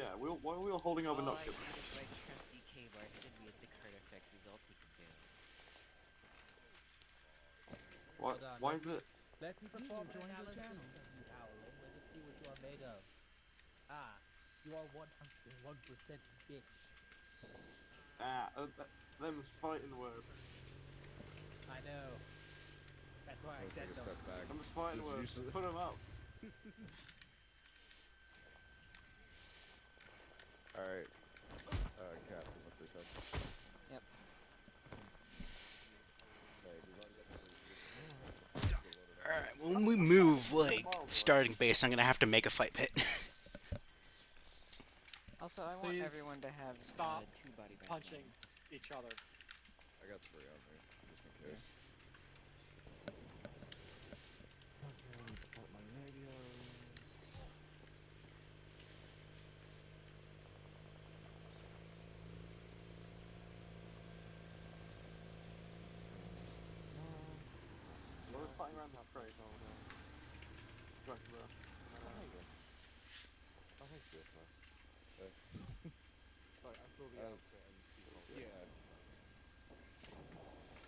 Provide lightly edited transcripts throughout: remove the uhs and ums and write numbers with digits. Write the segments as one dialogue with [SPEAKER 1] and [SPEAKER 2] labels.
[SPEAKER 1] Yeah, why are we all holding our binoculars?
[SPEAKER 2] My trusty K-bar should be at the card effects is all taken care of.
[SPEAKER 1] Why is it?
[SPEAKER 3] Let me perform an analysis of you, Howling. Let us see what you are made of. Ah, you are 101% bitch.
[SPEAKER 1] Them's fighting words.
[SPEAKER 3] I know. That's why I said
[SPEAKER 4] take a
[SPEAKER 3] them.
[SPEAKER 4] step back.
[SPEAKER 1] Them's fighting
[SPEAKER 4] Just
[SPEAKER 1] words.
[SPEAKER 4] useless.
[SPEAKER 1] Put them up.
[SPEAKER 4] Alright. Captain, what they said.
[SPEAKER 2] Yep.
[SPEAKER 5] Alright, when we move, like, starting base, I'm gonna have to make a fight pit.
[SPEAKER 2] Also, I want
[SPEAKER 6] Please
[SPEAKER 2] everyone to have
[SPEAKER 6] stop
[SPEAKER 2] two body bags.
[SPEAKER 6] punching each other.
[SPEAKER 4] I got 3 on me, just in case.
[SPEAKER 7] Okay, let me start my radios.
[SPEAKER 1] We're fighting around this crate. Dracula.
[SPEAKER 7] Oh, thank you, that's nice. Like, I saw the outfit and people.
[SPEAKER 4] Yeah.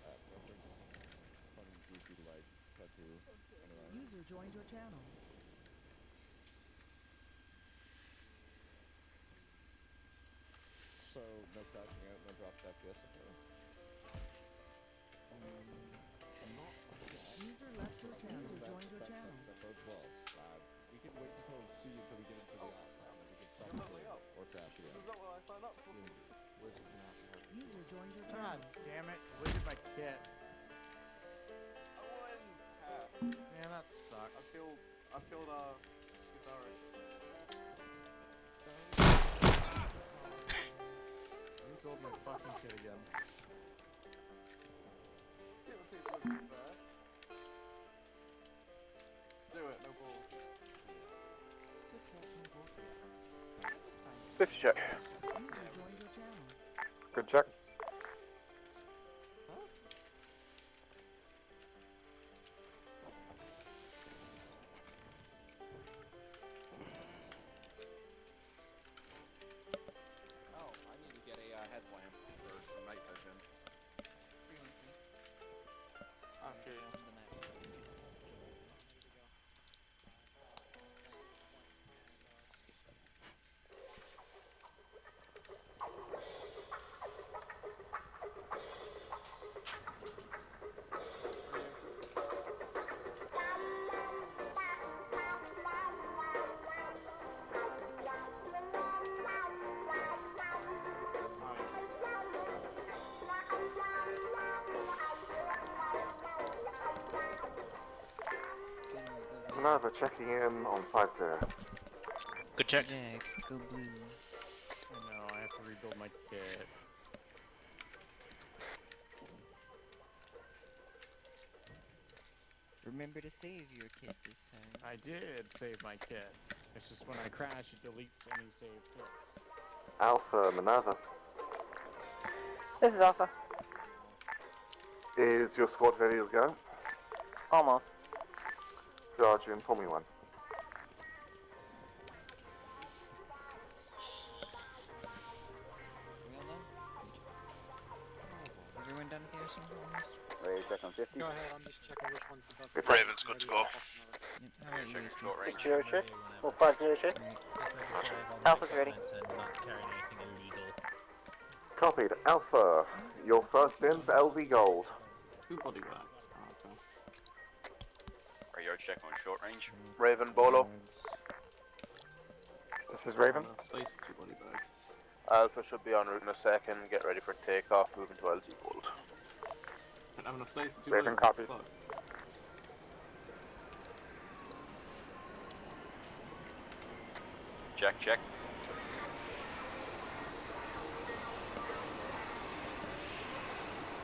[SPEAKER 4] Reference. Fun, goofy, like, tattoo. Anyway.
[SPEAKER 8] User joined your channel.
[SPEAKER 4] So, no crashing out, no dropped FPS up there?
[SPEAKER 7] I'm not.
[SPEAKER 8] User left your channel. User joined your channel.
[SPEAKER 4] That bodes well. We can wait until C until we get into the ops, and then we can stop or crash again.
[SPEAKER 1] Is that what I signed up for?
[SPEAKER 7] We're just gonna have to help.
[SPEAKER 8] User joined your
[SPEAKER 9] God
[SPEAKER 8] channel.
[SPEAKER 9] damn it, deleted my kit.
[SPEAKER 1] I won!
[SPEAKER 9] Man, that sucks.
[SPEAKER 1] I killed Kizaru.
[SPEAKER 9] Rebuild my fucking kit again.
[SPEAKER 1] Give the people a fair. Do it, no balls.
[SPEAKER 10] 50 check.
[SPEAKER 8] User joined your channel.
[SPEAKER 10] Good check.
[SPEAKER 11] Oh, I need to get a headlamp for some night vision.
[SPEAKER 1] Okay.
[SPEAKER 10] Minerva checking in on 5-0.
[SPEAKER 5] Good check.
[SPEAKER 2] Jack, go blue.
[SPEAKER 9] I know, I have to rebuild my kit.
[SPEAKER 2] Remember to save your kit this time.
[SPEAKER 9] I did save my kit. It's just when I crash, it deletes any saved kits.
[SPEAKER 10] Alpha, Minerva.
[SPEAKER 12] This is Alpha.
[SPEAKER 10] Is your squad ready to go?
[SPEAKER 12] Almost.
[SPEAKER 10] Guardian, pull me one.
[SPEAKER 2] We all done? Everyone done with the Arisin almost?
[SPEAKER 10] Ready to check on 50?
[SPEAKER 6] Go ahead, I'm just checking which one's the best.
[SPEAKER 10] Good.
[SPEAKER 11] Raven's good to go.
[SPEAKER 2] Yep, how about you,
[SPEAKER 11] Checking
[SPEAKER 2] HP?
[SPEAKER 11] short range.
[SPEAKER 12] 606. 4506. Alpha's ready.
[SPEAKER 10] Copied. Alpha, your first in's LV Gold.
[SPEAKER 1] Two body back. Okay.
[SPEAKER 11] Are you checking on short range?
[SPEAKER 10] Raven, Bolo. This is Raven.
[SPEAKER 1] Space two body bags.
[SPEAKER 10] Alpha should be en route in a second. Get ready for takeoff. Moving to LZ Gold.
[SPEAKER 1] Don't have enough space for two
[SPEAKER 10] Raven
[SPEAKER 1] body
[SPEAKER 10] copies.
[SPEAKER 1] bags.
[SPEAKER 11] Check, check.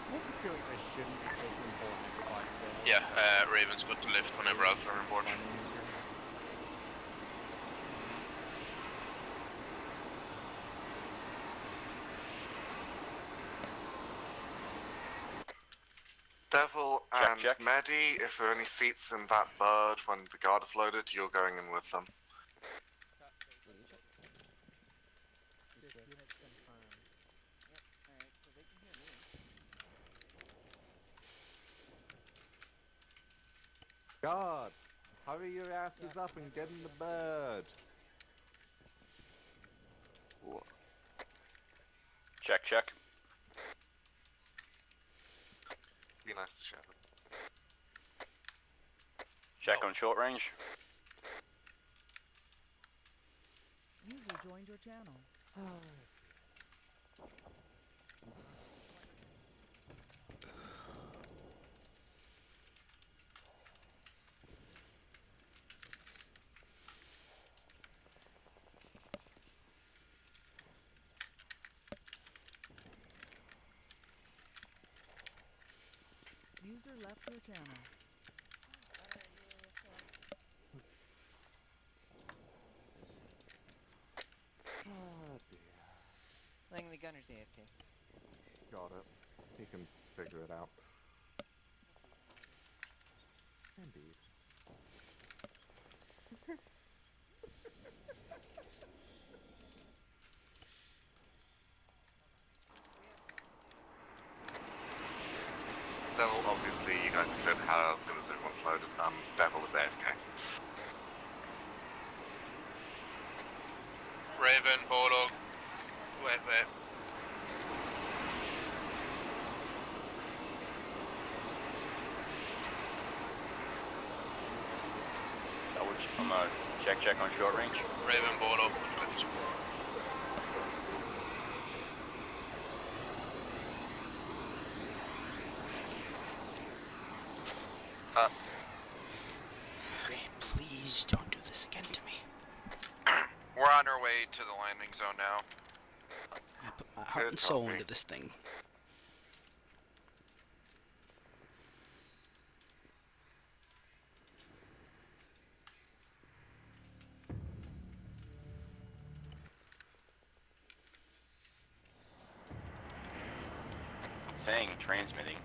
[SPEAKER 9] I have the feeling I shouldn't be taking board by
[SPEAKER 11] Yeah, Raven's good to lift whenever Alpha are on board.
[SPEAKER 10] Devil and Medi, if there are any seats in that bird when the guard is loaded, you're going in with them.
[SPEAKER 4] God! Hurry your asses up and get in the bird.
[SPEAKER 10] Check, check. Be nice to Shepard. Check on short range.
[SPEAKER 8] User joined your channel. User left your channel.
[SPEAKER 4] Oh dear.
[SPEAKER 2] Letting the gunner's AFK.
[SPEAKER 4] Got it. He can figure it out. Indeed.
[SPEAKER 10] Devil, obviously, you guys cleared the hell out as soon as everyone's loaded. Devil is AFK.
[SPEAKER 11] Raven, Bulldog. Wait.
[SPEAKER 10] Check on short range.
[SPEAKER 11] Raven, Bulldog.
[SPEAKER 5] Okay, please don't do this again to me.
[SPEAKER 11] We're on our way to the landing zone now.
[SPEAKER 5] I put my heart and soul into this thing.
[SPEAKER 10] Saying transmitting.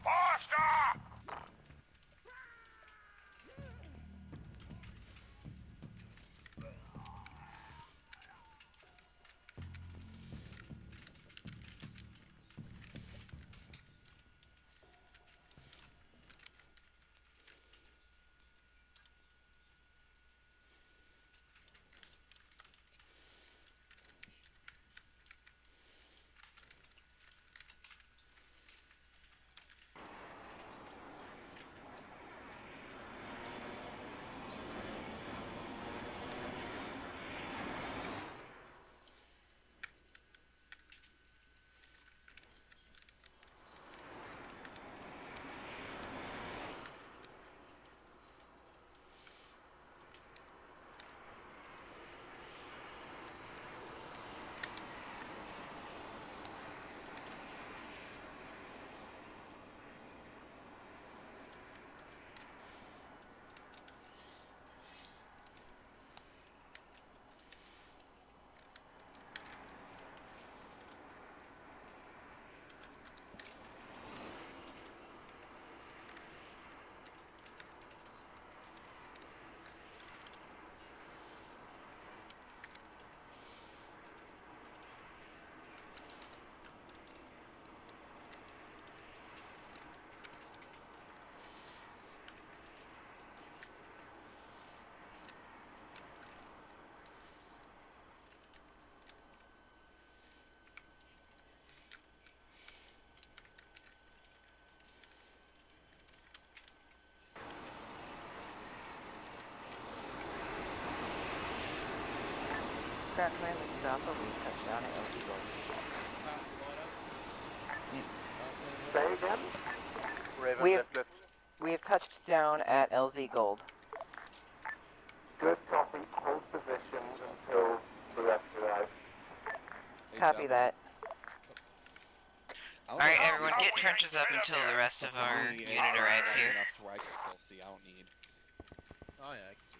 [SPEAKER 10] Pasta!
[SPEAKER 12] Crack Command, this is Alpha. We touched down at LZ Gold.
[SPEAKER 10] Say again? Raven, lift.
[SPEAKER 12] We have touched down at LZ Gold.
[SPEAKER 10] Good copy. Hold positions until the rest arrive.
[SPEAKER 12] Copy that.
[SPEAKER 2] Alright, everyone, get trenches up until the rest of our unit arrives here.
[SPEAKER 11] Enough to where I can still see. I don't need.
[SPEAKER 3] Oh yeah, I can see.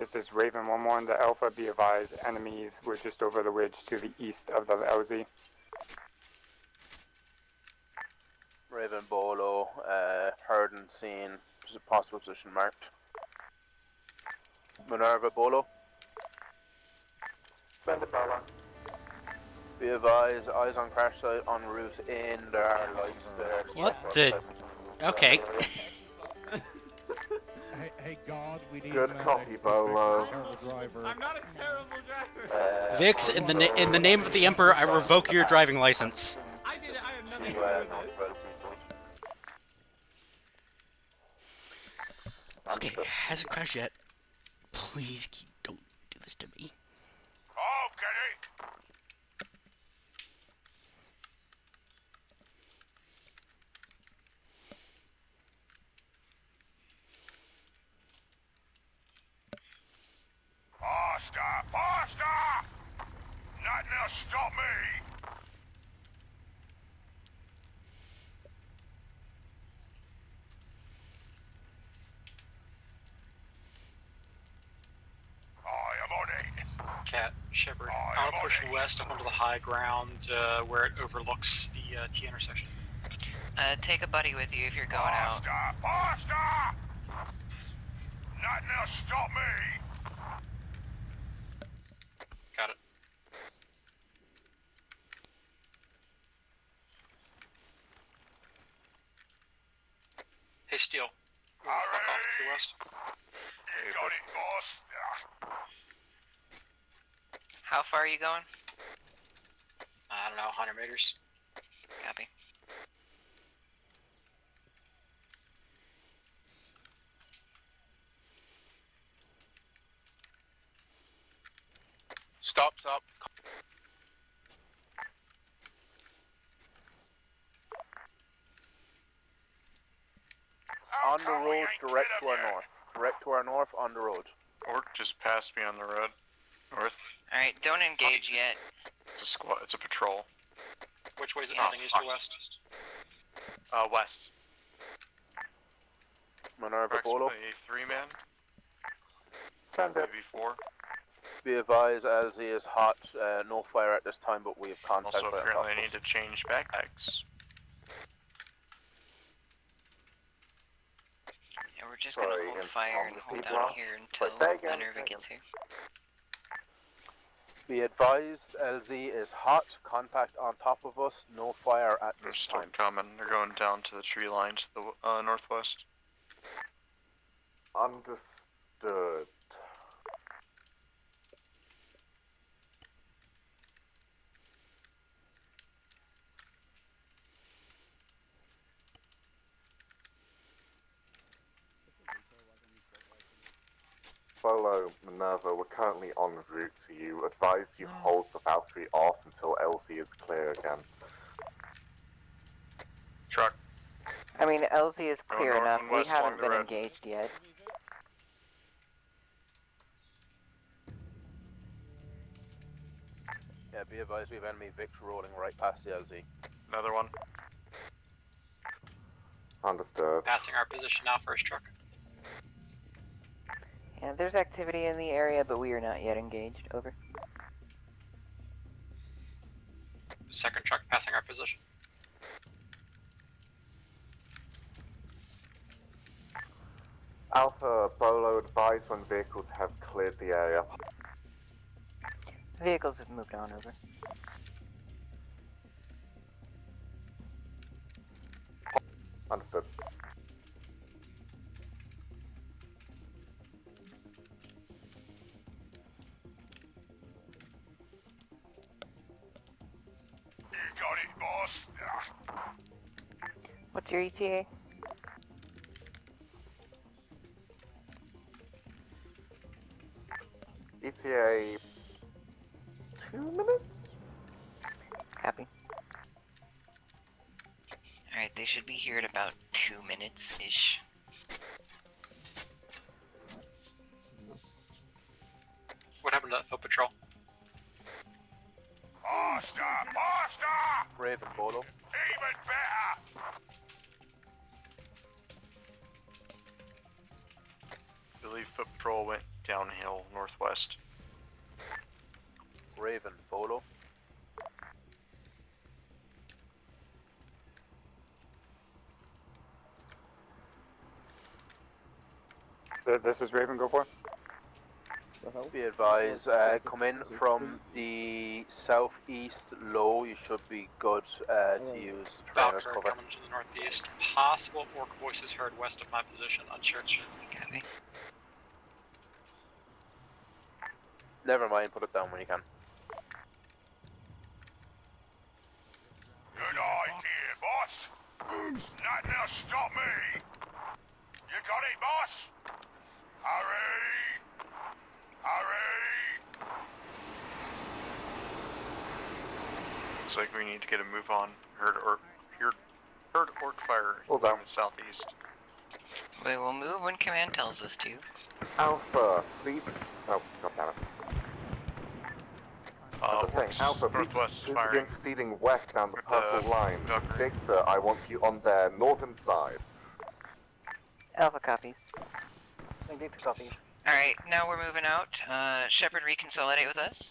[SPEAKER 10] This is Raven 1-1 to Alpha. Be advised, enemies were just over the ridge to the east of the LZ.
[SPEAKER 11] Raven Bolo, heard and seen, possible position marked. Minerva Bolo.
[SPEAKER 10] Send it, Bella.
[SPEAKER 11] Be advised, eyes on crash site en route in, there are lights there.
[SPEAKER 5] What the? Okay.
[SPEAKER 4] Hey God, we need
[SPEAKER 10] Good
[SPEAKER 4] medic.
[SPEAKER 10] copy,
[SPEAKER 4] This
[SPEAKER 10] Bolo.
[SPEAKER 4] Vic's a terrible driver.
[SPEAKER 1] I'm not a terrible driver.
[SPEAKER 5] Vix, in the name of the Emperor, I revoke your driving license.
[SPEAKER 1] I did it. I have nothing to do with this.
[SPEAKER 5] Okay, hasn't crashed yet. Please don't do this to me.
[SPEAKER 10] Oh, get it! Faster! Nothing will stop me! I am on it!
[SPEAKER 6] Cat, Shepard. I'll push west up onto the high ground where it overlooks the T intersection.
[SPEAKER 12] Take a buddy with you if you're going out.
[SPEAKER 10] Faster! Nothing will stop me!
[SPEAKER 6] Got it. Hey, Steel. Fuck off to the west.
[SPEAKER 10] You got it, boss.
[SPEAKER 12] How far are you going?
[SPEAKER 6] I don't know, 100 meters.
[SPEAKER 12] Copy.
[SPEAKER 11] Stop. On the road, direct to our north. Direct to our north, on the road.
[SPEAKER 9] Orc just passed me on the road. North.
[SPEAKER 12] Alright, don't engage yet.
[SPEAKER 9] It's a squad. It's a patrol.
[SPEAKER 6] Which way is it
[SPEAKER 12] Yeah.
[SPEAKER 6] heading, east or west?
[SPEAKER 9] West.
[SPEAKER 11] Minerva Bolo.
[SPEAKER 9] Approximately 3-man.
[SPEAKER 10] Send it.
[SPEAKER 9] Maybe 4.
[SPEAKER 11] Be advised, LZ is hot. No fire at this time, but we have contact.
[SPEAKER 9] Also,
[SPEAKER 11] by
[SPEAKER 9] apparently I
[SPEAKER 11] hostiles.
[SPEAKER 9] need to change backpacks.
[SPEAKER 12] Yeah, we're just
[SPEAKER 10] Sorry,
[SPEAKER 12] gonna hold
[SPEAKER 10] against
[SPEAKER 12] fire
[SPEAKER 10] all
[SPEAKER 12] and
[SPEAKER 10] the
[SPEAKER 12] hold
[SPEAKER 10] people.
[SPEAKER 12] down here until
[SPEAKER 10] say again,
[SPEAKER 12] Minerva
[SPEAKER 10] say
[SPEAKER 12] gets
[SPEAKER 10] again.
[SPEAKER 12] here.
[SPEAKER 11] Be advised, LZ is hot. Contact on top of us. No fire at
[SPEAKER 9] They're
[SPEAKER 11] this
[SPEAKER 9] still
[SPEAKER 11] time.
[SPEAKER 9] coming. They're going down to the tree line to the northwest.
[SPEAKER 10] Understood. Bolo, Minerva, we're currently en route to you. Advise you hold the Valkyrie off until LZ is clear again.
[SPEAKER 9] Truck.
[SPEAKER 12] I mean, LZ is
[SPEAKER 9] Go
[SPEAKER 12] clear
[SPEAKER 9] north
[SPEAKER 12] enough.
[SPEAKER 9] and
[SPEAKER 12] We
[SPEAKER 9] west
[SPEAKER 12] haven't
[SPEAKER 9] along the
[SPEAKER 12] been
[SPEAKER 9] road.
[SPEAKER 12] engaged yet.
[SPEAKER 11] Yeah, be advised, we have enemy Vic rolling right past the LZ.
[SPEAKER 9] Another one.
[SPEAKER 10] Understood.
[SPEAKER 6] Passing our position now, first truck.
[SPEAKER 12] Yeah, there's activity in the area, but we are not yet engaged. Over.
[SPEAKER 6] Second truck passing our position.
[SPEAKER 10] Alpha, Bolo, advise when vehicles have cleared the area.
[SPEAKER 12] Vehicles have moved on. Over.
[SPEAKER 10] Understood. You got it, boss.
[SPEAKER 12] What's your ETA?
[SPEAKER 10] ETA 2 minutes?
[SPEAKER 12] Copy. Alright, they should be here in about 2 minutes-ish.
[SPEAKER 6] What happened to that foot patrol?
[SPEAKER 10] Faster!
[SPEAKER 11] Raven Bolo.
[SPEAKER 10] Even better!
[SPEAKER 9] I believe foot patrol went
[SPEAKER 6] downhill northwest.
[SPEAKER 11] Raven, Bolo.
[SPEAKER 10] This is Raven, go for it.
[SPEAKER 11] Be advised, come in from the southeast low, you should be good to use train as
[SPEAKER 6] Valkyrie
[SPEAKER 11] cover.
[SPEAKER 6] coming to the northeast. Possible orc voices heard west of my position on church.
[SPEAKER 12] Copy.
[SPEAKER 11] Never mind, put it down when you can.
[SPEAKER 13] Good idea, boss. Nothing else stop me. You got it, boss? Hurry! Hurry!
[SPEAKER 6] Looks like we need to get a move on. Heard orc fire
[SPEAKER 10] Hold
[SPEAKER 6] from
[SPEAKER 10] on.
[SPEAKER 6] the southeast.
[SPEAKER 12] We will move when command tells us to.
[SPEAKER 10] Alpha, please. Oh, god damn it. I was saying, Alpha,
[SPEAKER 6] northwest
[SPEAKER 10] please
[SPEAKER 6] firing.
[SPEAKER 10] begin proceeding west down the
[SPEAKER 6] With
[SPEAKER 10] purple
[SPEAKER 6] the
[SPEAKER 10] line.
[SPEAKER 6] Valkyrie.
[SPEAKER 10] Victor, I want you on their northern side.
[SPEAKER 2] Alpha copies. Victor copies.
[SPEAKER 12] Alright, now we're moving out. Shepard, reconsolidate with us.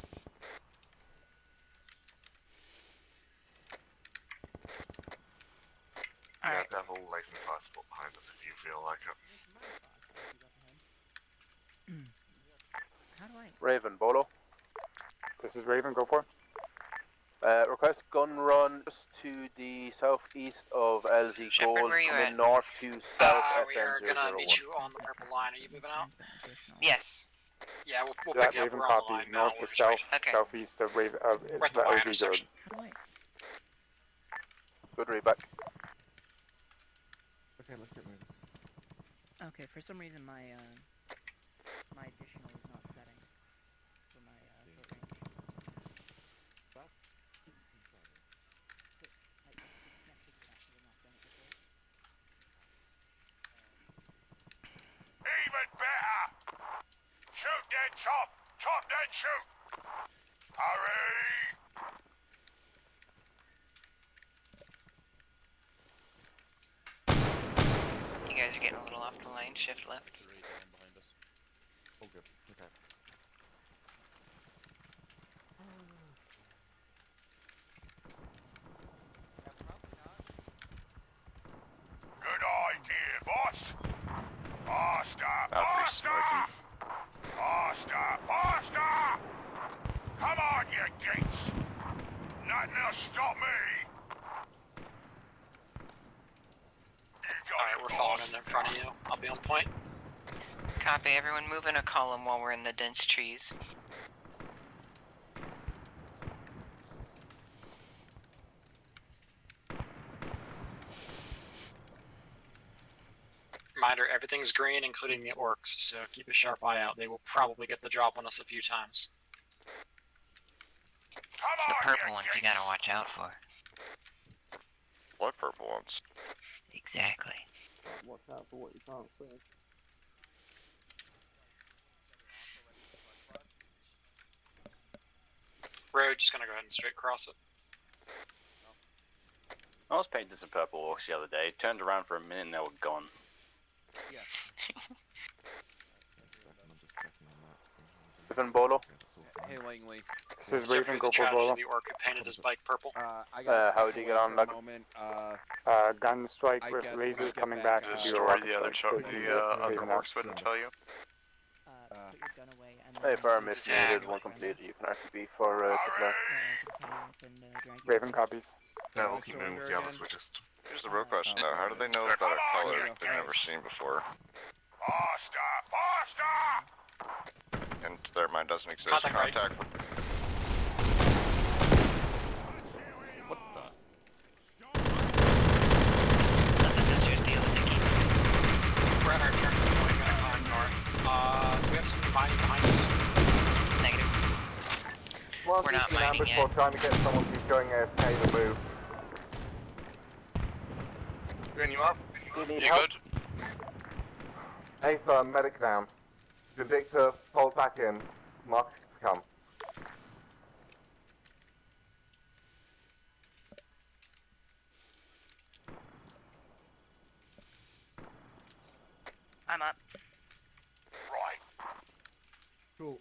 [SPEAKER 12] Alright.
[SPEAKER 10] Yeah, Devil, lace and fire support behind us if you feel like it.
[SPEAKER 2] How do I?
[SPEAKER 11] Raven, Bolo.
[SPEAKER 10] This is Raven, go for it.
[SPEAKER 11] Request gun run just to the southeast of LZ
[SPEAKER 12] Shepard,
[SPEAKER 11] Gold,
[SPEAKER 12] where you
[SPEAKER 11] coming
[SPEAKER 12] at?
[SPEAKER 11] north to south
[SPEAKER 6] We are
[SPEAKER 11] FN001.
[SPEAKER 6] gonna meet you on the purple line. Are you moving out?
[SPEAKER 12] Yes.
[SPEAKER 6] Yeah, we'll
[SPEAKER 10] That
[SPEAKER 6] pick you up.
[SPEAKER 10] Raven
[SPEAKER 6] We're on the
[SPEAKER 10] copies
[SPEAKER 6] line now.
[SPEAKER 10] north
[SPEAKER 6] We'll
[SPEAKER 10] to
[SPEAKER 6] reach out.
[SPEAKER 10] south,
[SPEAKER 12] Okay.
[SPEAKER 10] southeast of Raven,
[SPEAKER 6] We're at the
[SPEAKER 10] LZ
[SPEAKER 6] Y
[SPEAKER 10] Gold.
[SPEAKER 6] intersection.
[SPEAKER 2] How do
[SPEAKER 11] Good read back.
[SPEAKER 7] Okay, let's get moving.
[SPEAKER 2] I? Okay, for some reason my my additional is not setting for my short range.
[SPEAKER 7] That's concerning.
[SPEAKER 2] I can't figure it out because I've not done it before.
[SPEAKER 13] Even better! Shoot then chop! Chop then shoot! Hurry!
[SPEAKER 12] You guys are getting a little off the line. Shift left.
[SPEAKER 4] Behind us.
[SPEAKER 7] Oh, good. Okay.
[SPEAKER 13] Good idea, boss! Faster!
[SPEAKER 6] Valkyrie's
[SPEAKER 13] Faster!
[SPEAKER 6] smoking.
[SPEAKER 13] Faster! Faster! Come on, you geeks! Nothing else stop me! You got
[SPEAKER 6] Alright,
[SPEAKER 13] it,
[SPEAKER 6] we're
[SPEAKER 13] boss.
[SPEAKER 6] following in front of you. I'll be on point.
[SPEAKER 12] Copy. Everyone move in a column while we're in the dense trees.
[SPEAKER 6] Reminder, everything's green, including the orcs, so keep a sharp eye out. They will probably get the drop on us a few times.
[SPEAKER 13] Come
[SPEAKER 12] It's the
[SPEAKER 13] on,
[SPEAKER 12] purple
[SPEAKER 13] you
[SPEAKER 12] ones you
[SPEAKER 13] geeks.
[SPEAKER 12] gotta watch out for.
[SPEAKER 6] What purple ones?
[SPEAKER 12] Exactly.
[SPEAKER 7] Watch out for what you can't see.
[SPEAKER 6] Road, just gonna go ahead and straight cross it.
[SPEAKER 14] I was painting some purple orcs the other day. Turned around for a minute and they were gone.
[SPEAKER 3] Yeah.
[SPEAKER 11] Raven, Bolo.
[SPEAKER 7] Yeah, that's all fine.
[SPEAKER 3] Hey, Langley.
[SPEAKER 10] This is Raven, go for
[SPEAKER 6] Challenge
[SPEAKER 10] Bolo.
[SPEAKER 6] the orc who painted his bike purple.
[SPEAKER 7] I got
[SPEAKER 11] how did you get on,
[SPEAKER 7] that
[SPEAKER 11] Doug?
[SPEAKER 7] moment.
[SPEAKER 10] Gun strike
[SPEAKER 7] I
[SPEAKER 10] with
[SPEAKER 7] guess
[SPEAKER 10] laser
[SPEAKER 7] when I get
[SPEAKER 10] coming
[SPEAKER 7] back,
[SPEAKER 10] back to
[SPEAKER 6] Destroy
[SPEAKER 10] your rocket
[SPEAKER 6] the other
[SPEAKER 10] strike.
[SPEAKER 6] other
[SPEAKER 10] Raven out.
[SPEAKER 6] orcs wouldn't tell you.
[SPEAKER 2] Put your gun away and
[SPEAKER 11] Hey, fire
[SPEAKER 2] mission
[SPEAKER 11] mission needed, one completed. You can RTB for supply.
[SPEAKER 10] Raven copies.
[SPEAKER 7] Yeah, we'll keep moving with the others.
[SPEAKER 10] We're just.
[SPEAKER 14] Here's the real question though, how do they know about a color they've never seen before?
[SPEAKER 13] Faster! Faster!
[SPEAKER 14] And to their mind doesn't exist.
[SPEAKER 6] Contact right.
[SPEAKER 14] Contact.
[SPEAKER 7] What the?
[SPEAKER 12] Let the sisters deal with the key.
[SPEAKER 6] We're at our turn point, gonna climb north. We have somebody behind us.
[SPEAKER 12] Negative.
[SPEAKER 10] Well,
[SPEAKER 12] We're not
[SPEAKER 10] just an
[SPEAKER 12] mining
[SPEAKER 10] ambush
[SPEAKER 12] yet.
[SPEAKER 10] while trying to get someone who's going AFK to move.
[SPEAKER 14] Bring you up.
[SPEAKER 10] Do you need
[SPEAKER 6] You
[SPEAKER 10] help?
[SPEAKER 6] good?
[SPEAKER 10] Hey, firm, medic down. Victor, fold back in. Mark to come.
[SPEAKER 12] I'm up.
[SPEAKER 13] Right.
[SPEAKER 10] Cool.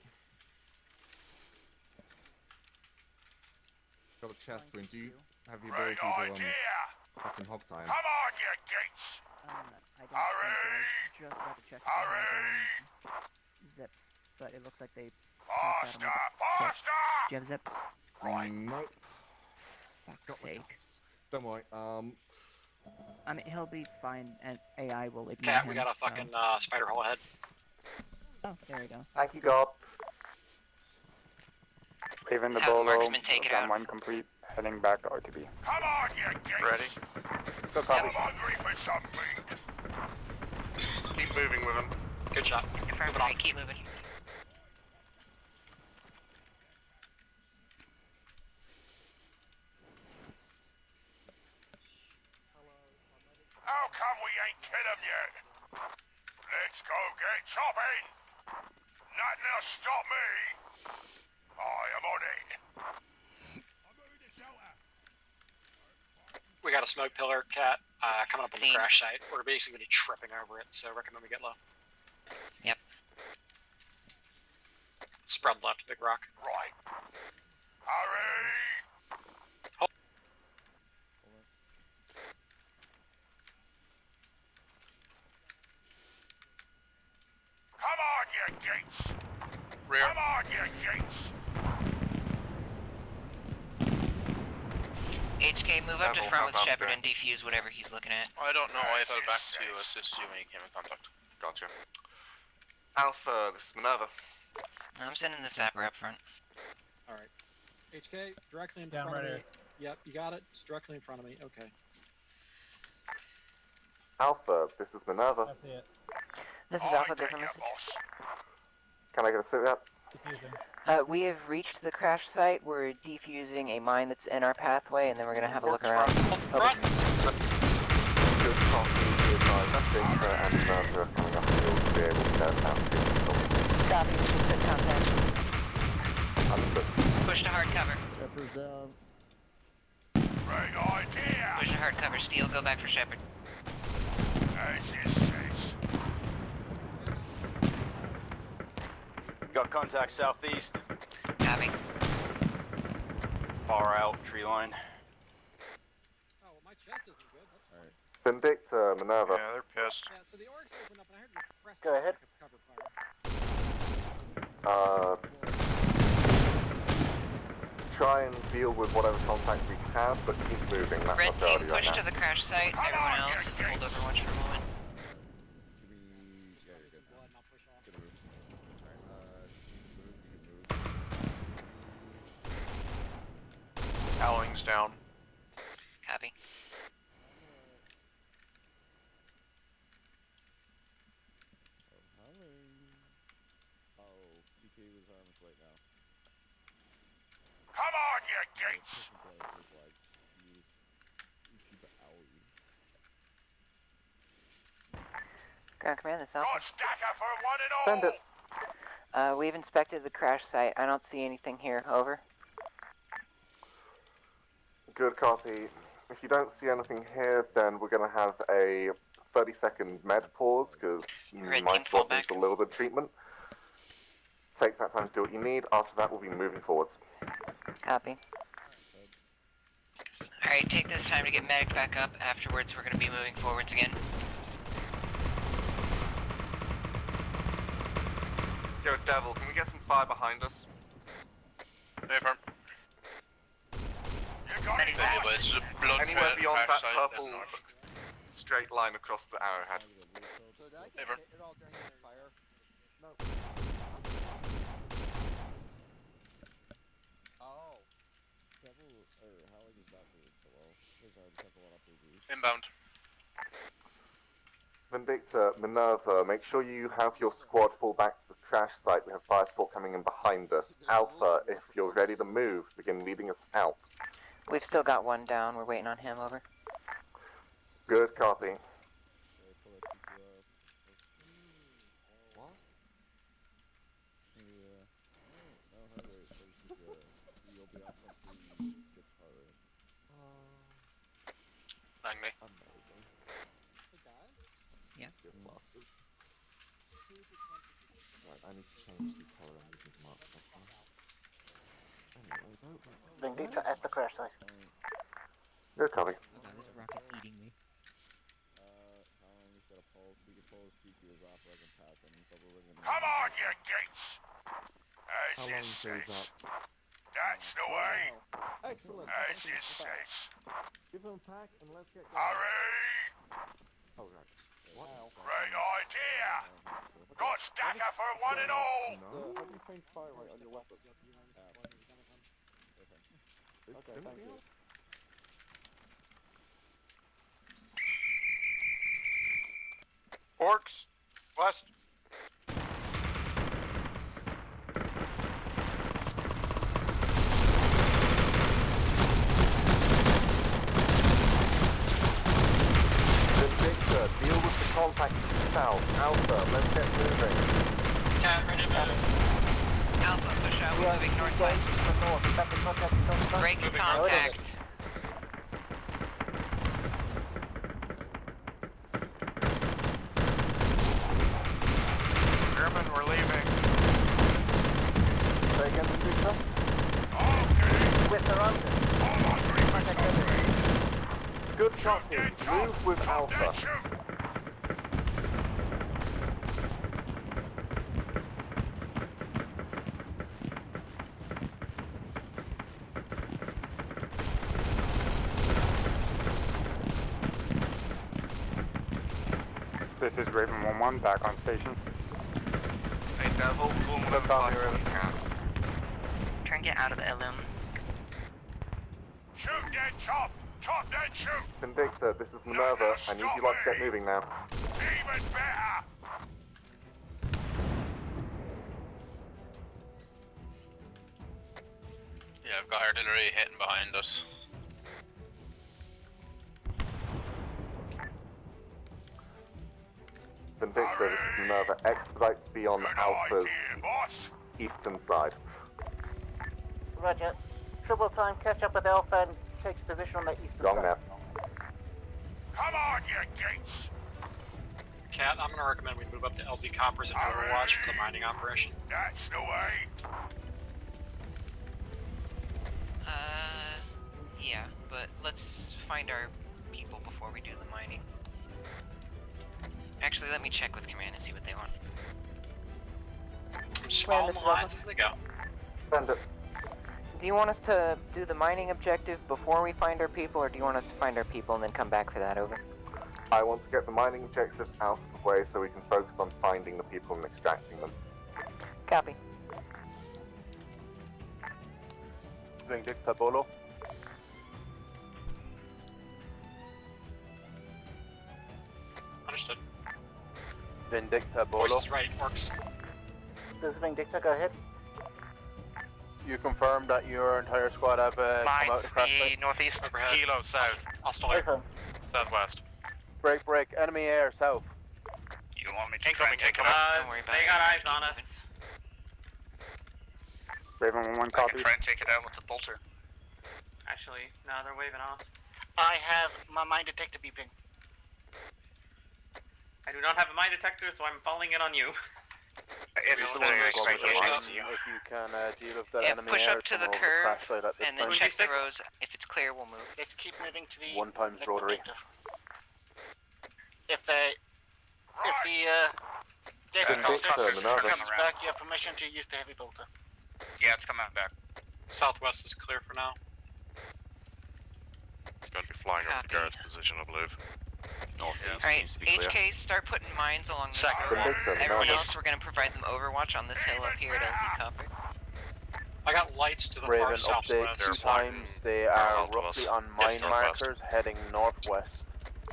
[SPEAKER 10] Got a chest win. Do you have the ability to fucking hog time?
[SPEAKER 13] Come on, you geeks!
[SPEAKER 2] I don't think so. I was just about to check if they had zips, but it looks like they popped out of my kit. Do you have zips?
[SPEAKER 10] Nope.
[SPEAKER 2] Fuck's sake.
[SPEAKER 10] Don't worry.
[SPEAKER 2] I mean, he'll be fine, and AI will ignore
[SPEAKER 6] Cat,
[SPEAKER 2] him.
[SPEAKER 6] we got a fucking spider hole ahead.
[SPEAKER 2] Oh, there we go.
[SPEAKER 10] Thank you, God.
[SPEAKER 9] Even the
[SPEAKER 12] Have
[SPEAKER 9] bolo,
[SPEAKER 12] marksman take it out.
[SPEAKER 9] one complete, heading back to RTB.
[SPEAKER 13] Come on, you geeks!
[SPEAKER 14] Ready?
[SPEAKER 10] Go, copy.
[SPEAKER 13] I'm hungry for something!
[SPEAKER 14] Keep moving with him.
[SPEAKER 6] Good shot.
[SPEAKER 12] Affirmative, right, keep moving.
[SPEAKER 13] How come we ain't killed him yet? Let's go get chopping! Nothing will stop me! I am on it!
[SPEAKER 6] We got a smoke pillar, Cat, coming up on the crash site. We're basically gonna be tripping over it, so recommend we get low.
[SPEAKER 12] Yep.
[SPEAKER 6] Spread left, big rock.
[SPEAKER 13] Right. Hurry! Come on, you geeks!
[SPEAKER 14] Rear.
[SPEAKER 13] Come on, you geeks!
[SPEAKER 12] HK, move up to front with Shepard and defuse whatever he's looking at.
[SPEAKER 14] I don't know why I thought back to assist you when you came in contact. Gotcha. Alpha, this is Minerva.
[SPEAKER 12] I'm sending the sapper up front.
[SPEAKER 6] Alright. HK, directly in
[SPEAKER 3] Down
[SPEAKER 6] front
[SPEAKER 3] right
[SPEAKER 6] of
[SPEAKER 3] here.
[SPEAKER 6] me. Yep, you got it. It's directly in front of me. Okay.
[SPEAKER 10] Alpha, this is Minerva.
[SPEAKER 3] That's it.
[SPEAKER 2] This is
[SPEAKER 13] I
[SPEAKER 2] Alpha,
[SPEAKER 13] get
[SPEAKER 2] different
[SPEAKER 13] you,
[SPEAKER 2] message.
[SPEAKER 13] boss.
[SPEAKER 10] Can I get a sit rep?
[SPEAKER 3] Defusing.
[SPEAKER 2] We have reached the crash site. We're defusing a mine that's in our pathway, and then we're gonna have a look around.
[SPEAKER 6] Front!
[SPEAKER 10] Good copy. I think and Minerva are coming up the hill to be able to turn out to
[SPEAKER 2] Copy, we should put contact.
[SPEAKER 10] Understood.
[SPEAKER 12] Push to hard cover.
[SPEAKER 4] Shepherd's down.
[SPEAKER 13] Great idea!
[SPEAKER 12] Push to hard cover. Steel, go back for Shepard.
[SPEAKER 13] As you says.
[SPEAKER 9] Got contact southeast.
[SPEAKER 12] Copy.
[SPEAKER 9] Far out, tree line.
[SPEAKER 6] Oh, well, my chest isn't good. That's
[SPEAKER 4] Alright.
[SPEAKER 10] Vindicta, Minerva.
[SPEAKER 14] Yeah, they're pissed.
[SPEAKER 6] Yeah, so the orcs opened up and I heard you press
[SPEAKER 2] Go ahead.
[SPEAKER 6] cover fire.
[SPEAKER 10] Try and deal with whatever contacts we have, but keep moving. That's
[SPEAKER 12] Red
[SPEAKER 10] our priority
[SPEAKER 12] team,
[SPEAKER 10] right
[SPEAKER 12] push
[SPEAKER 10] now.
[SPEAKER 12] to the crash site. Everyone else, hold over watch for a moment.
[SPEAKER 4] Give me. Yeah, you're good.
[SPEAKER 6] Blood and I'll push off.
[SPEAKER 4] Good move. Alright, you can move.
[SPEAKER 14] Howling's down.
[SPEAKER 12] Copy.
[SPEAKER 4] Oh, PK was arms right now.
[SPEAKER 13] Come on, you geeks!
[SPEAKER 2] Ground command, this
[SPEAKER 13] Got
[SPEAKER 2] Alpha.
[SPEAKER 13] stacker for one and all!
[SPEAKER 10] Send it.
[SPEAKER 2] We've inspected the crash site. I don't see anything here. Over.
[SPEAKER 10] Good copy. If you don't see anything here, then we're going to have a 30-second med pause, because
[SPEAKER 12] Red
[SPEAKER 10] my
[SPEAKER 12] team, fall
[SPEAKER 10] spot needs
[SPEAKER 12] back.
[SPEAKER 10] a little bit of treatment. Take that time to do what you need. After that, we'll be moving forwards.
[SPEAKER 2] Copy.
[SPEAKER 12] Alright, take this time to get medic back up. Afterwards, we're gonna be moving forwards again.
[SPEAKER 14] Yo, Devil, can we get some fire behind us? Hey, firm.
[SPEAKER 13] You got it, boss?
[SPEAKER 14] Anywhere beyond that purple straight line across the arrowhead.
[SPEAKER 4] So did I
[SPEAKER 14] Hey,
[SPEAKER 4] get
[SPEAKER 14] Vern.
[SPEAKER 4] hit at all during the fire? No. Oh. Devil, or Howling is not moving so well. His arms have a lot of boobies.
[SPEAKER 14] Inbound.
[SPEAKER 10] Vindicta, Minerva, make sure you have your squad fall back to the crash site. We have fire support coming in behind us. Alpha, if you're ready to move, begin leading us out.
[SPEAKER 2] We've still got one down. We're waiting on him. Over.
[SPEAKER 10] Good copy.
[SPEAKER 4] What? Yeah. No, wait. You'll be off once we get started.
[SPEAKER 14] Magni.
[SPEAKER 10] Amazing.
[SPEAKER 6] Hey guys.
[SPEAKER 12] Yeah.
[SPEAKER 10] Good blasters.
[SPEAKER 7] Right, I need to change the colour I'm using to mark that one. Anyway, though,
[SPEAKER 11] Vindicta at the crash site.
[SPEAKER 10] Good copy.
[SPEAKER 3] Oh god, this rock is eating me.
[SPEAKER 4] How long is that a pulse? We can pulse TQs off so I can pass them, but we're ringing.
[SPEAKER 13] Come on, you geeks!
[SPEAKER 7] how long until he's up?
[SPEAKER 13] That's the way!
[SPEAKER 7] Excellent!
[SPEAKER 13] As it says.
[SPEAKER 7] Give him a pack and let's get going.
[SPEAKER 13] Hurry!
[SPEAKER 7] Oh, right. What?
[SPEAKER 13] Great idea! Got stacker for one and all!
[SPEAKER 7] No?
[SPEAKER 4] How do you change fire rate on your weapon? Okay, thank you.
[SPEAKER 6] Orcs, west.
[SPEAKER 10] Vindicta, deal with the contact south. Alpha, let's get moving.
[SPEAKER 12] Cat, ready to move. Alpha, push out. We're moving northwest. Break contact.
[SPEAKER 6] German, we're leaving.
[SPEAKER 10] Say again, Vindicta?
[SPEAKER 11] With or under?
[SPEAKER 10] Good copy. Move with Alpha.
[SPEAKER 9] This is Raven 1-1, back on station.
[SPEAKER 14] Hey, Devil, pull whatever class you can.
[SPEAKER 12] Try and get out of the LM.
[SPEAKER 13] Shoot that chop! Chop that shoot!
[SPEAKER 10] Vindicta, this is Minerva. I need you lot to get moving now.
[SPEAKER 13] Even better!
[SPEAKER 14] Yeah, I've got artillery hitting behind us.
[SPEAKER 10] Vindicta, this is Minerva. Expedite to be on Alpha's eastern side.
[SPEAKER 11] Roger. Trouble time, catch up with Alpha and take position on the eastern
[SPEAKER 10] Gong
[SPEAKER 11] side.
[SPEAKER 10] now.
[SPEAKER 13] Come on, you geeks!
[SPEAKER 6] Cat, I'm gonna recommend we move up to LZ Coppers and Overwatch for the mining operation.
[SPEAKER 13] That's the way!
[SPEAKER 12] Yeah, but let's find our people before we do the mining. Actually, let me check with command and see what they want.
[SPEAKER 6] Just follow the lines as they go.
[SPEAKER 10] Send it.
[SPEAKER 15] Do you want us to do the mining objective before we find our people, or do you want us to find our people and then come back for that? Over.
[SPEAKER 10] I want to get the mining objective out of the way so we can focus on finding the people and extracting them.
[SPEAKER 15] Copy.
[SPEAKER 11] Vindicta Bolo.
[SPEAKER 6] Understood.
[SPEAKER 11] Vindicta Bolo.
[SPEAKER 6] Voice is right, works.
[SPEAKER 11] This is Vindicta, go ahead. You confirm that your entire squad have come out to crash site?
[SPEAKER 6] northeast. Overhead. Kilo south. Hostile air.
[SPEAKER 11] Confirm.
[SPEAKER 6] Southwest.
[SPEAKER 11] Break, break. Enemy air, south.
[SPEAKER 14] You want me to try and take them
[SPEAKER 12] Don't worry about it.
[SPEAKER 6] They got eyes on us.
[SPEAKER 9] Raven 1-1,
[SPEAKER 14] I can
[SPEAKER 9] copy.
[SPEAKER 14] try and take it out with the bolter.
[SPEAKER 6] Actually, no, they're waving off.
[SPEAKER 11] I have my mine detector beeping.
[SPEAKER 6] I do not have a mine detector, so I'm falling in on you.
[SPEAKER 14] It's the one
[SPEAKER 11] If
[SPEAKER 14] next to you.
[SPEAKER 11] you can deal with that
[SPEAKER 12] Yeah,
[SPEAKER 11] enemy
[SPEAKER 12] push
[SPEAKER 11] air,
[SPEAKER 12] up to
[SPEAKER 11] come
[SPEAKER 12] the
[SPEAKER 11] over
[SPEAKER 12] curve,
[SPEAKER 11] crash site at this
[SPEAKER 12] and then
[SPEAKER 11] time.
[SPEAKER 12] check the roads. If it's clear, we'll move.
[SPEAKER 11] Let's keep moving to the 1 times rotary. If the
[SPEAKER 10] Vindicta, Minerva.
[SPEAKER 11] comes back, you have permission to use the heavy bolter.
[SPEAKER 14] Yeah, it's coming back.
[SPEAKER 6] Southwest is clear for now.
[SPEAKER 14] It's going to be flying
[SPEAKER 12] over the guard's
[SPEAKER 14] position, I believe. Northeast
[SPEAKER 12] Alright,
[SPEAKER 14] seems to be clear.
[SPEAKER 12] HK, start putting mines along this
[SPEAKER 14] Second.
[SPEAKER 12] road.
[SPEAKER 10] Vindicta,
[SPEAKER 12] Everyone
[SPEAKER 10] Minerva.
[SPEAKER 12] else, we're gonna provide them overwatch on this hill up here at LZ Copper.
[SPEAKER 6] I got lights to the
[SPEAKER 11] Raven,
[SPEAKER 6] far
[SPEAKER 11] update
[SPEAKER 6] southwest.
[SPEAKER 11] 2 times. They are roughly on mine
[SPEAKER 14] northwest.
[SPEAKER 11] markers heading northwest.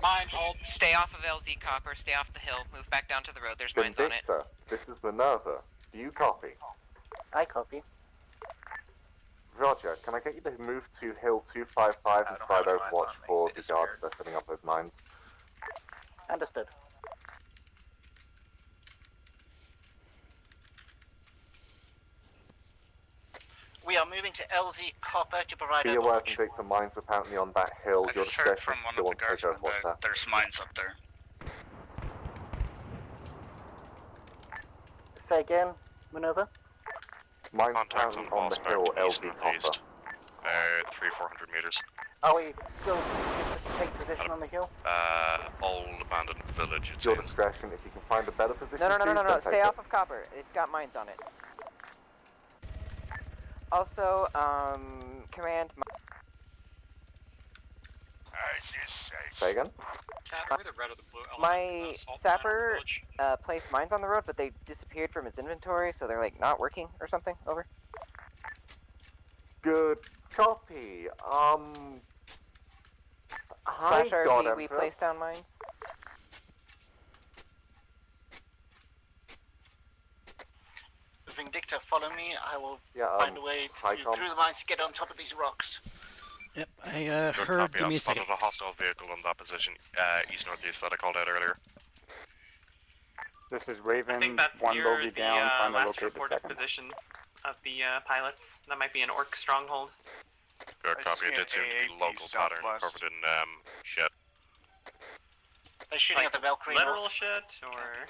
[SPEAKER 6] Mine, hold.
[SPEAKER 12] Stay off of LZ Copper, stay off the hill, move back down to the road, there's mines on it.
[SPEAKER 10] Vindicta, this is Minerva. Do you copy?
[SPEAKER 11] I copy.
[SPEAKER 10] Roger, can I get you to move to Hill 255 and provide overwatch for the guards that are setting up those mines?
[SPEAKER 11] Understood. We are moving to LZ Copper to provide
[SPEAKER 10] Be aware,
[SPEAKER 11] overwatch.
[SPEAKER 10] Vindicta, mines are apparently on that hill.
[SPEAKER 14] I
[SPEAKER 10] Your
[SPEAKER 14] just heard
[SPEAKER 10] discretion
[SPEAKER 14] from one
[SPEAKER 10] still
[SPEAKER 14] of the
[SPEAKER 10] on to take
[SPEAKER 14] guardsmen
[SPEAKER 10] overwatch there.
[SPEAKER 14] that there's mines up there.
[SPEAKER 16] Say again, Minerva?
[SPEAKER 10] Mine's
[SPEAKER 14] Contact
[SPEAKER 10] currently
[SPEAKER 14] on
[SPEAKER 10] on the
[SPEAKER 14] Boss
[SPEAKER 10] hill,
[SPEAKER 14] Bear, east
[SPEAKER 10] LV
[SPEAKER 14] northeast.
[SPEAKER 10] Copper.
[SPEAKER 14] 300-400 meters.
[SPEAKER 16] Are we still just take position on the hill?
[SPEAKER 14] Old abandoned village, it
[SPEAKER 10] Your
[SPEAKER 14] seems.
[SPEAKER 10] discretion. If you can find a better position,
[SPEAKER 15] No.
[SPEAKER 10] then
[SPEAKER 15] Stay
[SPEAKER 10] take
[SPEAKER 15] off
[SPEAKER 10] it.
[SPEAKER 15] of copper. It's got mines on it. Also, command.
[SPEAKER 13] As you say.
[SPEAKER 10] Say again?
[SPEAKER 6] Cat, are we the red or the blue element?
[SPEAKER 15] My
[SPEAKER 6] Salt
[SPEAKER 15] sapper
[SPEAKER 6] village?
[SPEAKER 15] placed mines on the road, but they disappeared from his inventory, so they're like not working or something. Over.
[SPEAKER 10] Good copy. Hi,
[SPEAKER 15] Slash
[SPEAKER 10] God
[SPEAKER 15] RP, we
[SPEAKER 10] Emperor.
[SPEAKER 15] placed down mines.
[SPEAKER 6] Vindicta, follow me. I will
[SPEAKER 10] Yeah,
[SPEAKER 6] find a way
[SPEAKER 10] hi, Tom.
[SPEAKER 6] through the mines to get on top of these rocks.
[SPEAKER 5] Yep, I
[SPEAKER 14] Good
[SPEAKER 5] heard.
[SPEAKER 14] copy.
[SPEAKER 5] Give me
[SPEAKER 14] I've
[SPEAKER 5] a second.
[SPEAKER 14] spotted a hostile vehicle on that position, east-northeast that I called out earlier.
[SPEAKER 9] This is Raven,
[SPEAKER 1] I think that's
[SPEAKER 9] one
[SPEAKER 1] near
[SPEAKER 9] bogey
[SPEAKER 1] the
[SPEAKER 9] down, trying to
[SPEAKER 1] last
[SPEAKER 9] locate the
[SPEAKER 1] reported
[SPEAKER 9] second.
[SPEAKER 1] position of the pilots. That might be an orc stronghold.
[SPEAKER 14] Good copy. It did seem to be local pattern covered in shit.
[SPEAKER 6] They're shooting
[SPEAKER 1] Like
[SPEAKER 6] at the Valkyrie.
[SPEAKER 1] literal shit, or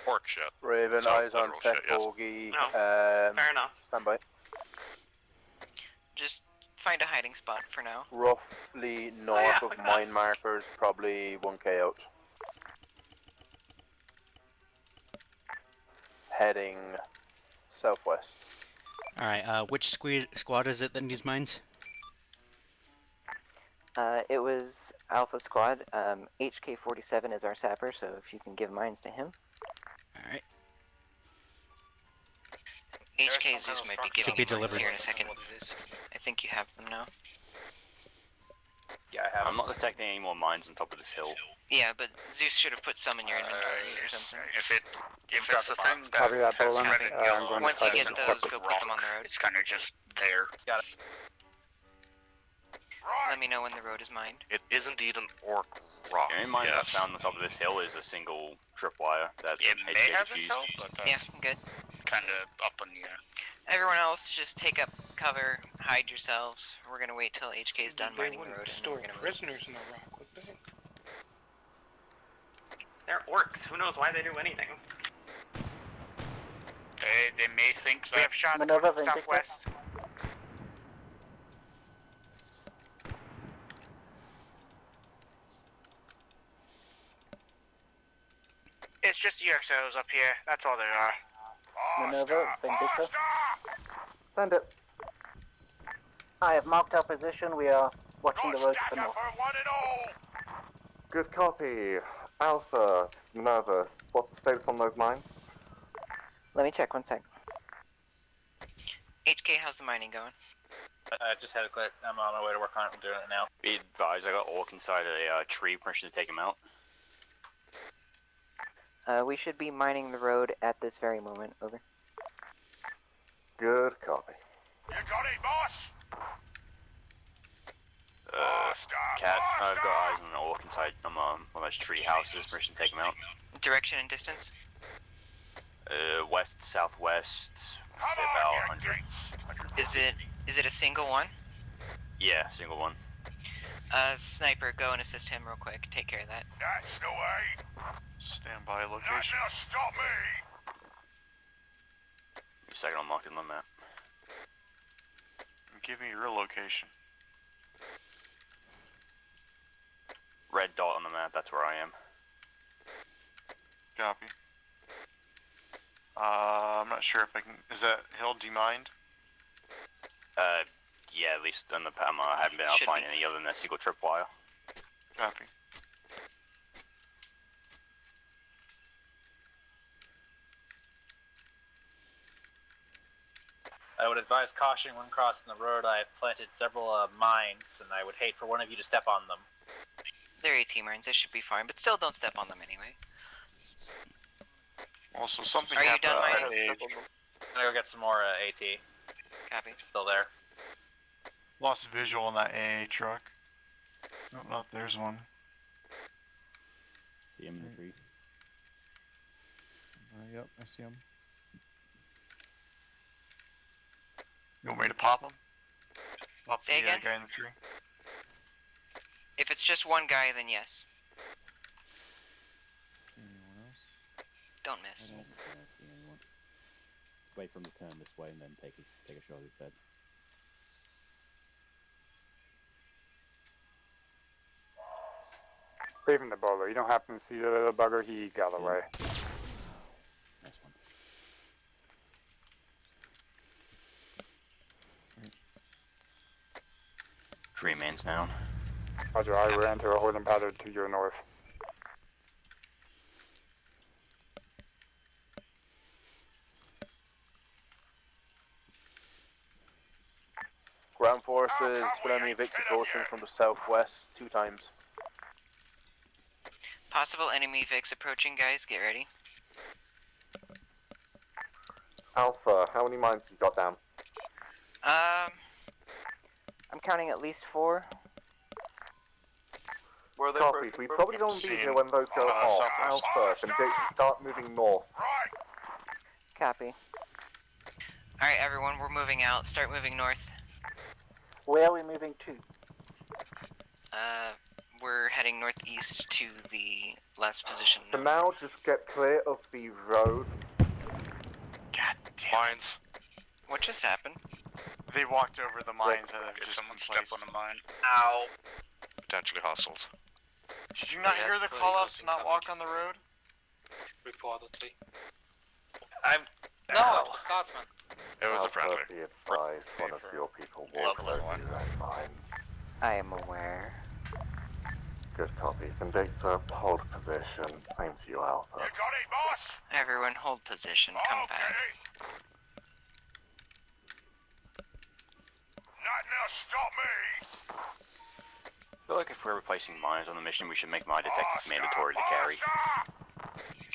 [SPEAKER 14] Orc shit.
[SPEAKER 11] Raven,
[SPEAKER 14] So,
[SPEAKER 11] eyes on
[SPEAKER 14] literal
[SPEAKER 11] set
[SPEAKER 14] shit, yes.
[SPEAKER 11] bogey.
[SPEAKER 1] No, fair enough.
[SPEAKER 11] Stand by.
[SPEAKER 12] Just find a hiding spot for now.
[SPEAKER 11] Roughly north
[SPEAKER 1] yeah,
[SPEAKER 11] of
[SPEAKER 1] like that.
[SPEAKER 11] mine markers, probably 1k out. Heading southwest.
[SPEAKER 5] Alright, which squad is it that needs mines?
[SPEAKER 15] It was Alpha Squad. HK47 is our sapper, so if you can give mines to him.
[SPEAKER 5] Alright.
[SPEAKER 12] HK Zeus might be
[SPEAKER 5] Should
[SPEAKER 12] getting
[SPEAKER 5] be
[SPEAKER 12] mines
[SPEAKER 5] delivered.
[SPEAKER 12] here in a second. I think you have them now.
[SPEAKER 9] Yeah, I have. I'm not detecting any more mines on top of this hill.
[SPEAKER 12] Yeah, but Zeus should have put some in your inventory or something.
[SPEAKER 6] If it's the thing that
[SPEAKER 9] Copy that, Bolin.
[SPEAKER 6] red and yellow,
[SPEAKER 9] I'm going
[SPEAKER 12] Once
[SPEAKER 9] to
[SPEAKER 12] you
[SPEAKER 9] try
[SPEAKER 12] get
[SPEAKER 9] to
[SPEAKER 12] those, go put them on the road.
[SPEAKER 6] it's kind of just there.
[SPEAKER 12] Let me know when the road is mined.
[SPEAKER 14] It is indeed an orc rock.
[SPEAKER 9] The only mine
[SPEAKER 14] yes.
[SPEAKER 9] that's found on top of this hill is a single tripwire. That's
[SPEAKER 6] It may have
[SPEAKER 9] used.
[SPEAKER 6] intel, but
[SPEAKER 12] Yeah, good.
[SPEAKER 6] kind of up in the air.
[SPEAKER 12] Everyone else, just take up cover, hide yourselves. We're gonna wait till HK is done mining the road, and then we're gonna move.
[SPEAKER 6] Prisoners in the rock, would they?
[SPEAKER 1] They're orcs. Who knows why they do anything?
[SPEAKER 6] They may think they have shots
[SPEAKER 16] Minerva
[SPEAKER 6] from
[SPEAKER 16] Vindicta.
[SPEAKER 6] southwest. It's just UXOs up here. That's all they are.
[SPEAKER 16] Minerva Vindicta.
[SPEAKER 10] Send it.
[SPEAKER 16] I have marked our position. We are watching the road to the north.
[SPEAKER 10] Good copy. Alpha, Minerva, what's the status on those mines?
[SPEAKER 15] Let me check 1 sec.
[SPEAKER 12] HK, how's the mining going?
[SPEAKER 9] I just had a clip. I'm on my way to work on it. I'm doing it now. Be advised, I got orc inside a tree. Permission to take him out.
[SPEAKER 15] We should be mining the road at this very moment. Over.
[SPEAKER 10] Good copy.
[SPEAKER 13] You got it, boss?
[SPEAKER 9] Cat, I've got eyes on an orc inside one of those tree houses. Permission to take him out.
[SPEAKER 12] Direction and distance?
[SPEAKER 9] West, southwest, say about 100.
[SPEAKER 12] Is it a single one?
[SPEAKER 9] Yeah, single one.
[SPEAKER 12] Sniper, go and assist him real quick. Take care of that.
[SPEAKER 13] That's the way.
[SPEAKER 14] Stand by location.
[SPEAKER 13] Now stop me.
[SPEAKER 9] Give me a second, I'll mark it on the map.
[SPEAKER 14] Give me your location.
[SPEAKER 9] Red dot on the map, that's where I am.
[SPEAKER 14] Copy. I'm not sure if I can. Is that hill demined?
[SPEAKER 9] Yeah, at least on the I haven't been able to find any other than a single tripwire.
[SPEAKER 14] Copy.
[SPEAKER 3] I would advise caution when crossing the road. I have planted several mines, and I would hate for one of you to step on them.
[SPEAKER 12] They're AT mines, they should be fine, but still don't step on them anyway.
[SPEAKER 14] Also, something
[SPEAKER 12] Are you
[SPEAKER 14] happened
[SPEAKER 12] done
[SPEAKER 14] at
[SPEAKER 12] mining?
[SPEAKER 14] age.
[SPEAKER 3] I'm gonna go get some more AT.
[SPEAKER 12] Copy.
[SPEAKER 3] It's still there.
[SPEAKER 14] Lost visual on that AA truck. Oh, no, there's one.
[SPEAKER 4] See him in the tree. Yep, I see him.
[SPEAKER 14] You want me to pop him? Pop
[SPEAKER 12] Say
[SPEAKER 14] the
[SPEAKER 12] again?
[SPEAKER 14] guy in the tree.
[SPEAKER 12] If it's just one guy, then yes.
[SPEAKER 4] Anyone else?
[SPEAKER 12] Don't miss.
[SPEAKER 4] I don't see anyone. wait for him to turn this way and then take a shot, he said.
[SPEAKER 17] Raven the bowler, you don't happen to see the little bugger? He got away.
[SPEAKER 4] Nice one.
[SPEAKER 9] Tree main's down.
[SPEAKER 17] Roger, I ran to a holding pattern to your north.
[SPEAKER 11] Ground forces, split enemy Victor approaching from the southwest 2 times.
[SPEAKER 12] Possible enemy Vix approaching, guys. Get ready.
[SPEAKER 10] Alpha, how many mines have you got down?
[SPEAKER 15] I'm counting at least 4.
[SPEAKER 10] Where they Copy. We probably don't be here when those go off. Alpha, and start moving north.
[SPEAKER 15] Copy.
[SPEAKER 12] Alright, everyone, we're moving out. Start moving north.
[SPEAKER 16] Where are we moving to?
[SPEAKER 12] We're heading northeast to the last position.
[SPEAKER 10] For now, just get clear of the roads.
[SPEAKER 6] God damn. Mines.
[SPEAKER 12] What just happened?
[SPEAKER 6] They walked over the mines and
[SPEAKER 14] If someone stepped on a mine.
[SPEAKER 6] Ow. Potentially hostiles. Did you not hear the call-outs to not walk on the road?
[SPEAKER 14] Reportedly.
[SPEAKER 6] No!
[SPEAKER 14] Scotsman.
[SPEAKER 6] It was a friendly.
[SPEAKER 10] Be advised, one of your people walked over the mines.
[SPEAKER 15] I am aware.
[SPEAKER 10] Good copy. Vindictor, hold position. Same to you, Alpha.
[SPEAKER 13] You got it, boss?
[SPEAKER 12] Everyone hold position. Come back.
[SPEAKER 13] Nothing else stop me.
[SPEAKER 9] I feel like if we're replacing mines on the mission, we should make mine detectors mandatory to carry.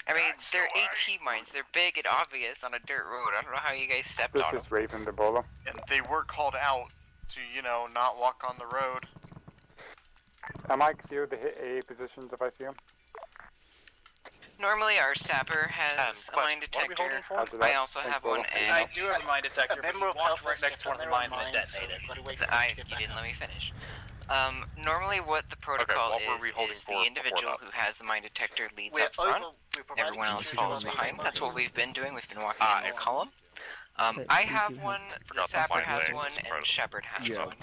[SPEAKER 12] I mean, they're AT mines. They're big and obvious on a dirt road. I don't know how you guys stepped on them.
[SPEAKER 17] This is Raven the bowler.
[SPEAKER 6] And they were called out to, not walk on the road.
[SPEAKER 17] Am I clear to hit AA positions if I see them?
[SPEAKER 12] Normally our sapper has a mine detector. I also have one, and
[SPEAKER 6] I do have a mine detector, but you walked right next to one of the mines and it detonated.
[SPEAKER 12] You didn't let me finish. Normally what the protocol is the individual who has the mine detector leads up front. Everyone else follows behind. That's what we've been doing. We've been walking in a column. I have one, the sapper has one, and Shepard has one.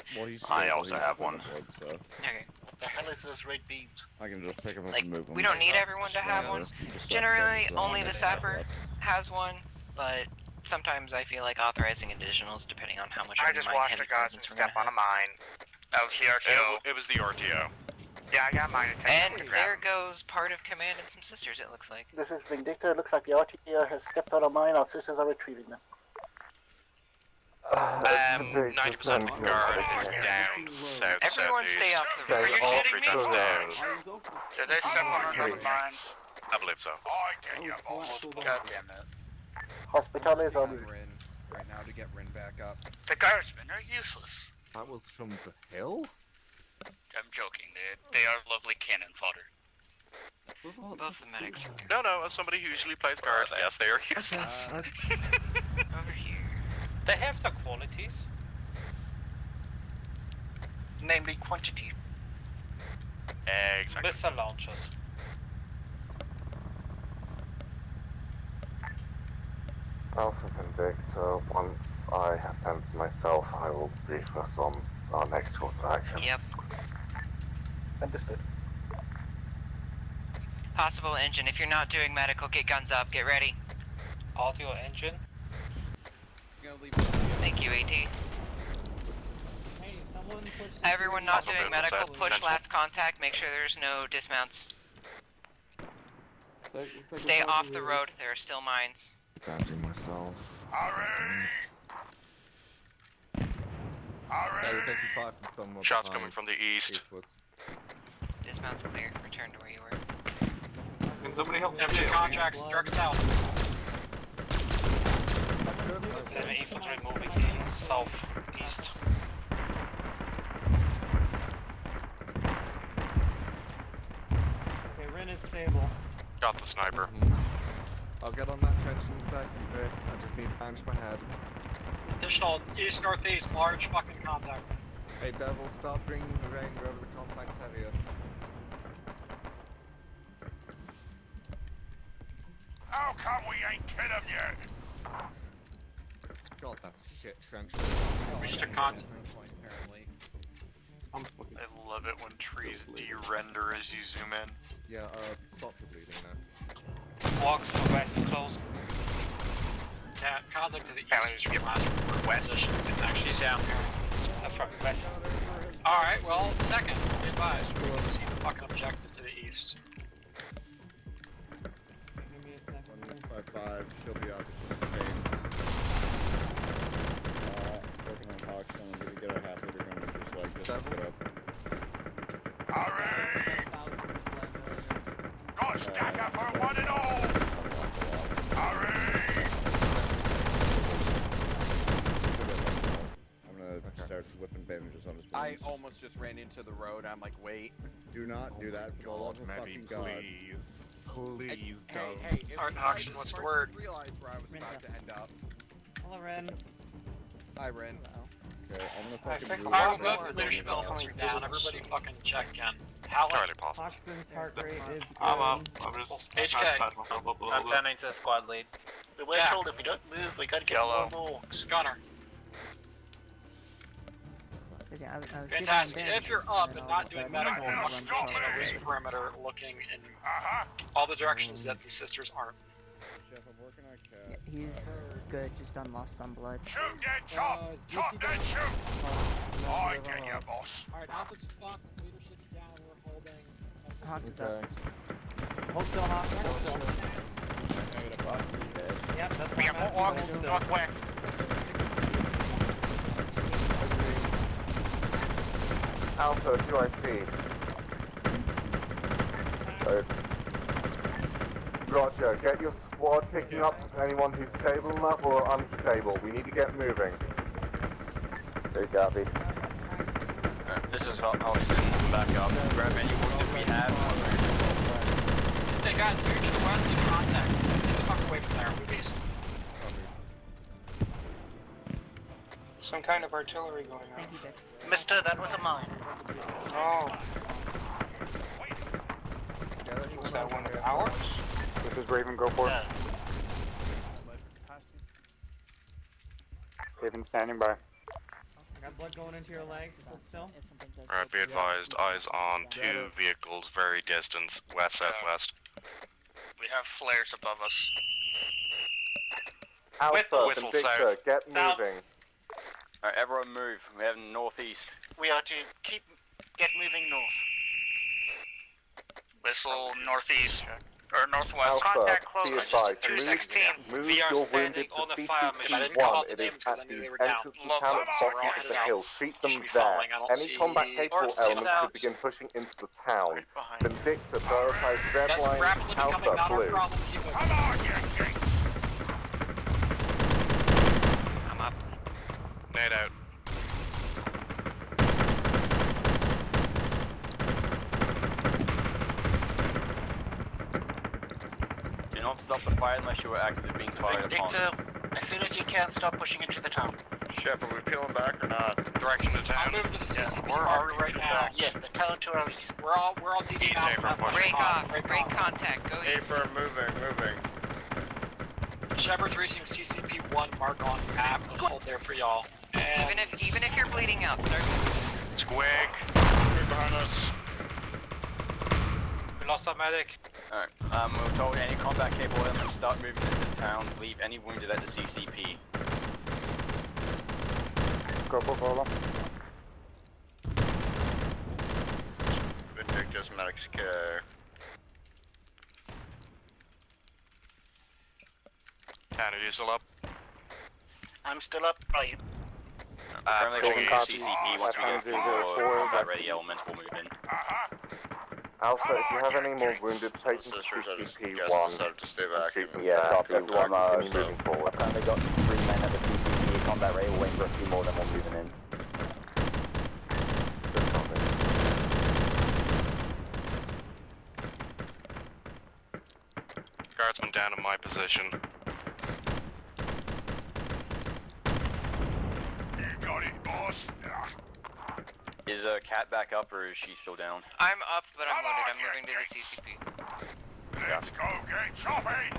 [SPEAKER 9] I also have one.
[SPEAKER 12] Okay.
[SPEAKER 14] The hell is this red beams?
[SPEAKER 4] I can just pick them up
[SPEAKER 12] Like,
[SPEAKER 4] and move them.
[SPEAKER 12] we don't need everyone to have one. Generally, only the sapper has one, but sometimes I feel like authorizing additionals depending on how much
[SPEAKER 6] I just watched a Guardsman step on a mine. That was the RTO. It was the RTO. Yeah, I got mine detector.
[SPEAKER 12] And there goes part of command and some sisters, it looks like.
[SPEAKER 16] This is Vindictor. It looks like the RTO has stepped on a mine. Our sisters are retrieving them.
[SPEAKER 6] 90% of the guard is down south.
[SPEAKER 12] Everyone stay off the road.
[SPEAKER 6] Are you kidding me?
[SPEAKER 13] Down.
[SPEAKER 14] Did they step on another mine?
[SPEAKER 6] I believe so.
[SPEAKER 13] I get you, boss.
[SPEAKER 14] God damn it.
[SPEAKER 16] Hospital is on.
[SPEAKER 7] Right now to get Rin back up.
[SPEAKER 14] The guardsmen are useless.
[SPEAKER 7] That was from the hill?
[SPEAKER 14] I'm joking. They are lovely cannon fodder.
[SPEAKER 12] Both the medics are
[SPEAKER 6] No, as somebody who usually plays guard, yes, they are useless.
[SPEAKER 12] over here.
[SPEAKER 14] They have the qualities. Namely quantity.
[SPEAKER 6] Exactly.
[SPEAKER 14] Missile launchers.
[SPEAKER 10] Alpha Vindictor, once I have time to myself, I will brief us on our next course of action.
[SPEAKER 12] Yep.
[SPEAKER 16] Understood.
[SPEAKER 12] Possible engine. If you're not doing medical, get guns up. Get ready.
[SPEAKER 14] Audio engine.
[SPEAKER 12] Thank you, AT. Everyone not
[SPEAKER 6] Also
[SPEAKER 12] doing
[SPEAKER 6] available
[SPEAKER 12] medical,
[SPEAKER 6] set.
[SPEAKER 12] push
[SPEAKER 6] Potential.
[SPEAKER 12] last contact. Make sure there's no dismounts. Stay off the road. There are still mines.
[SPEAKER 7] Boundary myself.
[SPEAKER 13] Hurry!
[SPEAKER 7] Yeah, we're taking fire from somewhere
[SPEAKER 6] Shots
[SPEAKER 7] behind.
[SPEAKER 6] coming from the east.
[SPEAKER 7] Eastwards.
[SPEAKER 12] Dismounts clear. Return to where you were.
[SPEAKER 6] Can somebody help me?
[SPEAKER 14] Empty contracts, direct south. Enemy infantry moving southeast.
[SPEAKER 1] Okay, Rin is stable.
[SPEAKER 6] Got the sniper.
[SPEAKER 7] I'll get on that trench in a second, Vix. I just need to manage my head.
[SPEAKER 14] Additional east-northeast, large fucking contact.
[SPEAKER 7] Hey, Devil, stop bringing the rain wherever the contact's heaviest.
[SPEAKER 13] How come we ain't killed him yet?
[SPEAKER 7] God, that's a shit trench.
[SPEAKER 6] Reached a contact
[SPEAKER 3] point, apparently.
[SPEAKER 14] I love it when trees de-render as you zoom in.
[SPEAKER 7] Yeah, stop the bleeding now.
[SPEAKER 6] Walks to the west, close. Yeah, contact to the east. Get west. It's actually down here. From west. Alright, well, second, be advised. We can see the fucking objective to the east.
[SPEAKER 4] 155, she'll be out to participate. Working on Hawk, someone did get a half liter gun, just like this.
[SPEAKER 13] Hurry! Got stack up for one and all! Hurry!
[SPEAKER 4] I'm gonna start whipping bandages on his wounds.
[SPEAKER 18] I almost just ran into the road. I'm like, wait.
[SPEAKER 4] Do not do that for the love of fucking God.
[SPEAKER 7] Please. Please
[SPEAKER 18] Hey,
[SPEAKER 7] don't.
[SPEAKER 18] hey,
[SPEAKER 6] Sergeant Hodgson, what's the word?
[SPEAKER 18] I realized where I was about to end up.
[SPEAKER 2] Hello, Ren.
[SPEAKER 18] Hi, Ren.
[SPEAKER 4] Okay, I'm gonna
[SPEAKER 1] I
[SPEAKER 4] fucking
[SPEAKER 1] think
[SPEAKER 4] move
[SPEAKER 1] I
[SPEAKER 4] on.
[SPEAKER 1] will move the leadership officer down. Everybody fucking check in. Howard.
[SPEAKER 2] Hodgson's heart rate is
[SPEAKER 1] I'm up. HK.
[SPEAKER 9] I'm turning to the squad lead.
[SPEAKER 1] We were told if we don't move, we gotta get more orcs. Gunner.
[SPEAKER 2] Yeah, I was
[SPEAKER 1] Fantastic.
[SPEAKER 2] giving
[SPEAKER 1] If you're up and not doing medical, this perimeter looking in all the directions that the sisters aren't.
[SPEAKER 4] Chef, I'm working on Cat.
[SPEAKER 2] He's good, just done lost some blood.
[SPEAKER 13] Shoot dead chop! Chop dead shoot! I get you, boss.
[SPEAKER 3] Alright, Alpha's fucked, leadership's down, we're holding.
[SPEAKER 2] Hawks is up.
[SPEAKER 3] Hold still, Hawk. Hold still.
[SPEAKER 1] Yep, that's
[SPEAKER 6] We got more orcs northwest.
[SPEAKER 10] Alpha, 2IC. Roger, get your squad picking up anyone who's stable enough or unstable. We need to get moving.
[SPEAKER 17] Hey, copy.
[SPEAKER 9] This is Hodgson. Back up. Grab any wounded we have.
[SPEAKER 1] Hey guys, we're to the west, leave contact. Get the fuck away from there, move east. Some kind of artillery going on.
[SPEAKER 2] Thank you, Vix.
[SPEAKER 1] Mister, that was a mine. Oh. Was that one of ours?
[SPEAKER 17] This is Raven, go for it.
[SPEAKER 1] Yeah.
[SPEAKER 17] Raven standing by.
[SPEAKER 1] I got blood going into your leg, hold still.
[SPEAKER 14] Alright, be advised, eyes on 2 vehicles, very distant, west-southwest. We have flares above us.
[SPEAKER 10] Alpha,
[SPEAKER 14] whistle
[SPEAKER 10] Victor,
[SPEAKER 14] south.
[SPEAKER 10] get
[SPEAKER 1] South.
[SPEAKER 10] moving.
[SPEAKER 9] Alright, everyone move. We're heading northeast.
[SPEAKER 1] We are to get moving north.
[SPEAKER 14] Whistle northeast, or northwest.
[SPEAKER 10] Alpha, be advised, move
[SPEAKER 1] We are
[SPEAKER 10] your
[SPEAKER 1] standing
[SPEAKER 10] wounded
[SPEAKER 1] on
[SPEAKER 10] to
[SPEAKER 1] the fire mission. I didn't
[SPEAKER 10] CCP-1.
[SPEAKER 1] call out the
[SPEAKER 10] It is
[SPEAKER 1] names because I
[SPEAKER 10] at
[SPEAKER 1] knew
[SPEAKER 10] the
[SPEAKER 1] they were down.
[SPEAKER 10] entrance to town at the bottom of the hill. Treat them
[SPEAKER 1] Should be
[SPEAKER 10] there.
[SPEAKER 1] following. I don't
[SPEAKER 10] Any
[SPEAKER 1] see
[SPEAKER 10] combat-capable
[SPEAKER 1] orcs to the
[SPEAKER 10] elements
[SPEAKER 1] south.
[SPEAKER 10] should begin pushing into the town. Then Victor, prioritize red
[SPEAKER 1] That's
[SPEAKER 10] line,
[SPEAKER 1] rapidly becoming
[SPEAKER 10] Alpha,
[SPEAKER 1] not our
[SPEAKER 10] blue.
[SPEAKER 1] problem. Keep moving.
[SPEAKER 13] Come on, you geeks!
[SPEAKER 12] I'm up.
[SPEAKER 14] Nade out.
[SPEAKER 9] Do not stop the fire unless you are actively being fired upon.
[SPEAKER 1] As soon as you can, stop pushing into the town.
[SPEAKER 14] Chef, are we peeling back or not? Direction to
[SPEAKER 1] I'm
[SPEAKER 14] town.
[SPEAKER 1] moving to the CCP marker right now. Yes, the town to our east. We're all DD now.
[SPEAKER 14] East, April,
[SPEAKER 12] Break off. Break contact. Go east.
[SPEAKER 14] Affirm, moving.
[SPEAKER 1] Shepard's reaching CCP-1 mark on map. We'll hold there for y'all. And
[SPEAKER 12] Even if you're bleeding out, start.
[SPEAKER 14] Squig. Right behind us.
[SPEAKER 1] we lost our medic.
[SPEAKER 9] Alright, we're told any combat capable elements start moving into town, leave any wounded at the CCP.
[SPEAKER 17] Go for follow.
[SPEAKER 14] Good take this medic's care. Tanner, you still up?
[SPEAKER 1] I'm still up. Right.
[SPEAKER 9] Currently holding the
[SPEAKER 17] copy.
[SPEAKER 9] CCP, once we get more combat ready elements, we'll move in.
[SPEAKER 10] Alpha, if you have any more wounded, take them to CCP-1.
[SPEAKER 14] To stay back.
[SPEAKER 10] Treat them
[SPEAKER 17] Yeah,
[SPEAKER 10] there.
[SPEAKER 17] copy.
[SPEAKER 10] Continue moving forward.
[SPEAKER 17] I've currently got 3 men at the CCP combat rail, waiting for a few more than one moving in.
[SPEAKER 10] Good copy.
[SPEAKER 14] Guardsman down in my position.
[SPEAKER 13] You got it, boss.
[SPEAKER 9] Is Cat back up or is she still down?
[SPEAKER 12] I'm up, but I'm loaded. I'm moving to the CCP.
[SPEAKER 13] Let's go get chopping!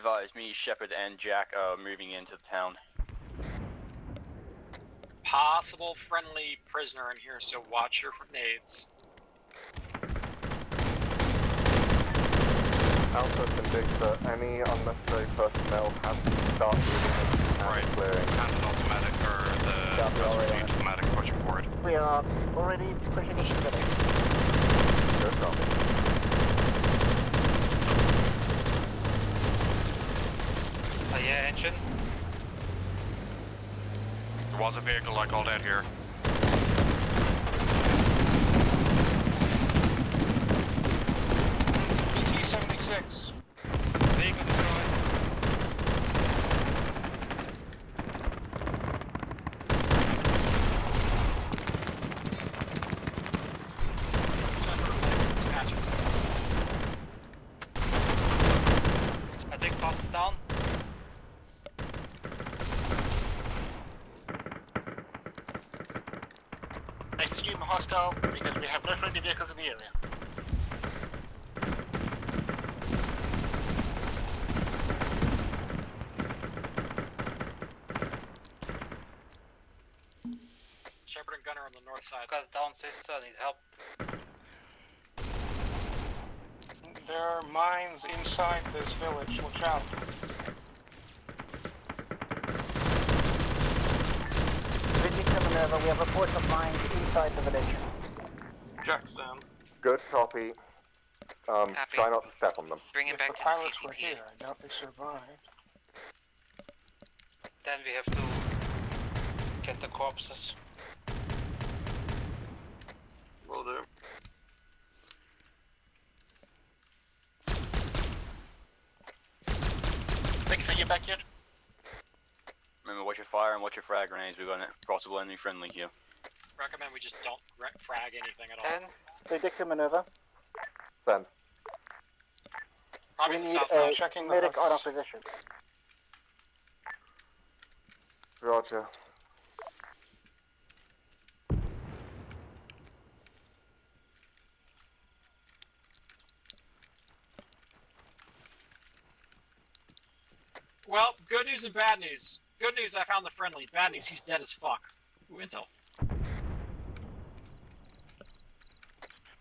[SPEAKER 9] advise, me, Shepard, and Jack are moving into the town.
[SPEAKER 1] Possible friendly prisoner in here, so watch your nades.
[SPEAKER 10] Alpha convicts that any unnecessary personnel have to start moving and clearing.
[SPEAKER 14] And an automatic or the automatic pushing forward.
[SPEAKER 16] We are already pushing into the village.
[SPEAKER 10] Good copy.
[SPEAKER 6] Yeah, engine.
[SPEAKER 14] There was a vehicle I called out here.
[SPEAKER 6] PT-76. Vehicle destroyed. I think boss is down.
[SPEAKER 13] Execute hostile because we have no friendly vehicles in the area.
[SPEAKER 1] Shepard and Gunner on the north side.
[SPEAKER 6] Got down sister, need help.
[SPEAKER 13] There are mines inside this village, watch out.
[SPEAKER 16] Victor Minerva, we have reports of mines inside the village.
[SPEAKER 1] Jack's down.
[SPEAKER 10] Good copy. Try not to step on them.
[SPEAKER 12] Bring it
[SPEAKER 13] If
[SPEAKER 12] back
[SPEAKER 13] the
[SPEAKER 12] to the
[SPEAKER 13] pilots
[SPEAKER 12] CCP.
[SPEAKER 13] were here, I doubt they survived.
[SPEAKER 6] Then we have to get the corpses.
[SPEAKER 1] Will do.
[SPEAKER 13] Victor, you back yet?
[SPEAKER 9] Remember, watch your fire and watch your frag grenades. We've got a possible enemy friendly here.
[SPEAKER 1] Recommend we just don't frag anything at all.
[SPEAKER 16] Victor Minerva,
[SPEAKER 10] Send.
[SPEAKER 1] Probably
[SPEAKER 16] we
[SPEAKER 1] the
[SPEAKER 16] need
[SPEAKER 1] south
[SPEAKER 16] a
[SPEAKER 1] side.
[SPEAKER 16] medic on our position.
[SPEAKER 10] Roger.
[SPEAKER 1] Well, good news and bad news. Good news, I found the friendly. Bad news, he's dead as fuck. Ooh, intel.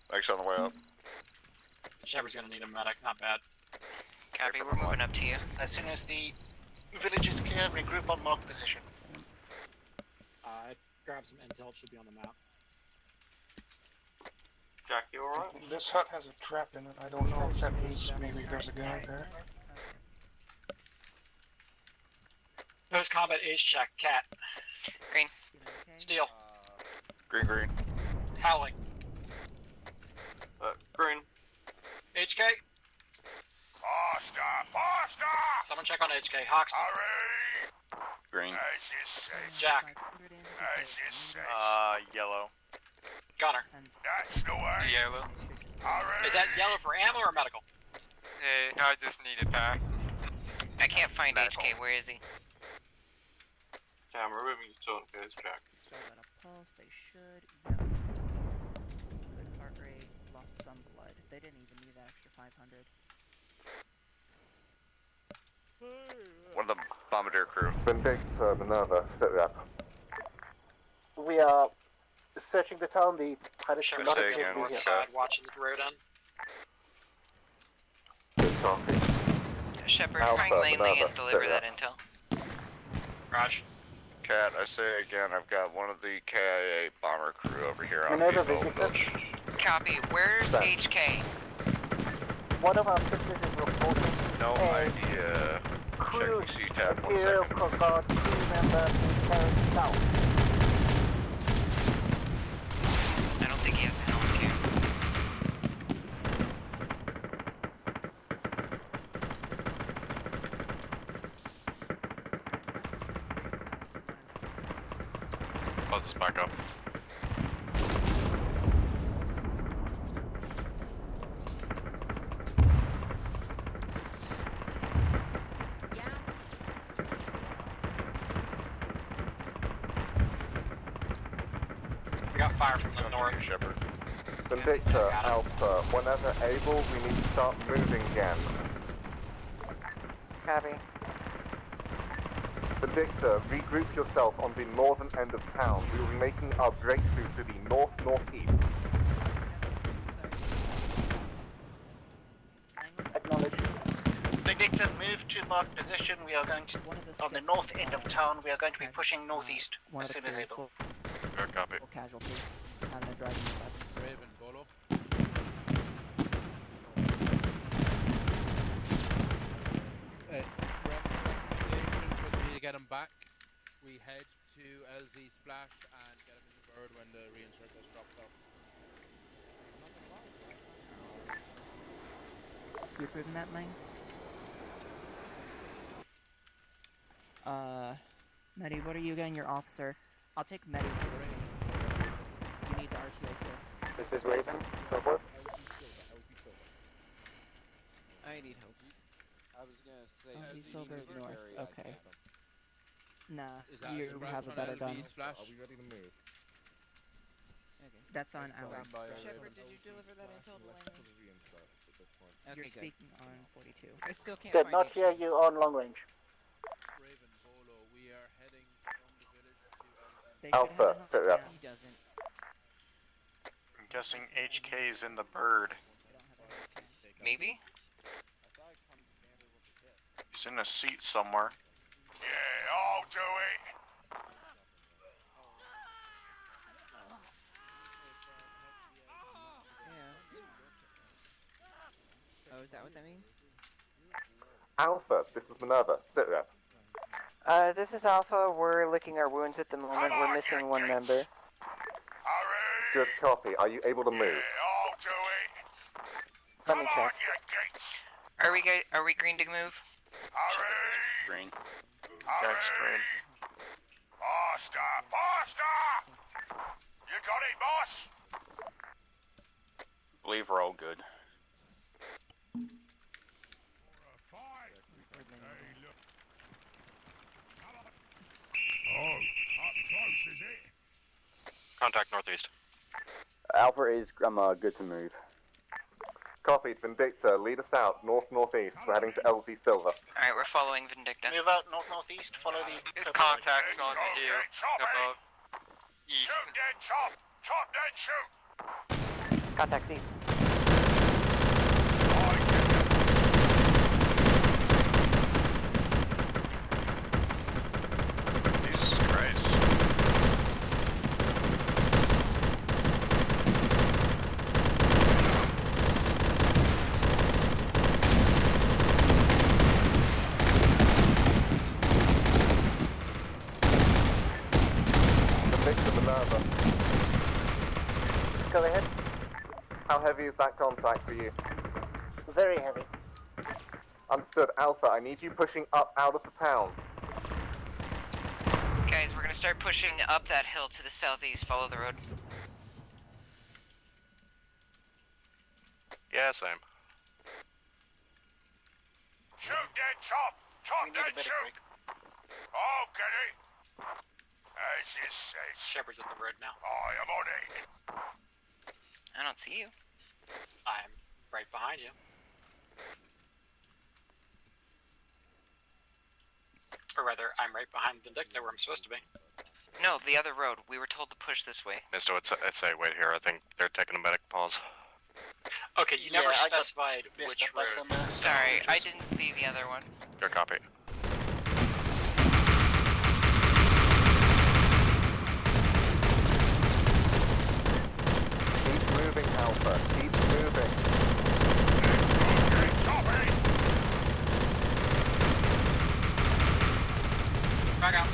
[SPEAKER 14] Thanks on the way up.
[SPEAKER 1] Shepard's gonna need a medic, not bad.
[SPEAKER 12] Copy, we're moving up to you.
[SPEAKER 13] As soon as the village is clear, regroup on marked position.
[SPEAKER 1] Grab some intel, it should be on the map.
[SPEAKER 13] Jack, you alright? This hut has a trap in it. I don't know if that means maybe there's a guy there.
[SPEAKER 1] Post combat ace check, cat.
[SPEAKER 12] Green.
[SPEAKER 1] Steel.
[SPEAKER 14] Green, green.
[SPEAKER 1] Howling. Green. HK.
[SPEAKER 13] Faster!
[SPEAKER 1] Someone check on HK. Hoxton.
[SPEAKER 9] Green.
[SPEAKER 1] Jack.
[SPEAKER 14] Yellow.
[SPEAKER 1] Gunner.
[SPEAKER 13] That's the way.
[SPEAKER 6] Yellow.
[SPEAKER 1] Is that yellow for ammo or medical?
[SPEAKER 6] I just need a pack.
[SPEAKER 12] I can't find HK, where is he?
[SPEAKER 1] Yeah, I'm removing his tone case, Jack.
[SPEAKER 2] Still got a pulse, they should. Yep. Good heart rate, lost some blood. They didn't even need that extra 500.
[SPEAKER 14] One of the bombardier crew.
[SPEAKER 10] Vindicta Minerva, set rep.
[SPEAKER 16] We are searching the town. The pilots should
[SPEAKER 1] Shepard's
[SPEAKER 16] not
[SPEAKER 1] on
[SPEAKER 16] have
[SPEAKER 1] the
[SPEAKER 16] taken
[SPEAKER 1] north
[SPEAKER 16] here.
[SPEAKER 1] side, watching the road end.
[SPEAKER 10] Good copy.
[SPEAKER 12] Shepard,
[SPEAKER 10] Alpha,
[SPEAKER 12] trying Langley
[SPEAKER 10] Minerva,
[SPEAKER 12] and deliver
[SPEAKER 10] sit
[SPEAKER 12] that
[SPEAKER 10] rep.
[SPEAKER 12] intel.
[SPEAKER 1] Raj.
[SPEAKER 14] Cat, I say again, I've got one of the KIA bomber crew over here on
[SPEAKER 16] Minerva,
[SPEAKER 14] the
[SPEAKER 16] Victor.
[SPEAKER 14] village.
[SPEAKER 12] Copy, where's
[SPEAKER 10] Send.
[SPEAKER 12] HK?
[SPEAKER 16] One of our sisters is reporting
[SPEAKER 14] No
[SPEAKER 16] a
[SPEAKER 14] idea.
[SPEAKER 16] crew
[SPEAKER 14] Checking CTAB, 1
[SPEAKER 16] Imperial
[SPEAKER 14] second.
[SPEAKER 16] Coast Guard crew member is carried south.
[SPEAKER 12] I don't think he has a helmet here.
[SPEAKER 14] Buzz us back up.
[SPEAKER 1] We got fire from the north.
[SPEAKER 14] Shepard.
[SPEAKER 10] Vindicta, Alpha, whenever able, we need to start moving again.
[SPEAKER 15] Copy.
[SPEAKER 10] Vindicta, regroup yourself on the northern end of town. We will be making our breakthrough to the north-northeast.
[SPEAKER 16] Acknowledge. Vindicta, move to marked position. We are going to, on the north end of town, we are going to be pushing northeast as soon as able.
[SPEAKER 14] Good copy.
[SPEAKER 2] Casualty. And they're driving the bus.
[SPEAKER 3] Raven, Bolo. Recommendation would be to get him back. We head to LZ Splash and get him in the bird when the reinsert gets dropped off.
[SPEAKER 2] You approving that, Lang? Medi, what are you getting your officer? I'll take Medi for the ring. You need the RTA too.
[SPEAKER 17] This is Raven. Go for it.
[SPEAKER 18] I need help. I was gonna say.
[SPEAKER 2] Silver north. Okay. Nah,
[SPEAKER 3] Is that
[SPEAKER 2] you
[SPEAKER 3] Splash
[SPEAKER 2] have a
[SPEAKER 3] on
[SPEAKER 2] better
[SPEAKER 3] LV
[SPEAKER 2] gun.
[SPEAKER 3] Splash?
[SPEAKER 4] Are we ready to move?
[SPEAKER 2] That's on ours.
[SPEAKER 3] Stand by,
[SPEAKER 8] Shepard, did you deliver that intel to
[SPEAKER 4] Less
[SPEAKER 8] Langley?
[SPEAKER 4] for the reinserts at this point.
[SPEAKER 2] You're speaking on 42.
[SPEAKER 8] I still can't
[SPEAKER 16] Did
[SPEAKER 8] find
[SPEAKER 16] not
[SPEAKER 8] HK.
[SPEAKER 16] hear you on long range.
[SPEAKER 3] Raven, Bolo, we are heading from the village to
[SPEAKER 2] They
[SPEAKER 10] Alpha,
[SPEAKER 2] should have a
[SPEAKER 10] sit
[SPEAKER 2] help.
[SPEAKER 10] rep.
[SPEAKER 2] He doesn't.
[SPEAKER 6] I'm guessing HK is in the bird.
[SPEAKER 12] Maybe?
[SPEAKER 6] He's in a seat somewhere.
[SPEAKER 13] Yeah, I'll do it.
[SPEAKER 8] Oh, is that what that means?
[SPEAKER 10] Alpha, this is Minerva. Sit rep.
[SPEAKER 15] This is Alpha. We're licking our wounds at the moment. We're missing one member.
[SPEAKER 10] Good copy. Are you able to move?
[SPEAKER 13] I'll do it.
[SPEAKER 15] Let me check.
[SPEAKER 12] Are we green to move?
[SPEAKER 9] Green.
[SPEAKER 13] Green. Faster, faster! You got it, boss?
[SPEAKER 9] Believe we're all good.
[SPEAKER 13] Oh, up close, is it?
[SPEAKER 14] Contact northeast.
[SPEAKER 11] Alpha is good to move.
[SPEAKER 10] Copied. Vindicta, lead us out north-northeast. We're heading to LZ Silver.
[SPEAKER 12] Alright, we're following Vindicta.
[SPEAKER 16] Move out north-northeast, follow the...
[SPEAKER 6] Contacts on the hill above.
[SPEAKER 13] Shoot, then chop! Chop, then shoot!
[SPEAKER 15] Contact east.
[SPEAKER 6] Jesus Christ.
[SPEAKER 10] Vindicta, Minerva.
[SPEAKER 16] Go ahead.
[SPEAKER 10] How heavy is that contact for you?
[SPEAKER 16] Very heavy.
[SPEAKER 10] Understood. Alpha, I need you pushing up out of the town.
[SPEAKER 12] Guys, we're gonna start pushing up that hill to the southeast. Follow the road.
[SPEAKER 14] Yeah, same.
[SPEAKER 13] Shoot, then chop! Chop, then shoot! I'll get it! As you say.
[SPEAKER 1] Shepard's at the road now.
[SPEAKER 13] I am on it.
[SPEAKER 12] I don't see you.
[SPEAKER 1] I'm right behind you. Or rather, I'm right behind Vindicta where I'm supposed to be.
[SPEAKER 12] No, the other road. We were told to push this way.
[SPEAKER 14] Misto, I'd say wait here. I think they're taking a medic pause.
[SPEAKER 1] Okay, you never specified which road.
[SPEAKER 12] Sorry, I didn't see the other one.
[SPEAKER 14] Good copy.
[SPEAKER 10] Keep moving, Alpha. Keep moving.
[SPEAKER 1] Back out.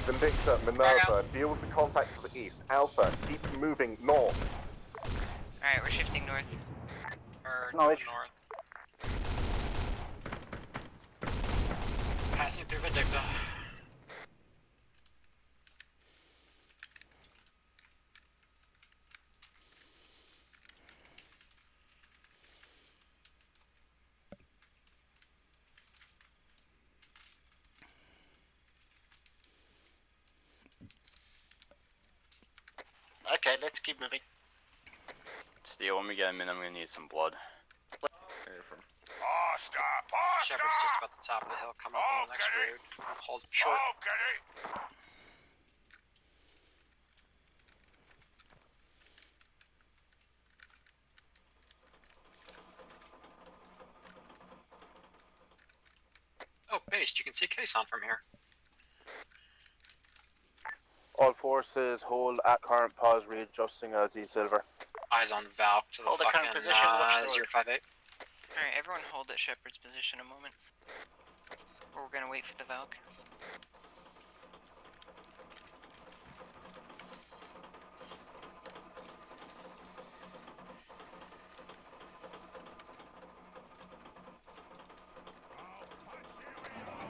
[SPEAKER 10] Vindicta, Minerva, deal with the contact to the east. Alpha, keep moving north.
[SPEAKER 12] Alright, we're shifting north.
[SPEAKER 1] Or
[SPEAKER 16] Knowledge.
[SPEAKER 1] north. Passing through Vindicta.
[SPEAKER 16] Okay, let's keep moving.
[SPEAKER 9] Yeah, when we get him in, I'm gonna need some blood.
[SPEAKER 1] Shepard's just about the top of the hill, come up on the next road. Hold short. Oh, based, you can see Kason from here.
[SPEAKER 11] All forces hold at current pause, readjusting as E-Silver.
[SPEAKER 1] Eyes on Valk to the
[SPEAKER 16] Hold the
[SPEAKER 1] fucking
[SPEAKER 16] current position, watch the road.
[SPEAKER 1] 058.
[SPEAKER 12] Alright, everyone hold at Shepard's position a moment. Or we're gonna wait for the Valk.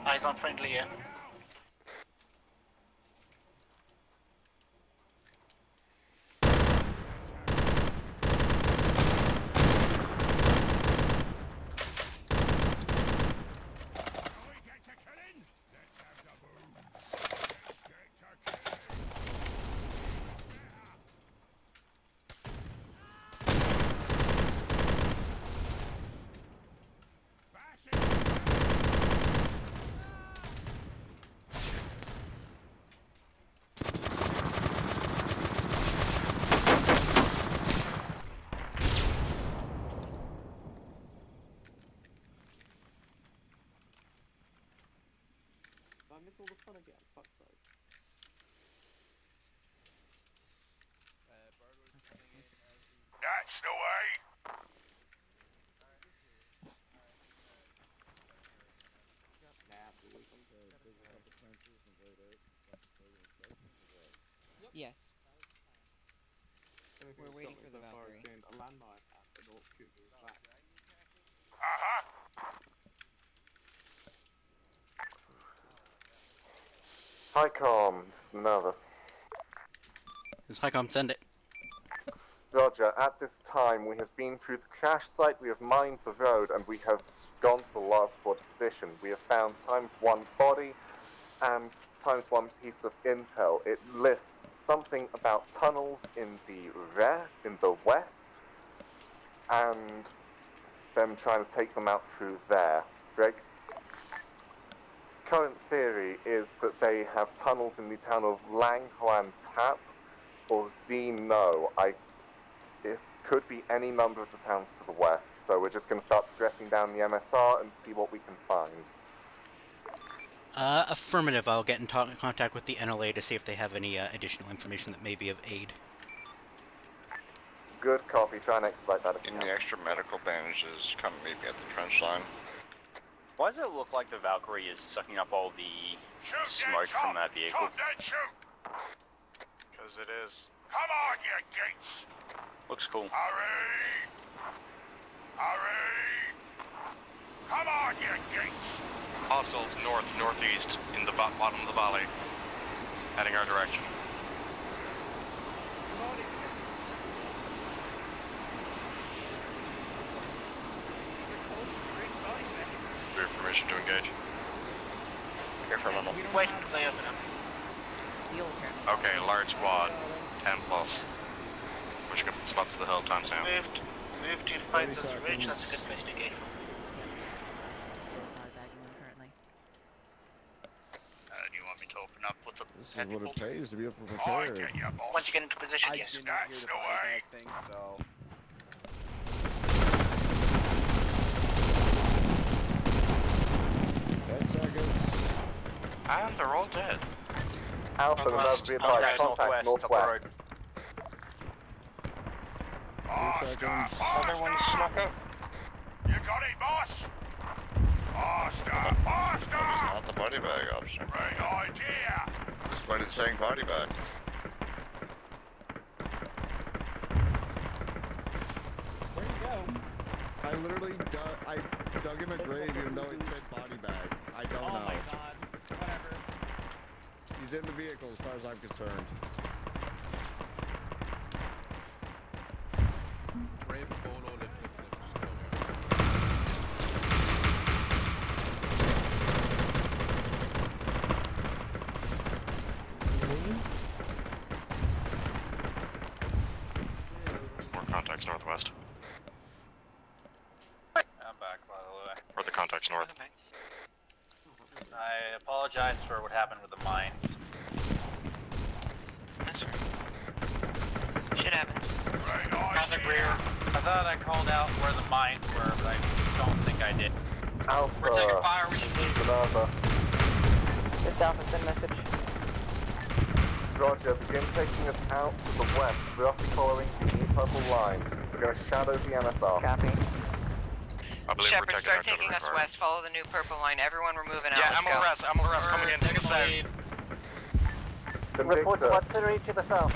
[SPEAKER 16] Eyes on friendly, yeah.
[SPEAKER 18] I miss all the fun again. Fuck's sake.
[SPEAKER 13] That's the way.
[SPEAKER 8] Yes. We're waiting for the Valkyrie.
[SPEAKER 18] A landmine at the North Cuckoo's back.
[SPEAKER 10] HICOM, this is Minerva.
[SPEAKER 5] This is HICOM, send it.
[SPEAKER 10] Roger, at this time we have been through the crash site, we have mined the road, and we have gone to the last port position. We have found ×1 body and ×1 piece of intel. It lists something about tunnels in the west, and them trying to take them out through there. Greg? Current theory is that they have tunnels in the town of Lang Hoan Tap or Zeno. It could be any number of the towns to the west, so we're just going to start stressing down the MSR and see what we can find.
[SPEAKER 5] Affirmative. I'll get in contact with the NLA to see if they have any additional information that may be of aid.
[SPEAKER 10] Good copy. Try and expedite that if you
[SPEAKER 14] Give
[SPEAKER 10] can.
[SPEAKER 14] me extra medical bandages. Come meet me at the trench line.
[SPEAKER 9] Why does it look like the Valkyrie is sucking up all the smoke from that vehicle?
[SPEAKER 14] Because it is.
[SPEAKER 13] Come on, you geeks!
[SPEAKER 9] Looks cool.
[SPEAKER 13] Hurry! Hurry! Come on, you geeks!
[SPEAKER 14] Hostiles northeast in the bottom of the valley, heading our direction. We have permission to engage. Here for a moment.
[SPEAKER 16] Wait, they open up.
[SPEAKER 14] Okay, large squad, 10 plus. Pushing up the spots of the hill times now.
[SPEAKER 16] Move to find this ridge, that's a good place to get.
[SPEAKER 6] Do you want me to open up with the
[SPEAKER 4] This is what it pays to be prepared.
[SPEAKER 16] Once you get into position, yes.
[SPEAKER 13] That's the way!
[SPEAKER 18] I think so.
[SPEAKER 4] 10 seconds.
[SPEAKER 14] And they're all dead.
[SPEAKER 10] Alpha, the Minerva, be advised, contact northwest.
[SPEAKER 4] 2 seconds.
[SPEAKER 14] Other one snuck up.
[SPEAKER 13] You got it, boss? Faster! Faster!
[SPEAKER 14] Not the body bag, officer.
[SPEAKER 13] Great idea!
[SPEAKER 14] Despite it saying body bag.
[SPEAKER 18] Where'd you go?
[SPEAKER 4] I literally dug him a grave even though it said body bag. I don't know.
[SPEAKER 18] Oh my god. Whatever.
[SPEAKER 4] He's in the vehicle as far as I'm concerned.
[SPEAKER 18] Brave photo to
[SPEAKER 14] More contacts northwest.
[SPEAKER 9] I apologize for what happened with the mines.
[SPEAKER 12] That's right. Shit happens.
[SPEAKER 1] Contact rear.
[SPEAKER 9] I thought I called out where the mines were, but I don't think I did.
[SPEAKER 10] Alpha.
[SPEAKER 1] We're taking fire, we should leave.
[SPEAKER 10] Minerva.
[SPEAKER 15] This Alpha, send message.
[SPEAKER 10] Roger, begin taking us out to the west, roughly following the new purple line. We're going to shadow the NSR.
[SPEAKER 15] Copy.
[SPEAKER 14] I believe
[SPEAKER 12] Shepard,
[SPEAKER 14] we're taking
[SPEAKER 12] start taking us west. Follow the new purple line. Everyone, we're moving out.
[SPEAKER 14] Yeah,
[SPEAKER 12] Let's go.
[SPEAKER 14] MLRS coming in from the south.
[SPEAKER 16] Report to artillery to the south.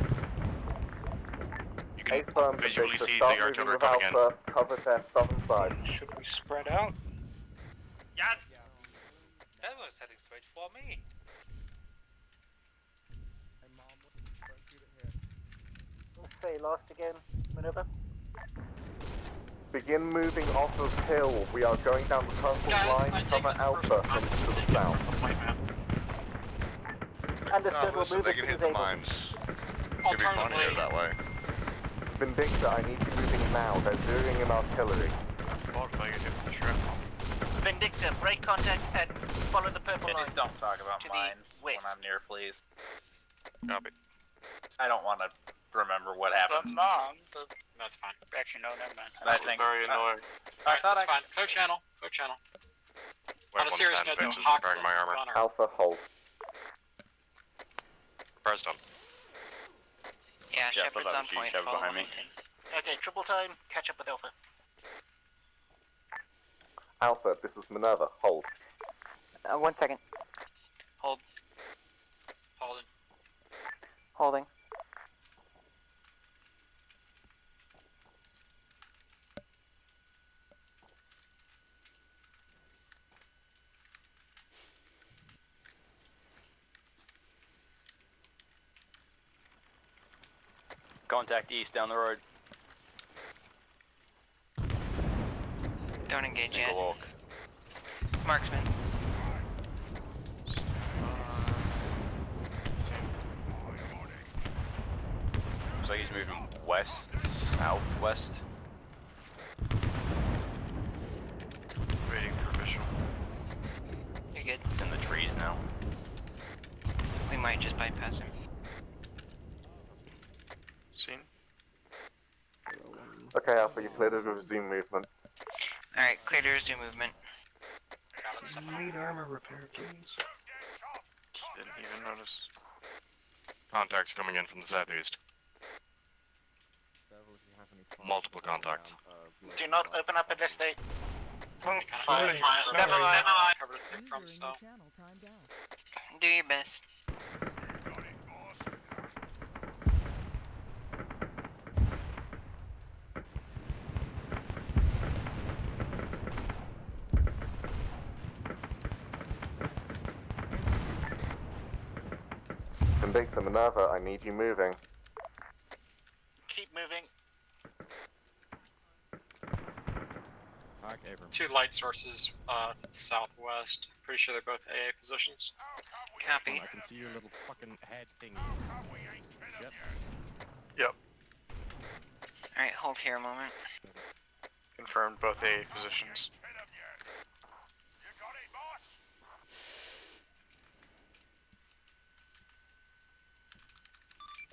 [SPEAKER 14] You can
[SPEAKER 10] Affirm,
[SPEAKER 14] visually
[SPEAKER 10] Victor,
[SPEAKER 14] see
[SPEAKER 10] start
[SPEAKER 14] the
[SPEAKER 10] moving
[SPEAKER 14] artillery
[SPEAKER 10] with
[SPEAKER 14] coming in.
[SPEAKER 10] Alpha, cover their southern side.
[SPEAKER 6] Should we spread out? Yeah. That was heading straight for me.
[SPEAKER 16] Let's say last again, maneuver.
[SPEAKER 10] Begin moving off of hill. We are going down the purple line, cover Alpha from to the south.
[SPEAKER 16] Understood, we'll move it to the
[SPEAKER 14] mines. It'd be funnier that way.
[SPEAKER 10] Vindicta, I need you moving now. They're zeroing in artillery.
[SPEAKER 16] Vindicta, break contact and follow the purple line.
[SPEAKER 9] Just don't talk about
[SPEAKER 16] to
[SPEAKER 9] mines
[SPEAKER 16] the
[SPEAKER 9] when
[SPEAKER 16] west.
[SPEAKER 9] I'm near, please.
[SPEAKER 14] Copy.
[SPEAKER 9] I don't want to remember what happened.
[SPEAKER 1] That's fine.
[SPEAKER 16] Actually, no, never mind.
[SPEAKER 9] I think
[SPEAKER 14] very annoying.
[SPEAKER 9] I thought
[SPEAKER 1] That's fine. Clear channel. Clear channel. On a
[SPEAKER 14] Weapons
[SPEAKER 1] serious
[SPEAKER 14] and
[SPEAKER 1] note, though,
[SPEAKER 14] Vince is
[SPEAKER 1] Hawks
[SPEAKER 14] repairing my armor.
[SPEAKER 1] on her.
[SPEAKER 10] Alpha, hold.
[SPEAKER 14] Press done.
[SPEAKER 12] Yeah,
[SPEAKER 9] Yeah,
[SPEAKER 12] Shepard's
[SPEAKER 9] that
[SPEAKER 12] on
[SPEAKER 9] was you,
[SPEAKER 12] point.
[SPEAKER 9] Shepard,
[SPEAKER 12] Follow
[SPEAKER 9] behind me.
[SPEAKER 12] Hamilton.
[SPEAKER 16] Okay, triple time, catch up with Alpha.
[SPEAKER 10] Alpha, this is Minerva. Hold.
[SPEAKER 15] 1 second.
[SPEAKER 12] Hold.
[SPEAKER 1] Holding.
[SPEAKER 15] Holding.
[SPEAKER 9] Contact east down the road.
[SPEAKER 12] Don't engage
[SPEAKER 9] Single
[SPEAKER 12] yet.
[SPEAKER 9] walk.
[SPEAKER 12] Marksman.
[SPEAKER 9] Looks like he's moving west, southwest.
[SPEAKER 14] Waiting for visual.
[SPEAKER 12] You're good.
[SPEAKER 9] He's in the trees now.
[SPEAKER 12] We might just bypass him.
[SPEAKER 14] Seen?
[SPEAKER 10] Okay, Alpha, you cleared to resume movement.
[SPEAKER 12] Alright, clear to resume movement.
[SPEAKER 6] Need armor repair, please.
[SPEAKER 14] Didn't even notice. Contacts coming in from the southeast. Multiple contacts.
[SPEAKER 16] Do not open up unless they...
[SPEAKER 1] Never
[SPEAKER 16] Fine.
[SPEAKER 1] mind.
[SPEAKER 16] Never mind.
[SPEAKER 1] Covered it from so.
[SPEAKER 12] Do your best.
[SPEAKER 10] Vindicta, Minerva, I need you moving.
[SPEAKER 16] Keep moving.
[SPEAKER 1] Two light sources, southwest. Pretty sure they're both AA positions.
[SPEAKER 12] Copy.
[SPEAKER 4] I can see your little fucking head thing.
[SPEAKER 14] Yep.
[SPEAKER 12] Alright, hold here a moment.
[SPEAKER 14] Confirmed both AA positions.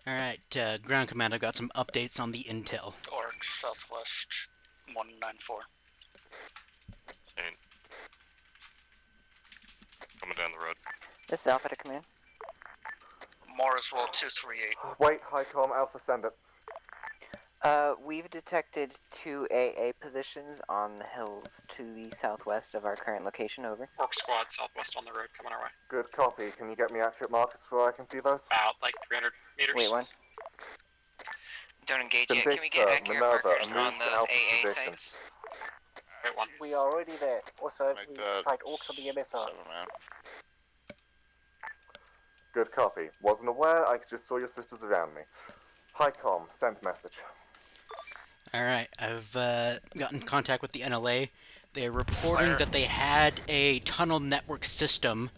[SPEAKER 5] Alright, Ground Command, I've got some updates on the intel.
[SPEAKER 16] Orc, southwest, 194.
[SPEAKER 14] Seen. Coming down the road.
[SPEAKER 15] This is Alpha to command.
[SPEAKER 16] Morrisville 238.
[SPEAKER 10] Wait, Highcom, Alpha, send it.
[SPEAKER 15] We've detected 2 AA positions on the hills to the southwest of our current location, over.
[SPEAKER 1] Orc squad southwest on the road coming our way.
[SPEAKER 10] Good copy. Can you get me accurate markers where I can see those?
[SPEAKER 1] About like 300 meters.
[SPEAKER 15] Wait, one.
[SPEAKER 12] Don't engage yet. Can we get
[SPEAKER 10] Vindicta,
[SPEAKER 12] accurate
[SPEAKER 10] Minerva,
[SPEAKER 12] markers
[SPEAKER 10] move
[SPEAKER 12] on
[SPEAKER 10] to
[SPEAKER 12] those
[SPEAKER 10] Alpha
[SPEAKER 12] AA
[SPEAKER 10] position.
[SPEAKER 12] sites?
[SPEAKER 1] Wait, one.
[SPEAKER 16] We are already there. Also,
[SPEAKER 14] Make
[SPEAKER 16] we
[SPEAKER 14] that
[SPEAKER 16] tried orcs on the MSR.
[SPEAKER 10] Good copy. Wasn't aware, I just saw your sisters around me. Highcom, send message.
[SPEAKER 5] Alright, I've gotten in contact with the NLA. They're reporting that they had a tunnel network system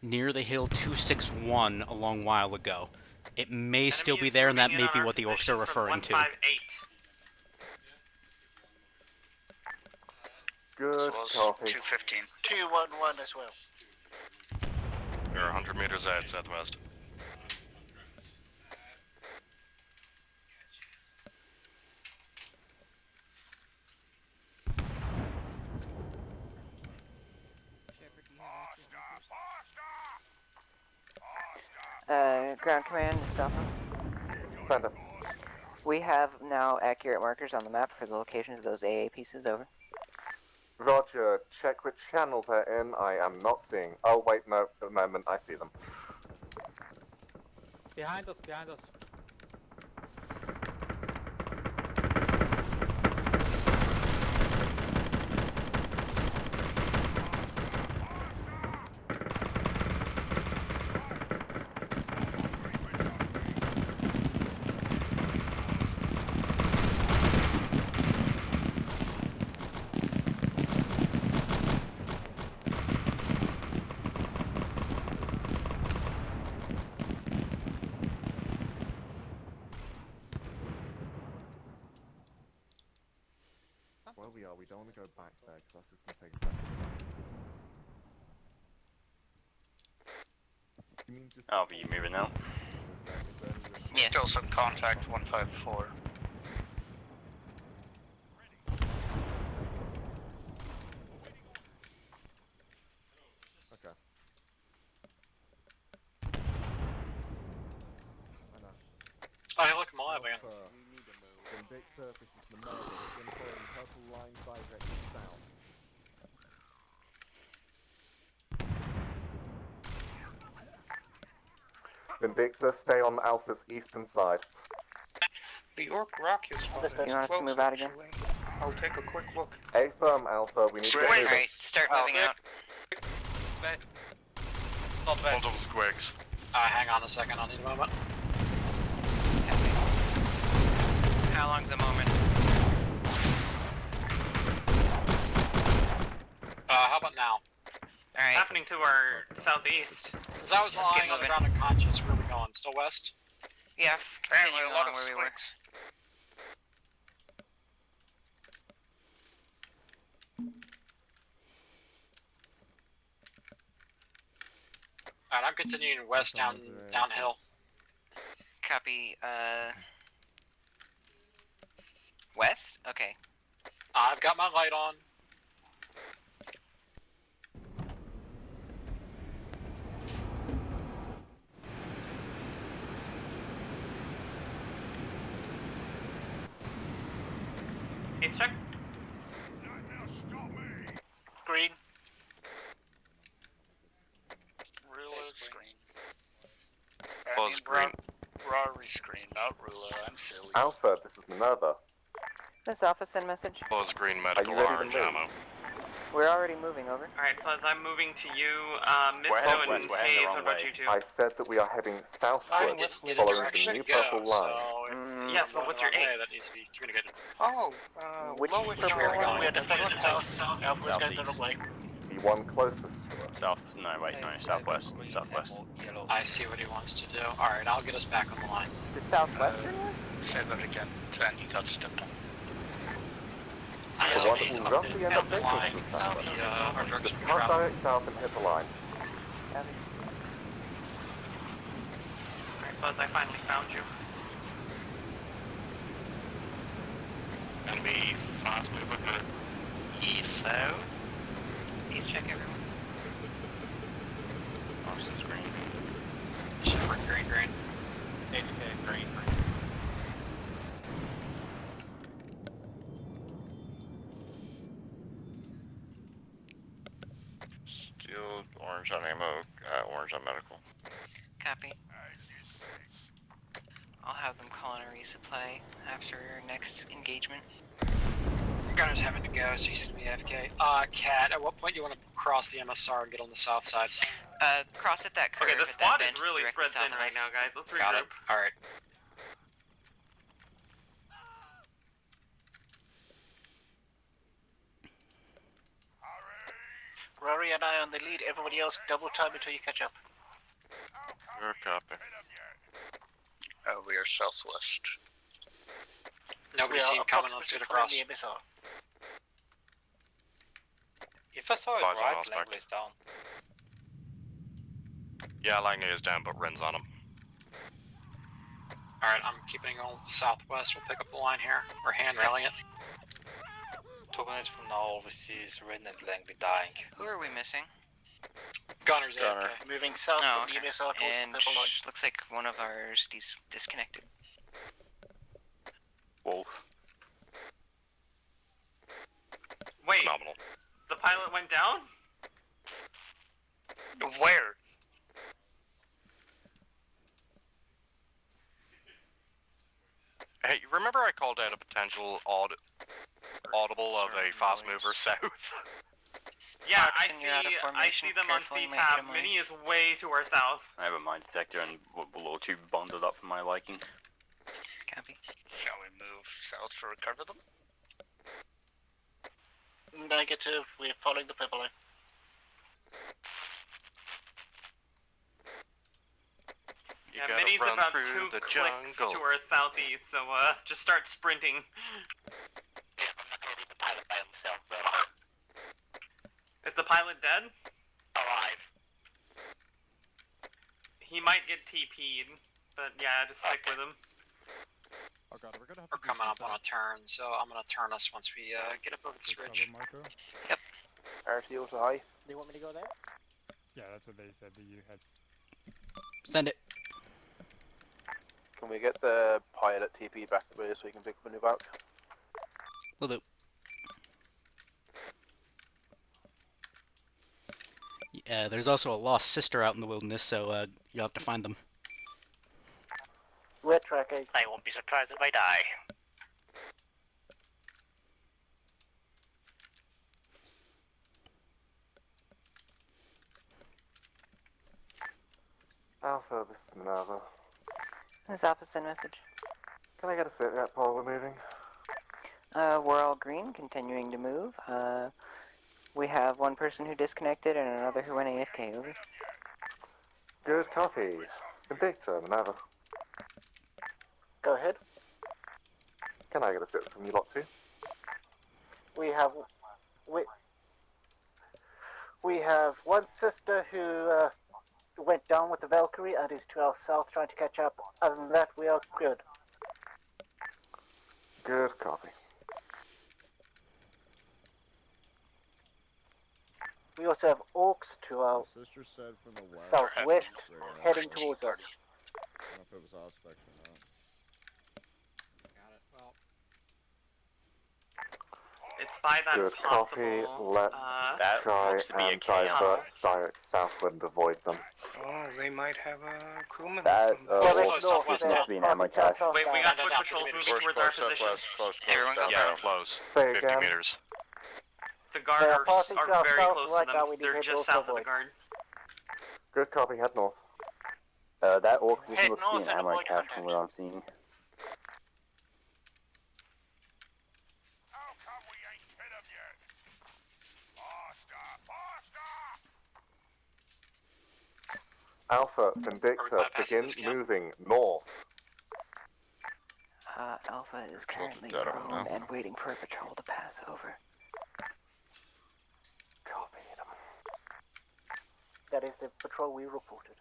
[SPEAKER 5] near the hill 261 a long while ago. It may still be there, and that may be what the orcs are referring to.
[SPEAKER 10] Good copy.
[SPEAKER 16] 215. 211 as well.
[SPEAKER 14] You're 100 meters out southwest.
[SPEAKER 15] Ground command, Alpha.
[SPEAKER 10] Sender.
[SPEAKER 15] We have now accurate markers on the map for the locations of those AA pieces, over.
[SPEAKER 10] Roger, check which channel they're in. I am not seeing. Oh, wait, no, a moment, I see them.
[SPEAKER 3] Behind us, behind us.
[SPEAKER 7] Where we are, we don't want to go back there because that's just going to take us back to the base. You mean just...
[SPEAKER 9] Oh, but you moving now?
[SPEAKER 7] Is there any room?
[SPEAKER 16] Yeah, still some contact 154.
[SPEAKER 7] Okay. I know.
[SPEAKER 1] Oh, look, I'm alive again.
[SPEAKER 7] Victor, this is Minerva. We're going to follow the purple line directly south.
[SPEAKER 10] Invicta, stay on Alpha's eastern side.
[SPEAKER 6] The Orc Rock is spotted.
[SPEAKER 15] You want us to move out again?
[SPEAKER 6] I'll take a quick look.
[SPEAKER 10] Affirm, Alpha, we need to get moving.
[SPEAKER 12] Alright, start moving out.
[SPEAKER 14] Multiple squigs.
[SPEAKER 1] Hang on a second, I'll need a moment.
[SPEAKER 12] How long's a moment?
[SPEAKER 1] How about now?
[SPEAKER 12] Alright.
[SPEAKER 6] Happening to our southeast.
[SPEAKER 1] Because I was lying on the ground unconscious, where are we going? Still west?
[SPEAKER 12] Yeah, continue
[SPEAKER 6] a lot
[SPEAKER 12] along
[SPEAKER 6] of
[SPEAKER 12] where we were.
[SPEAKER 6] squigs.
[SPEAKER 1] Alright, I'm continuing west downhill.
[SPEAKER 12] Copy, west? Okay.
[SPEAKER 1] I've got my light on.
[SPEAKER 6] It's check.
[SPEAKER 16] Green.
[SPEAKER 6] Ruler screen.
[SPEAKER 14] Buzz green.
[SPEAKER 16] Rotary screen, not ruler. I'm silly.
[SPEAKER 10] Alpha, this is Minerva.
[SPEAKER 15] This Alpha, send message.
[SPEAKER 14] Buzz green
[SPEAKER 10] Are
[SPEAKER 14] medical
[SPEAKER 10] you ready to
[SPEAKER 14] orange
[SPEAKER 10] move?
[SPEAKER 14] ammo.
[SPEAKER 15] We're already moving, over.
[SPEAKER 6] Alright, Buzz, I'm moving to you.
[SPEAKER 9] We're heading
[SPEAKER 6] Mitzo and
[SPEAKER 9] west, we're heading the
[SPEAKER 6] Hayes,
[SPEAKER 9] wrong
[SPEAKER 6] what about
[SPEAKER 9] way.
[SPEAKER 6] you two?
[SPEAKER 10] I said that we are heading southwards, following the new purple line.
[SPEAKER 6] Yes, but what's your aim?
[SPEAKER 1] That needs to be communicated.
[SPEAKER 6] Oh,
[SPEAKER 15] Which
[SPEAKER 6] lowest
[SPEAKER 15] purple
[SPEAKER 6] where
[SPEAKER 15] line?
[SPEAKER 6] we are defending south.
[SPEAKER 16] Alpha is going to look like.
[SPEAKER 10] The one closest to us.
[SPEAKER 9] South, no, wait, no, southwest. Southwest.
[SPEAKER 1] I see what he wants to do. Alright, I'll get us back on the line.
[SPEAKER 15] The southwestern one?
[SPEAKER 16] Say that again. Then you got stepped on.
[SPEAKER 10] The one that will roughly end up next to us.
[SPEAKER 1] Our
[SPEAKER 10] Just
[SPEAKER 1] direction of
[SPEAKER 10] mark
[SPEAKER 1] travel.
[SPEAKER 10] direct south and hit the line.
[SPEAKER 6] Alright, Buzz, I finally found you. Gonna be fast moving east south.
[SPEAKER 12] Please check everyone.
[SPEAKER 9] Arson's green.
[SPEAKER 1] Shepherd, green.
[SPEAKER 9] HK, green.
[SPEAKER 14] Steel, orange on ammo, orange on medical.
[SPEAKER 12] Copy. I'll have them call in a resupply after next engagement.
[SPEAKER 1] Gunner's having to go, so he's gonna be AFK. Cat, at what point do you want to cross the MSR and get on the south side?
[SPEAKER 12] Cross at that curve.
[SPEAKER 6] Okay, the
[SPEAKER 12] at
[SPEAKER 6] squad
[SPEAKER 12] that
[SPEAKER 6] is
[SPEAKER 12] bend
[SPEAKER 6] really
[SPEAKER 12] directly
[SPEAKER 6] spread thin right
[SPEAKER 12] southwest.
[SPEAKER 6] now, guys. Let's
[SPEAKER 1] Got it.
[SPEAKER 6] regroup.
[SPEAKER 1] Alright.
[SPEAKER 16] Rory and I on the lead. Everybody else double time until you catch up.
[SPEAKER 14] Your copy.
[SPEAKER 16] We are southwest.
[SPEAKER 1] Nobody seen coming, let's get across.
[SPEAKER 16] The MSR.
[SPEAKER 6] If I saw it
[SPEAKER 14] Flies on
[SPEAKER 6] right,
[SPEAKER 14] aspect.
[SPEAKER 6] level is down.
[SPEAKER 14] Yeah, Langley is down, but Ren's on him.
[SPEAKER 1] Alright, I'm keeping on with the southwest. We'll pick up the line here. We're hand railing it.
[SPEAKER 6] 2 minutes from now, we see Ren and Langley dying.
[SPEAKER 12] Who are we missing?
[SPEAKER 1] Gunner's
[SPEAKER 11] Gunner.
[SPEAKER 1] AFK.
[SPEAKER 16] Moving south
[SPEAKER 12] Oh,
[SPEAKER 16] from the
[SPEAKER 12] okay.
[SPEAKER 16] USR towards
[SPEAKER 12] And
[SPEAKER 16] the purple line.
[SPEAKER 12] looks like one of ours disconnected.
[SPEAKER 9] Wolf.
[SPEAKER 6] Wait,
[SPEAKER 14] Phenomenal.
[SPEAKER 6] the pilot went down?
[SPEAKER 9] Where?
[SPEAKER 14] Hey, remember I called out a potential audible of a fast mover south?
[SPEAKER 6] Yeah,
[SPEAKER 12] Clarkson, you're out of
[SPEAKER 6] I
[SPEAKER 12] formation.
[SPEAKER 6] see them on
[SPEAKER 12] Careful, you might
[SPEAKER 6] C-Tab.
[SPEAKER 12] hit 'em away.
[SPEAKER 6] Mini is way to our south.
[SPEAKER 9] I have a mine detector and below two bonded up for my liking.
[SPEAKER 12] Copy.
[SPEAKER 16] Shall we move south to recover them? Negative, we're following the purple line.
[SPEAKER 14] You
[SPEAKER 6] Yeah,
[SPEAKER 14] gotta
[SPEAKER 6] Mini's
[SPEAKER 14] run
[SPEAKER 6] about
[SPEAKER 14] through
[SPEAKER 6] 2
[SPEAKER 14] the
[SPEAKER 6] clicks
[SPEAKER 14] jungle.
[SPEAKER 6] to our southeast, so just start sprinting.
[SPEAKER 16] I'm not gonna leave the pilot by himself, though.
[SPEAKER 6] Is the pilot dead?
[SPEAKER 16] Alive.
[SPEAKER 6] He might get TP'd, but yeah, just stick with him.
[SPEAKER 4] Oh god, we're gonna have
[SPEAKER 1] We're
[SPEAKER 4] to do
[SPEAKER 1] coming up
[SPEAKER 4] some
[SPEAKER 1] on a turn, so I'm gonna turn us once we get up over this
[SPEAKER 4] cover,
[SPEAKER 1] ridge.
[SPEAKER 4] Marco.
[SPEAKER 11] RTO's high.
[SPEAKER 18] Do you want me to go there?
[SPEAKER 4] Yeah, that's what they said that you had.
[SPEAKER 5] Send it.
[SPEAKER 11] Can we get the pilot TP back to base so we can pick up a new bout?
[SPEAKER 5] Will do. Yeah, there's also a lost sister out in the wilderness, so you'll have to find them.
[SPEAKER 16] We're tracking. I won't be surprised if I die.
[SPEAKER 10] Alpha, this is Minerva.
[SPEAKER 15] This opposite message.
[SPEAKER 10] Can I get a sit rep while we're moving?
[SPEAKER 15] We're all green, continuing to move. We have one person who disconnected and another who went AFK, over.
[SPEAKER 10] Good copy. Invictor, Minerva.
[SPEAKER 16] Go ahead.
[SPEAKER 10] Can I get a sit from you lot too?
[SPEAKER 16] We have one sister who went down with the Valkyrie and is to our south trying to catch up. Other than that, we are good.
[SPEAKER 10] Good copy.
[SPEAKER 16] We also have orcs to our
[SPEAKER 4] Sister said from the west.
[SPEAKER 16] southwest, heading towards us.
[SPEAKER 4] I don't know if it was Aspect or not.
[SPEAKER 3] Got it. Well,
[SPEAKER 6] It's by that
[SPEAKER 10] Good
[SPEAKER 6] possible.
[SPEAKER 10] copy. Let's
[SPEAKER 9] That
[SPEAKER 10] try
[SPEAKER 9] looks to be a
[SPEAKER 10] and
[SPEAKER 9] chaos.
[SPEAKER 10] divert direct southward and avoid them.
[SPEAKER 6] Oh, they might have a crewman.
[SPEAKER 9] That
[SPEAKER 16] north,
[SPEAKER 9] looks to be an ammo cache.
[SPEAKER 6] Wait, we got foot patrols moving towards our position.
[SPEAKER 12] Everyone go
[SPEAKER 14] Yeah,
[SPEAKER 12] south.
[SPEAKER 14] close.
[SPEAKER 10] Say
[SPEAKER 14] 50
[SPEAKER 10] again.
[SPEAKER 14] meters.
[SPEAKER 6] The guard
[SPEAKER 16] They are
[SPEAKER 6] are
[SPEAKER 16] passing to our
[SPEAKER 6] very
[SPEAKER 16] south
[SPEAKER 6] close
[SPEAKER 16] right
[SPEAKER 6] to
[SPEAKER 16] now,
[SPEAKER 6] them.
[SPEAKER 16] we need
[SPEAKER 6] They're
[SPEAKER 16] to
[SPEAKER 6] just
[SPEAKER 16] go
[SPEAKER 6] south of the
[SPEAKER 16] avoid.
[SPEAKER 6] guard.
[SPEAKER 10] Good copy. Head north.
[SPEAKER 9] That orc doesn't
[SPEAKER 16] Head
[SPEAKER 9] look to be
[SPEAKER 16] north
[SPEAKER 9] an
[SPEAKER 16] and
[SPEAKER 9] ammo
[SPEAKER 16] avoid
[SPEAKER 9] cache
[SPEAKER 16] contact.
[SPEAKER 9] from what I'm seeing.
[SPEAKER 13] How come we ain't hit 'em yet? Faster, faster!
[SPEAKER 10] Alpha, Vindicta, begin moving north.
[SPEAKER 15] Alpha is currently
[SPEAKER 14] dead on
[SPEAKER 15] prone
[SPEAKER 14] now.
[SPEAKER 15] and waiting for a patrol to pass over.
[SPEAKER 10] Copy them.
[SPEAKER 16] That is the patrol we reported.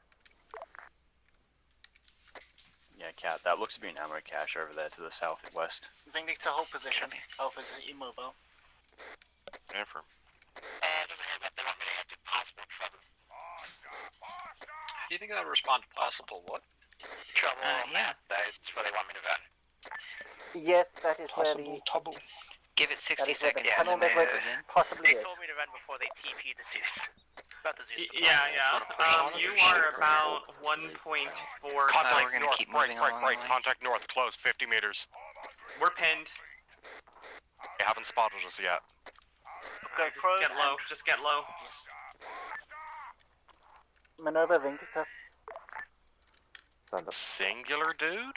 [SPEAKER 9] Yeah, Cat, that looks to be an ammo cache over there to the southwest.
[SPEAKER 16] Vindicta, hold position. Alpha is immobile.
[SPEAKER 14] Confirm.
[SPEAKER 1] Do you think that would respond to possible what?
[SPEAKER 16] Trouble on
[SPEAKER 12] yeah.
[SPEAKER 16] that's where they want me to run. Yes, that is where the...
[SPEAKER 1] trouble.
[SPEAKER 12] Give it 60
[SPEAKER 16] That is where the
[SPEAKER 12] seconds
[SPEAKER 16] tunnel
[SPEAKER 12] and then
[SPEAKER 16] network
[SPEAKER 12] move in.
[SPEAKER 16] possibly
[SPEAKER 18] They
[SPEAKER 16] is.
[SPEAKER 18] told me to run before they TP the Zeus. Not the Zeus.
[SPEAKER 6] Yeah. You are about 1.4
[SPEAKER 12] we're gonna keep moving along the way.
[SPEAKER 14] Contact north, close, 50 meters.
[SPEAKER 6] We're pinned.
[SPEAKER 14] They haven't spotted us yet.
[SPEAKER 6] Alright, just get low. Just get low.
[SPEAKER 16] Minerva, Vindicta.
[SPEAKER 10] Send them.
[SPEAKER 14] Singular dude?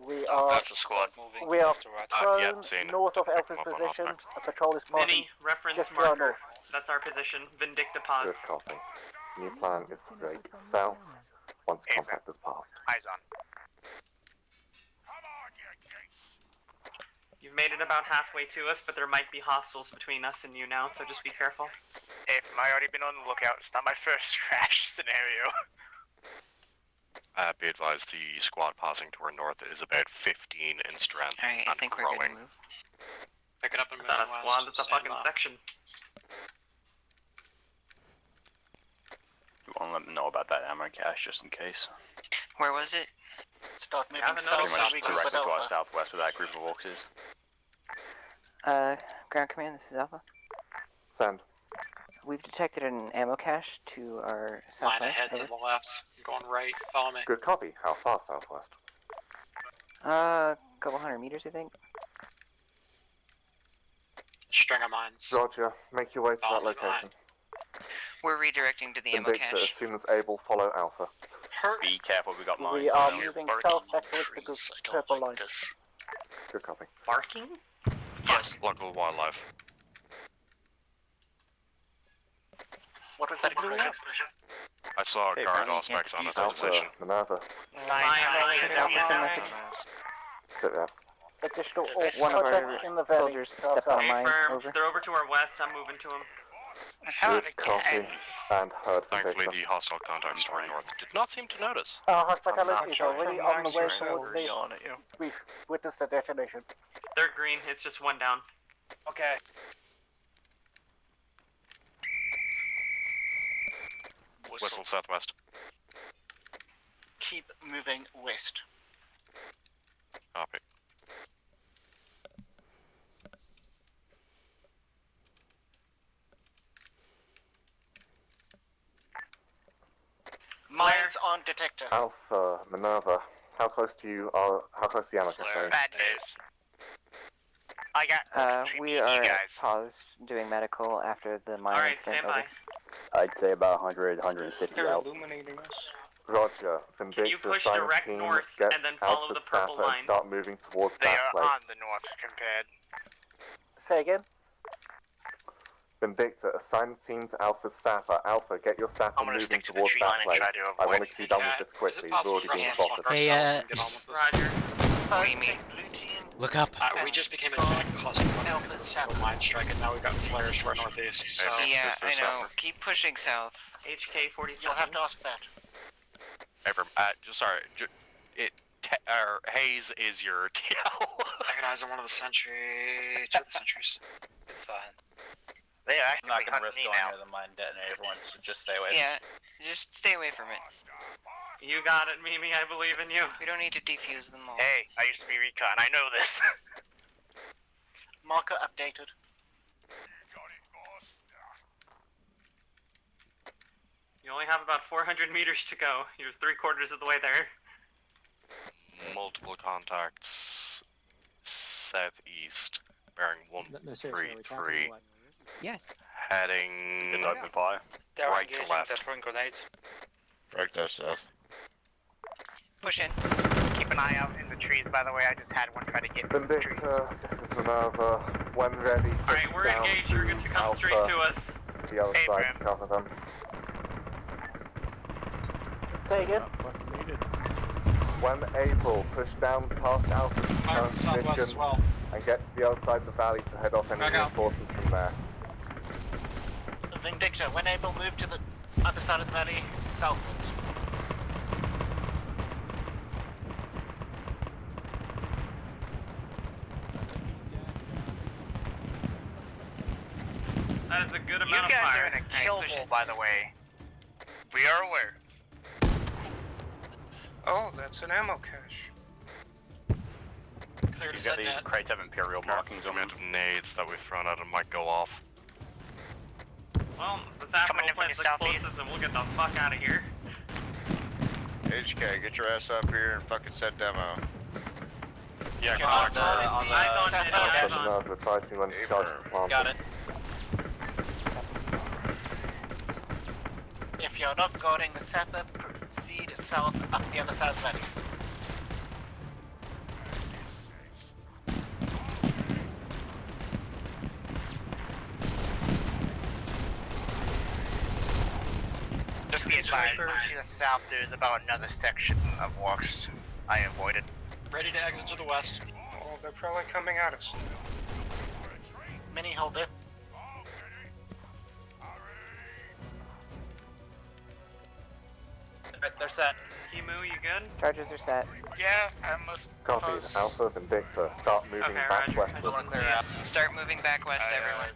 [SPEAKER 16] We are...
[SPEAKER 1] That's a squad moving.
[SPEAKER 16] We are
[SPEAKER 14] yeah,
[SPEAKER 16] prone
[SPEAKER 14] seen it.
[SPEAKER 16] north of
[SPEAKER 14] Pick 'em
[SPEAKER 16] Alpha's
[SPEAKER 14] up on
[SPEAKER 16] position.
[SPEAKER 14] Aspect.
[SPEAKER 16] A patrol is passing.
[SPEAKER 6] Mini, reference
[SPEAKER 16] Just to our
[SPEAKER 6] marker.
[SPEAKER 16] north.
[SPEAKER 6] That's our position. Vindicta pause.
[SPEAKER 10] Good copy. New plan is to break south once contact is passed.
[SPEAKER 18] Eyes on.
[SPEAKER 6] You've made it about halfway to us, but there might be hostiles between us and you now, so just be careful.
[SPEAKER 18] If I already been on the lookout, it's not my first crash scenario.
[SPEAKER 14] Be advised, the squad passing to our north is about 15 in strength.
[SPEAKER 12] Alright, I
[SPEAKER 14] and
[SPEAKER 12] think we're
[SPEAKER 14] growing.
[SPEAKER 12] good to move.
[SPEAKER 1] Pick it up and move
[SPEAKER 6] It's not a
[SPEAKER 1] west.
[SPEAKER 6] squad, it's a
[SPEAKER 1] Same
[SPEAKER 6] fucking
[SPEAKER 1] left.
[SPEAKER 6] section.
[SPEAKER 9] You want to let them know about that ammo cache just in case.
[SPEAKER 12] Where was it?
[SPEAKER 16] Start moving
[SPEAKER 6] haven't
[SPEAKER 16] south.
[SPEAKER 6] noticed
[SPEAKER 9] Pretty much
[SPEAKER 16] We can
[SPEAKER 9] directly to our
[SPEAKER 16] Alpha.
[SPEAKER 9] southwest where that group of orcs is.
[SPEAKER 15] Ground command, this is Alpha.
[SPEAKER 10] Send.
[SPEAKER 15] We've detected an ammo cache to our
[SPEAKER 1] Line
[SPEAKER 15] southwest.
[SPEAKER 1] ahead to
[SPEAKER 15] over.
[SPEAKER 1] the left. Going right. Follow me.
[SPEAKER 10] Good copy. How far southwest?
[SPEAKER 15] Couple hundred meters, I think.
[SPEAKER 1] String of mines.
[SPEAKER 10] Roger. Make your way to that
[SPEAKER 1] Follow me
[SPEAKER 10] location.
[SPEAKER 12] We're redirecting to the ammo
[SPEAKER 10] Vindicta, as
[SPEAKER 12] cache.
[SPEAKER 10] soon as able, follow Alpha.
[SPEAKER 9] Be careful, we got mines.
[SPEAKER 16] We are
[SPEAKER 9] around.
[SPEAKER 16] moving south backwards because purple light.
[SPEAKER 10] Good copy.
[SPEAKER 6] Barking?
[SPEAKER 14] Yes. Local wildlife.
[SPEAKER 16] What was that expression?
[SPEAKER 14] I saw
[SPEAKER 9] Hey,
[SPEAKER 14] guard
[SPEAKER 9] Brownie,
[SPEAKER 14] aspects on
[SPEAKER 9] can't
[SPEAKER 14] his
[SPEAKER 10] Alpha,
[SPEAKER 14] position.
[SPEAKER 10] Minerva. Sit there.
[SPEAKER 16] Additional
[SPEAKER 15] One of our
[SPEAKER 16] projects in the valley.
[SPEAKER 15] soldiers stepped on a mine.
[SPEAKER 6] Confirmed.
[SPEAKER 15] Over.
[SPEAKER 6] They're over to our west. I'm moving to them.
[SPEAKER 10] Good copy. And heard
[SPEAKER 14] Thankfully,
[SPEAKER 10] Vindicta.
[SPEAKER 14] the hostile contacts to our north did not seem to notice.
[SPEAKER 16] Our hospitality is already on the way towards base.
[SPEAKER 6] at you.
[SPEAKER 16] We've witnessed the detonation.
[SPEAKER 6] They're green. It's just one down.
[SPEAKER 16] Okay.
[SPEAKER 14] Whistle southwest.
[SPEAKER 16] Keep moving west.
[SPEAKER 14] Copy.
[SPEAKER 16] Mines on detector.
[SPEAKER 10] Alpha, Minerva. How close to you are? How close to the ammo cache?
[SPEAKER 16] Bad news. I got.
[SPEAKER 15] We are paused doing medical after the mine
[SPEAKER 6] Alright,
[SPEAKER 15] incident.
[SPEAKER 6] stand by.
[SPEAKER 9] I'd say about 100, 150
[SPEAKER 6] They're
[SPEAKER 9] out.
[SPEAKER 6] illuminating us.
[SPEAKER 10] Roger.
[SPEAKER 6] Can you
[SPEAKER 10] Vindicta,
[SPEAKER 6] push
[SPEAKER 10] assign a
[SPEAKER 6] direct
[SPEAKER 10] team,
[SPEAKER 6] north
[SPEAKER 10] get
[SPEAKER 6] and then
[SPEAKER 10] out
[SPEAKER 6] follow
[SPEAKER 10] the
[SPEAKER 6] the purple
[SPEAKER 10] sapper
[SPEAKER 6] line?
[SPEAKER 10] and start moving towards
[SPEAKER 16] They
[SPEAKER 10] that
[SPEAKER 16] are
[SPEAKER 10] place.
[SPEAKER 16] on the north compared. Say again?
[SPEAKER 10] Vindicta, assign a team to Alpha's sapper. Alpha, get your sapper
[SPEAKER 16] I'm gonna
[SPEAKER 10] moving
[SPEAKER 16] stick to the
[SPEAKER 10] towards
[SPEAKER 16] tree
[SPEAKER 10] that
[SPEAKER 16] line and
[SPEAKER 10] place.
[SPEAKER 16] try to
[SPEAKER 10] I
[SPEAKER 16] avoid
[SPEAKER 10] want it to be done with this quickly. We've already been spotted.
[SPEAKER 5] Hey,
[SPEAKER 6] Roger.
[SPEAKER 12] What do you mean?
[SPEAKER 5] Look up.
[SPEAKER 1] We just became a giant cluster of mine strike, and now we've got flares to our northeast. So
[SPEAKER 12] Yeah, I know. Keep pushing south.
[SPEAKER 6] HK 47.
[SPEAKER 16] You'll have to ask that.
[SPEAKER 14] Just sorry. Hayes is your TL.
[SPEAKER 1] Recognize on one of the sentry. Check the sentries.
[SPEAKER 6] It's fine.
[SPEAKER 16] They are
[SPEAKER 9] I'm not
[SPEAKER 16] actively
[SPEAKER 9] going to risk
[SPEAKER 16] hunting me
[SPEAKER 9] going
[SPEAKER 16] now.
[SPEAKER 9] near the mine detonated one, so just stay away.
[SPEAKER 12] Yeah, just stay away from it.
[SPEAKER 6] You got it, Mimi. I believe in you.
[SPEAKER 12] We don't need to defuse them all.
[SPEAKER 16] Hey, I used to be recon. I know this. Marker updated.
[SPEAKER 6] You only have about 400 meters to go. You're 3/4 of the way there.
[SPEAKER 14] Multiple contacts southeast, bearing 133.
[SPEAKER 2] Yes.
[SPEAKER 14] Heading
[SPEAKER 9] Good open fire.
[SPEAKER 6] They're
[SPEAKER 14] right to
[SPEAKER 6] engaging.
[SPEAKER 14] left.
[SPEAKER 6] They're throwing grenades.
[SPEAKER 14] Right there, south.
[SPEAKER 12] Push in.
[SPEAKER 16] Keep an eye out in the trees, by the way. I just had one try to get in the trees.
[SPEAKER 10] Vindicta, this is Minerva. When ready,
[SPEAKER 6] Alright, we're
[SPEAKER 10] down
[SPEAKER 6] engaged. You're good to come
[SPEAKER 10] Alpha,
[SPEAKER 6] straight to us.
[SPEAKER 10] to the other
[SPEAKER 16] Hey,
[SPEAKER 10] side
[SPEAKER 16] Bram.
[SPEAKER 10] to cover them.
[SPEAKER 16] Say again?
[SPEAKER 10] When able, push down past Alpha's current
[SPEAKER 1] southwest as
[SPEAKER 10] position
[SPEAKER 1] well.
[SPEAKER 10] and get to the other side of the valley to head off any
[SPEAKER 1] Back out.
[SPEAKER 10] reinforcements from there.
[SPEAKER 16] Vindicta, when able, move to the other side of the valley, southwards.
[SPEAKER 6] That is a good
[SPEAKER 16] You
[SPEAKER 6] amount of
[SPEAKER 16] guys
[SPEAKER 6] fire.
[SPEAKER 16] are in a kill hole, by the way. We are aware.
[SPEAKER 6] Oh, that's an ammo cache.
[SPEAKER 1] Clear to
[SPEAKER 9] You've got
[SPEAKER 1] set
[SPEAKER 9] these
[SPEAKER 1] net.
[SPEAKER 9] crates have Imperial markings
[SPEAKER 14] The
[SPEAKER 9] on them.
[SPEAKER 14] amount of nades that we've thrown at them might go off.
[SPEAKER 6] Well, the Zap
[SPEAKER 16] Coming
[SPEAKER 6] will
[SPEAKER 16] in from
[SPEAKER 6] plant
[SPEAKER 16] the
[SPEAKER 6] explosives
[SPEAKER 16] southeast.
[SPEAKER 6] and we'll get the fuck out of here.
[SPEAKER 14] HK, get your ass up here and fucking set demo. Yeah,
[SPEAKER 6] On the,
[SPEAKER 14] contact.
[SPEAKER 6] eyes on Jenny, eyes
[SPEAKER 10] Alpha,
[SPEAKER 6] on.
[SPEAKER 10] Minerva, advise me when to charge the plant.
[SPEAKER 6] Got it.
[SPEAKER 16] If you're not guarding the sapper, proceed south up the other side of the valley. Just be advised, to the south there's about another section of walks I avoided.
[SPEAKER 1] Ready to exit to the west.
[SPEAKER 6] Oh, they're probably coming at us.
[SPEAKER 16] Mini holder.
[SPEAKER 6] Right, they're set. Emu, you good?
[SPEAKER 15] Charges are set.
[SPEAKER 16] Yeah, I must.
[SPEAKER 10] Copy. Alpha Vindicta, start moving back westward.
[SPEAKER 12] Start moving back west, everyone.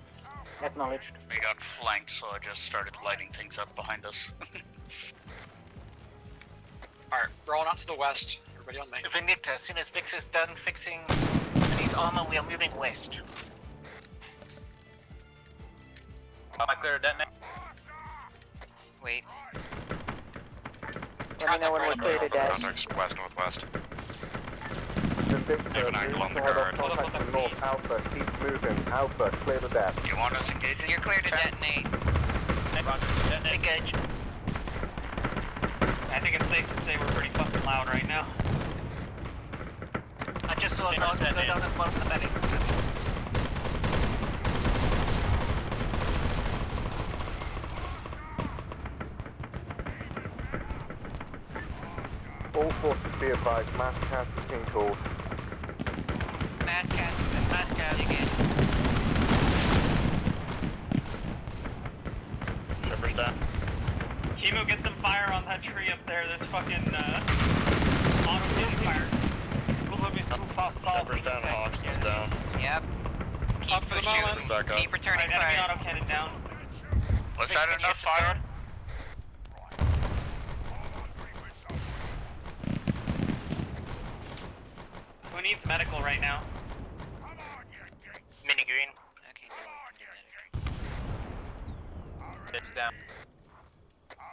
[SPEAKER 16] Acknowledged. We got flanked, so I just started lighting things up behind us.
[SPEAKER 1] Alright, rolling out to the west. Everybody on me.
[SPEAKER 16] Vindicta, as soon as Vix is done fixing his armor, we are moving west.
[SPEAKER 9] Am I clear to detonate?
[SPEAKER 12] Wait.
[SPEAKER 15] Let me know when we're clear to dash.
[SPEAKER 14] Contacts west, northwest.
[SPEAKER 10] Vindicta, move to head off contact from north. Alpha, keep moving. Alpha, clear to dash.
[SPEAKER 16] You want us engaging?
[SPEAKER 12] You're clear to detonate.
[SPEAKER 16] Engage.
[SPEAKER 6] I think it's safe to say we're pretty fucking loud right now.
[SPEAKER 16] I just saw a dog go down and bottom the medic.
[SPEAKER 10] All forces be advised, mass cast is being called.
[SPEAKER 12] Mass cast again.
[SPEAKER 14] Shepherd's down.
[SPEAKER 6] Chemo, get some fire on that tree up there. There's fucking auto cannon fire. School of me too fast.
[SPEAKER 14] Shepherd's down, Hawks is down.
[SPEAKER 12] Yep.
[SPEAKER 1] Up for the moment.
[SPEAKER 14] Back up.
[SPEAKER 12] Keep returning
[SPEAKER 6] Enemy
[SPEAKER 12] fire.
[SPEAKER 6] auto cannon down.
[SPEAKER 16] Was that enough fire?
[SPEAKER 6] Who needs medical right now?
[SPEAKER 16] Mini green.
[SPEAKER 12] Okay, now we can do
[SPEAKER 9] It's down.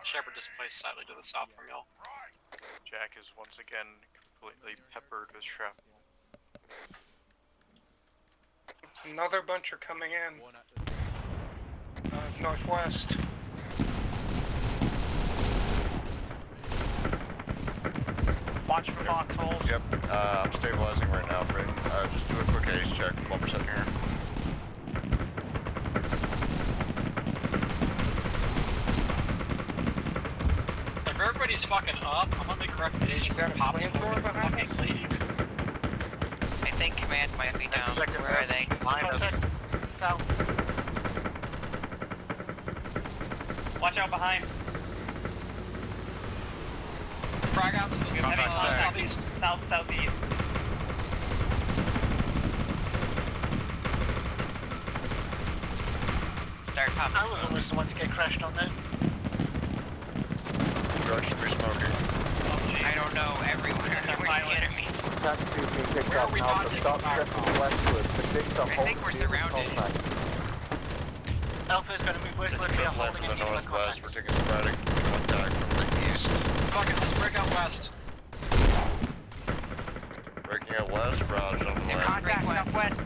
[SPEAKER 1] Shepard displaced slightly to the south from y'all.
[SPEAKER 14] Jack is once again completely peppered with shrapnel.
[SPEAKER 6] Another bunch are coming in. Northwest. Watch for foxholes.
[SPEAKER 14] Yep, I'm stabilizing right now, Brayden. Just do a quick ace check, 1% here.
[SPEAKER 1] If everybody's fucking up, I'm gonna make a recommendation for pops to fucking leave.
[SPEAKER 12] I think command might be down. Where are they?
[SPEAKER 16] South.
[SPEAKER 6] Watch out behind.
[SPEAKER 1] Frag out to the
[SPEAKER 6] Heading southeast. Southeast.
[SPEAKER 12] Start popping.
[SPEAKER 16] I was always the one to get crashed on that.
[SPEAKER 14] Direction be smoking.
[SPEAKER 12] I don't know. Everywhere. Where's the enemy?
[SPEAKER 10] Tax 2 being picked up. Alpha, start stretching westward. Vindicta,
[SPEAKER 12] I think we're surrounded.
[SPEAKER 16] Alpha is going to move westward. We are holding
[SPEAKER 14] From
[SPEAKER 16] a
[SPEAKER 14] the
[SPEAKER 16] neutral
[SPEAKER 14] northwest,
[SPEAKER 16] contact.
[SPEAKER 14] we're taking sporadic contact from the east.
[SPEAKER 1] Fuck it, let's break out west.
[SPEAKER 14] Breaking out west, barrage on the left.
[SPEAKER 12] Contact southwest.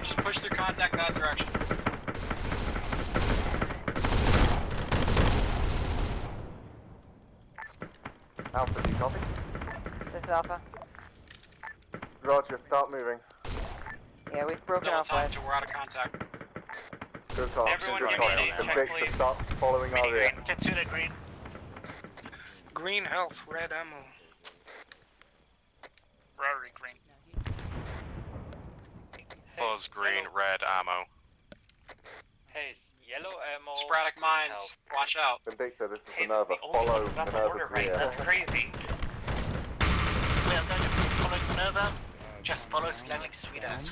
[SPEAKER 1] Just push through contact that direction.
[SPEAKER 10] Alpha, do you copy?
[SPEAKER 15] This is Alpha.
[SPEAKER 10] Roger, start moving.
[SPEAKER 15] Yeah, we've broken
[SPEAKER 1] Double
[SPEAKER 15] off
[SPEAKER 1] time
[SPEAKER 15] west.
[SPEAKER 1] till we're out of contact.
[SPEAKER 10] Good call.
[SPEAKER 6] Everyone
[SPEAKER 10] Good
[SPEAKER 6] give
[SPEAKER 10] call.
[SPEAKER 6] me an ace check,
[SPEAKER 10] Vindicta,
[SPEAKER 6] please.
[SPEAKER 10] start following our rear.
[SPEAKER 16] Tetsuda green.
[SPEAKER 6] Green health, red ammo.
[SPEAKER 16] Rotary green.
[SPEAKER 14] Fuzz green, red ammo.
[SPEAKER 6] Hey, yellow ammo.
[SPEAKER 1] Sporadic mines, watch out.
[SPEAKER 10] Vindicta, this is
[SPEAKER 6] Hey,
[SPEAKER 10] Minerva.
[SPEAKER 6] this is the only
[SPEAKER 10] Follow
[SPEAKER 6] one that's
[SPEAKER 10] Minerva's
[SPEAKER 6] order right
[SPEAKER 10] rear.
[SPEAKER 6] now. That's crazy.
[SPEAKER 16] We are going to follow Minerva. Just follow Slangley Sweetheart.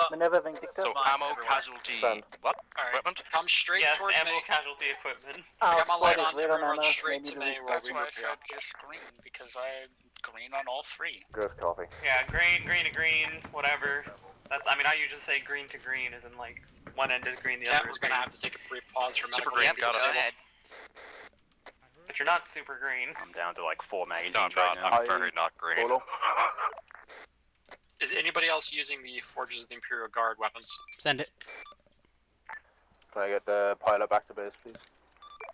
[SPEAKER 15] Minerva Vindicta.
[SPEAKER 14] So ammo casualty.
[SPEAKER 10] Send.
[SPEAKER 14] What?
[SPEAKER 1] Alright,
[SPEAKER 14] Equipment?
[SPEAKER 1] come straight
[SPEAKER 6] Yes,
[SPEAKER 1] towards
[SPEAKER 6] ammo
[SPEAKER 1] me.
[SPEAKER 6] casualty equipment.
[SPEAKER 1] I got my light
[SPEAKER 15] spotted.
[SPEAKER 1] on,
[SPEAKER 15] Red on
[SPEAKER 1] everyone
[SPEAKER 15] ammo.
[SPEAKER 1] straight
[SPEAKER 15] Maybe
[SPEAKER 1] to me
[SPEAKER 15] we
[SPEAKER 1] where
[SPEAKER 16] That's
[SPEAKER 1] we
[SPEAKER 16] why I
[SPEAKER 1] were.
[SPEAKER 16] said just green, because I green on all three.
[SPEAKER 10] Good copy.
[SPEAKER 6] Yeah, green to green, whatever. That's, I mean, I usually say green to green, as in like one end is green, the
[SPEAKER 1] Cat
[SPEAKER 6] other
[SPEAKER 1] was
[SPEAKER 6] is green.
[SPEAKER 1] gonna have to take a brief pause for medical.
[SPEAKER 14] green,
[SPEAKER 12] Yep,
[SPEAKER 14] got
[SPEAKER 12] go
[SPEAKER 14] it.
[SPEAKER 12] ahead.
[SPEAKER 6] But you're not super green.
[SPEAKER 9] I'm down to like 4 magazines
[SPEAKER 14] Not,
[SPEAKER 9] right now.
[SPEAKER 14] I'm very not green.
[SPEAKER 10] Polo.
[SPEAKER 1] Is anybody else using the Forges of the Imperial Guard weapons?
[SPEAKER 5] Send it.
[SPEAKER 11] Can I get the pilot back to base, please?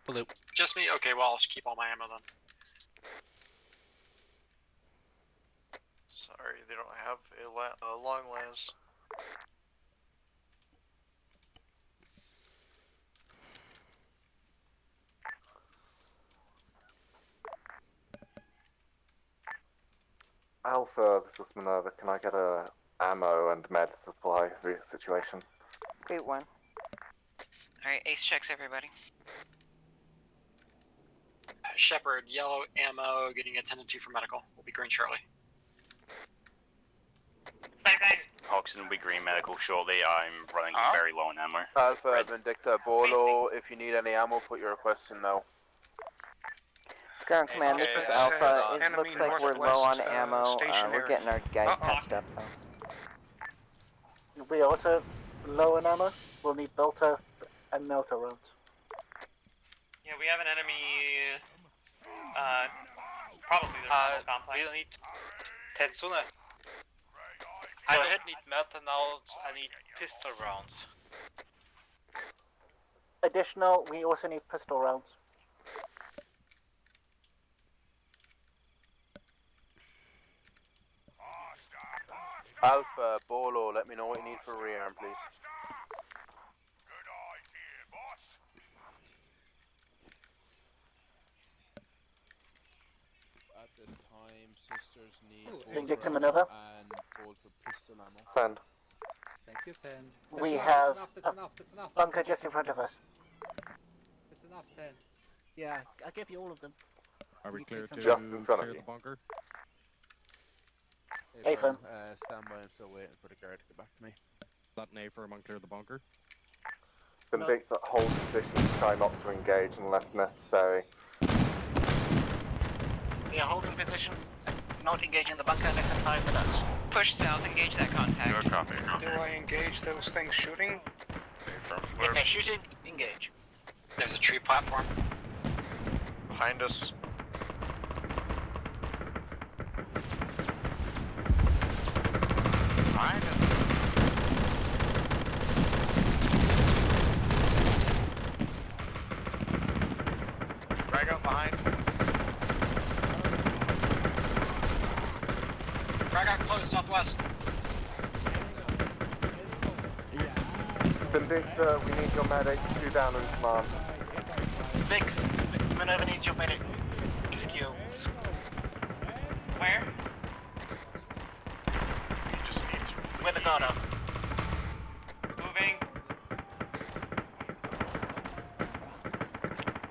[SPEAKER 5] Blue.
[SPEAKER 1] Just me? Okay, well, I'll just keep all my ammo then.
[SPEAKER 14] Sorry, they don't have a long lance.
[SPEAKER 10] Alpha, this is Minerva. Can I get a ammo and med supply situation?
[SPEAKER 15] Great one.
[SPEAKER 12] Alright, ace checks everybody.
[SPEAKER 1] Shepard, yellow ammo, getting attended to for medical. We'll be green shortly.
[SPEAKER 9] Hoxton will be green medical shortly. I'm running very low on ammo.
[SPEAKER 11] Alpha, Vindicta, Bolo, if you need any ammo, put your requests in now.
[SPEAKER 15] Ground command, this is Alpha. It looks like we're low on ammo. We're getting our guys patched up though.
[SPEAKER 16] We also low on ammo. We'll need Belter and Melter rounds.
[SPEAKER 6] Yeah, we have an enemy. Probably the complex. We need Tensuna. I don't need Melter now. I need pistol rounds.
[SPEAKER 16] Additional, we also need pistol rounds.
[SPEAKER 11] Alpha, Bolo, let me know what you need for rearm, please.
[SPEAKER 4] At this time, sisters need
[SPEAKER 16] Vindicta maneuver.
[SPEAKER 4] and bolt for pistol ammo.
[SPEAKER 10] Send.
[SPEAKER 3] Thank you, 10.
[SPEAKER 16] We have
[SPEAKER 3] That's enough, that's enough.
[SPEAKER 16] bunker just in front of us.
[SPEAKER 3] That's enough, 10.
[SPEAKER 16] Yeah, I'll give you all of them.
[SPEAKER 4] Are we clear to
[SPEAKER 10] Just in front of
[SPEAKER 4] clear
[SPEAKER 10] you.
[SPEAKER 4] the bunker?
[SPEAKER 16] Affirm.
[SPEAKER 4] Stand by, I'm still waiting for the guard to get back to me. That an affirm on clear the bunker?
[SPEAKER 10] Vindicta, hold position, try not to engage unless necessary.
[SPEAKER 16] We are holding position, not engaging the bunker, next to 5 with us.
[SPEAKER 12] Push south, engage that contact.
[SPEAKER 9] Good copy.
[SPEAKER 6] Do I engage those things shooting?
[SPEAKER 16] If they're shooting, engage.
[SPEAKER 1] There's a tree platform.
[SPEAKER 9] Behind us.
[SPEAKER 6] Behind us. Drag out behind.
[SPEAKER 1] Drag out close, southwest.
[SPEAKER 10] Vindicta, we need your medic, 2 down in command.
[SPEAKER 16] Vix, maneuver needs your medic skills.
[SPEAKER 6] Where?
[SPEAKER 9] You just need to.
[SPEAKER 16] Where the guard are.
[SPEAKER 6] Moving.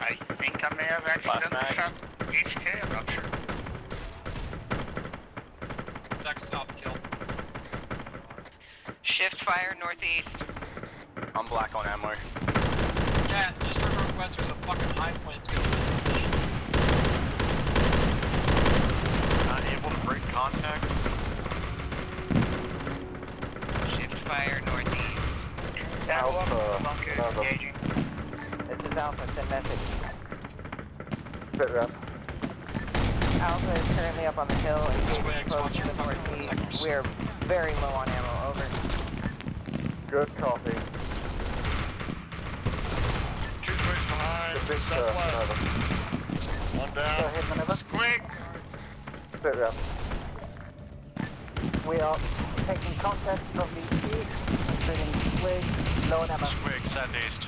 [SPEAKER 6] I think I may have accidentally shot HK, I'm not sure.
[SPEAKER 1] Next stop, kill.
[SPEAKER 12] Shift fire northeast.
[SPEAKER 9] I'm black on ammo.
[SPEAKER 1] Yeah, just for northwest, there's a fucking high point. It's good.
[SPEAKER 9] Not able to break contact.
[SPEAKER 12] Shift fire northeast.
[SPEAKER 10] Alpha,
[SPEAKER 16] Bunker
[SPEAKER 10] another.
[SPEAKER 16] engaging.
[SPEAKER 15] This is Alpha, send message.
[SPEAKER 10] Sit rep.
[SPEAKER 15] Alpha is currently up on the hill, engaging close to the northeast. We're very low on ammo, over.
[SPEAKER 10] Good copy.
[SPEAKER 13] Two troops behind.
[SPEAKER 10] Vindicta, another.
[SPEAKER 13] One
[SPEAKER 16] Go
[SPEAKER 13] down.
[SPEAKER 16] ahead, maneuver.
[SPEAKER 13] Quick!
[SPEAKER 10] Sit rep.
[SPEAKER 16] We are taking contact from the east, including Swig, low on ammo.
[SPEAKER 9] Squig, send east.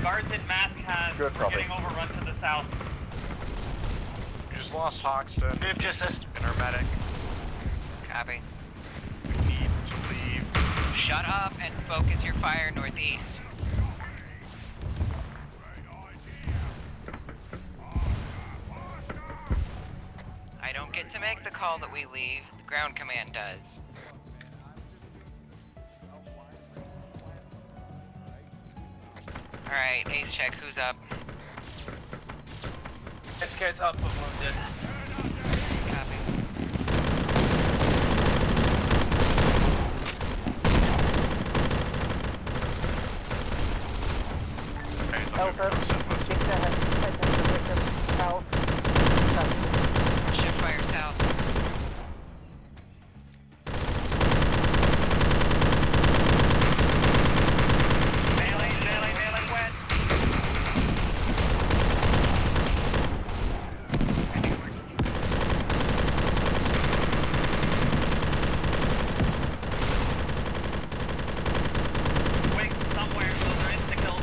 [SPEAKER 6] Guards in mask has.
[SPEAKER 10] Good copy.
[SPEAKER 6] Getting overrun to the south.
[SPEAKER 9] We just lost Hoxton.
[SPEAKER 16] Move to assist.
[SPEAKER 9] And our medic.
[SPEAKER 12] Copy.
[SPEAKER 9] We need to leave.
[SPEAKER 12] Shut up and focus your fire northeast. I don't get to make the call that we leave. The ground command does. Alright, ace check, who's up?
[SPEAKER 6] HK's up but wounded.
[SPEAKER 12] Copy.
[SPEAKER 16] Alpha, Vindicta has taken position south.
[SPEAKER 12] Shift fire south.
[SPEAKER 6] Melee west. Wait, somewhere, those are insta-kills.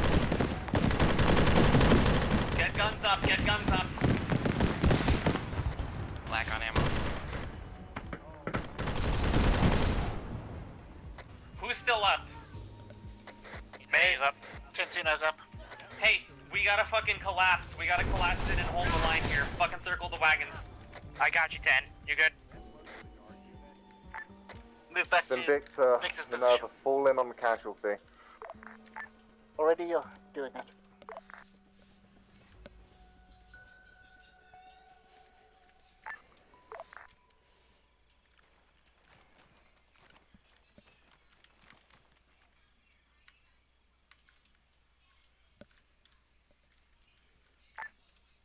[SPEAKER 6] still up.
[SPEAKER 16] May's up. Tincino's up.
[SPEAKER 6] Hey, we gotta fucking collapse. We gotta collapse in and hold the line here. Fucking circle the wagons.
[SPEAKER 9] I got you, 10. You good?
[SPEAKER 16] Move back to
[SPEAKER 10] Vindicta,
[SPEAKER 16] Victor's
[SPEAKER 10] Minerva, fall in on the casualty.
[SPEAKER 16] Already you're doing that.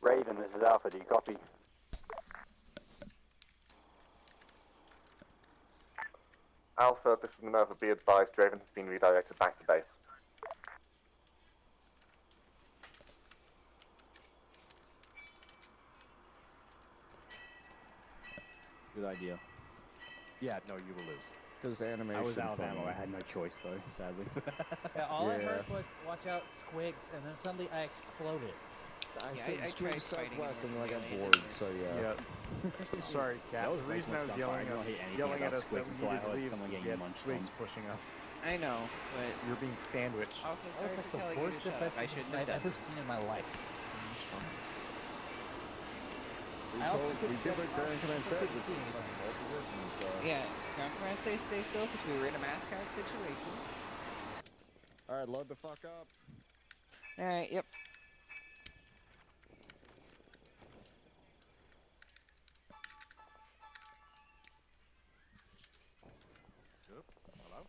[SPEAKER 17] Raven, this is Alpha. Do you copy?
[SPEAKER 10] Alpha, this is Minerva. Be advised, Raven has been redirected back to base.
[SPEAKER 4] Good idea. Yeah, no, you will lose.
[SPEAKER 7] Because animation.
[SPEAKER 4] I was out of
[SPEAKER 7] funny.
[SPEAKER 4] ammo. I had no choice, though, sadly.
[SPEAKER 3] Yeah, all I
[SPEAKER 7] Yeah.
[SPEAKER 3] heard was, watch out, squigs, and then suddenly I exploded.
[SPEAKER 7] I
[SPEAKER 8] Yeah,
[SPEAKER 7] said
[SPEAKER 8] I
[SPEAKER 7] Squid
[SPEAKER 8] tried fighting
[SPEAKER 7] Southwest
[SPEAKER 8] him
[SPEAKER 7] and I got
[SPEAKER 8] and
[SPEAKER 7] bored, so yeah.
[SPEAKER 17] Sorry, Cat.
[SPEAKER 4] That was
[SPEAKER 17] The reason I was yelling at us that we needed to leave is we had Squigs pushing us.
[SPEAKER 8] I know, but
[SPEAKER 17] You're being sandwiched.
[SPEAKER 8] also
[SPEAKER 3] That
[SPEAKER 8] sorry
[SPEAKER 3] was
[SPEAKER 8] for
[SPEAKER 3] like
[SPEAKER 8] telling
[SPEAKER 3] the
[SPEAKER 8] you
[SPEAKER 3] worst
[SPEAKER 8] to shut up. I
[SPEAKER 3] defensive
[SPEAKER 8] shouldn't
[SPEAKER 3] I've
[SPEAKER 8] have
[SPEAKER 3] ever
[SPEAKER 8] done.
[SPEAKER 3] seen in my life.
[SPEAKER 7] We,
[SPEAKER 3] I also
[SPEAKER 7] told, we
[SPEAKER 3] couldn't
[SPEAKER 7] did
[SPEAKER 3] get-
[SPEAKER 7] what Grand Command
[SPEAKER 3] I
[SPEAKER 7] said,
[SPEAKER 3] couldn't
[SPEAKER 7] which
[SPEAKER 3] see
[SPEAKER 7] is
[SPEAKER 3] anything.
[SPEAKER 7] all positions, so.
[SPEAKER 8] Yeah, Ground Command say stay still because we were in a mass cast situation.
[SPEAKER 7] Alright, load the fuck up.
[SPEAKER 8] Alright, yep.
[SPEAKER 4] Hello?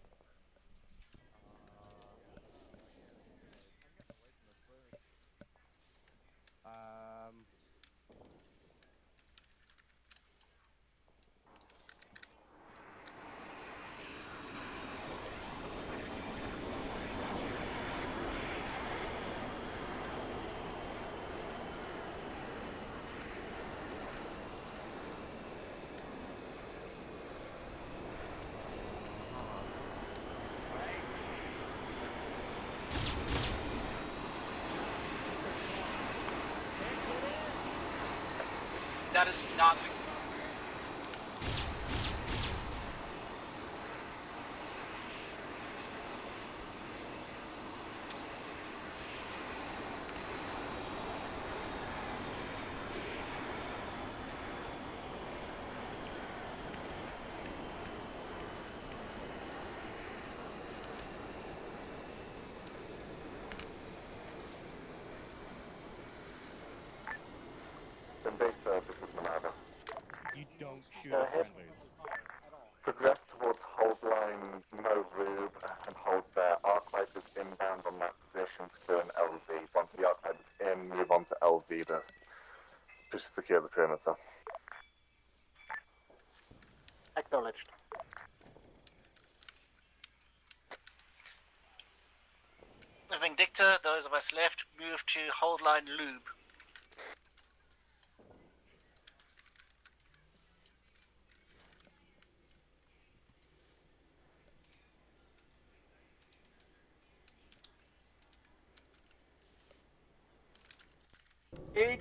[SPEAKER 1] That is not.
[SPEAKER 10] Vindicta, this is Minerva.
[SPEAKER 4] You don't shoot at friendlies.
[SPEAKER 10] Progress towards hold line, no lube, and hold there. Archive is inbound on that position to clear an LZ. Once the archive is in, move on to LZ to secure the perimeter.
[SPEAKER 16] Acknowledged. Vindicta, those of us left, move to hold line lube.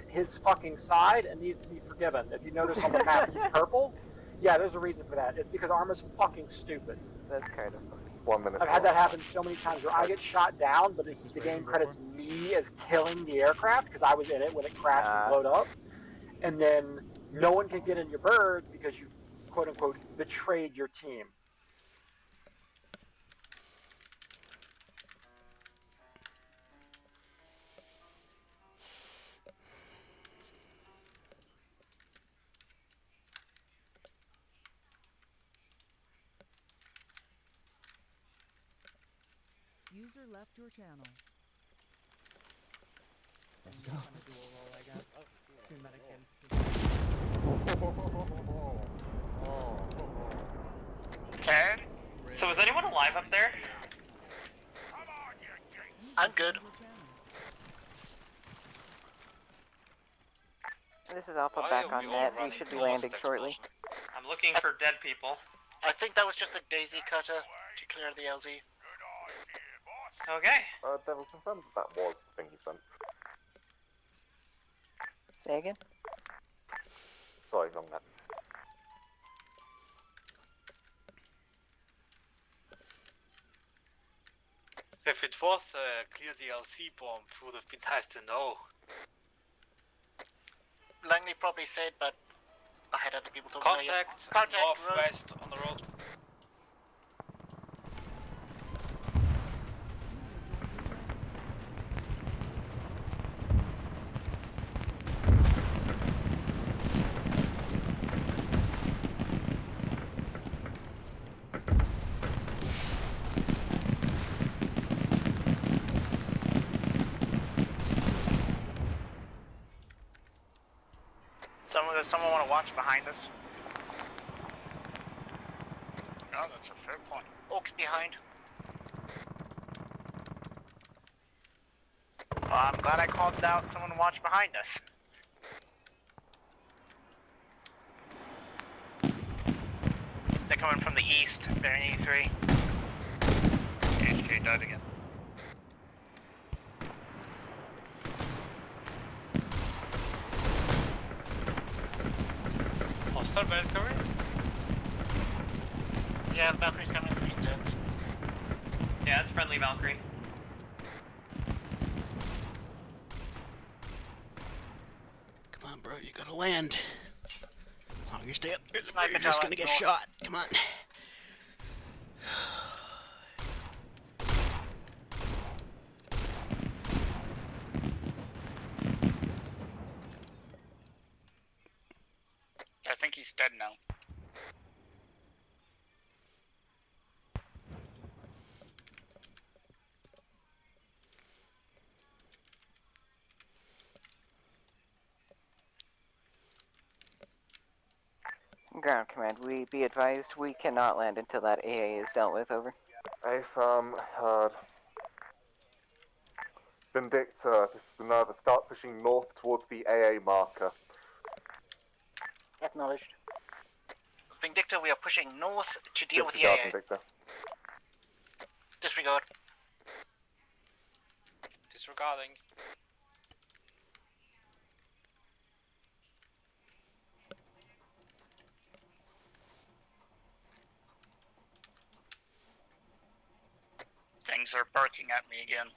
[SPEAKER 17] His fucking side and needs to be forgiven. If you notice on the map, he's purple. Yeah, there's a reason for that. It's because Arma's fucking stupid.
[SPEAKER 15] That's kind of
[SPEAKER 10] 1 minute.
[SPEAKER 17] I've had that happen so many times where I get shot down, but the game credits me as killing the aircraft because I was in it when it crashed and blowed up. And then no one can get in your bird because you, quote unquote, betrayed your team.
[SPEAKER 19] User left your channel.
[SPEAKER 3] Let's go. Two
[SPEAKER 6] Ted? So is anyone alive up there?
[SPEAKER 16] I'm good.
[SPEAKER 15] This is Alpha
[SPEAKER 6] Why
[SPEAKER 15] back
[SPEAKER 6] are
[SPEAKER 15] on
[SPEAKER 6] we all
[SPEAKER 15] net. We
[SPEAKER 6] running
[SPEAKER 15] should be
[SPEAKER 6] ghost
[SPEAKER 15] landing shortly.
[SPEAKER 6] I'm looking for dead people.
[SPEAKER 16] I think that was just a daisy cutter to clear the LZ.
[SPEAKER 6] Okay.
[SPEAKER 10] Devil confirms that was the thing he sent.
[SPEAKER 15] Say again?
[SPEAKER 10] Sorry, wrong map.
[SPEAKER 6] If it was a clear DLC bomb, it would have been nice to know.
[SPEAKER 16] Langley probably said, but I had other people talking about it.
[SPEAKER 6] Contact northwest on the road.
[SPEAKER 16] Does someone want to watch behind us? No, that's a fair point. Orcs behind. Well, I'm glad I called out someone to watch behind us. They're coming from the east, bearing 83. HK died again.
[SPEAKER 6] Hostile Valkyrie?
[SPEAKER 16] Yeah, the Valkyrie's coming from Zeus.
[SPEAKER 6] Yeah, it's friendly Valkyrie.
[SPEAKER 5] Come on, bro, you gotta land. As long as you stay up there,
[SPEAKER 16] Sniper
[SPEAKER 5] you're just
[SPEAKER 16] tower
[SPEAKER 5] gonna get
[SPEAKER 16] north.
[SPEAKER 5] shot. Come on.
[SPEAKER 16] I think he's dead now.
[SPEAKER 15] Ground command, we be advised we cannot land until that AA is dealt with, over.
[SPEAKER 10] A-firm, heard. Vindicta, this is Minerva, start pushing north towards the AA marker.
[SPEAKER 17] Acknowledged.
[SPEAKER 16] Vindicta, we are pushing north to deal with the
[SPEAKER 10] Disregard,
[SPEAKER 16] AA.
[SPEAKER 10] Vindicta.
[SPEAKER 16] Disregard.
[SPEAKER 6] Disregarding.
[SPEAKER 16] Things are barking at me again.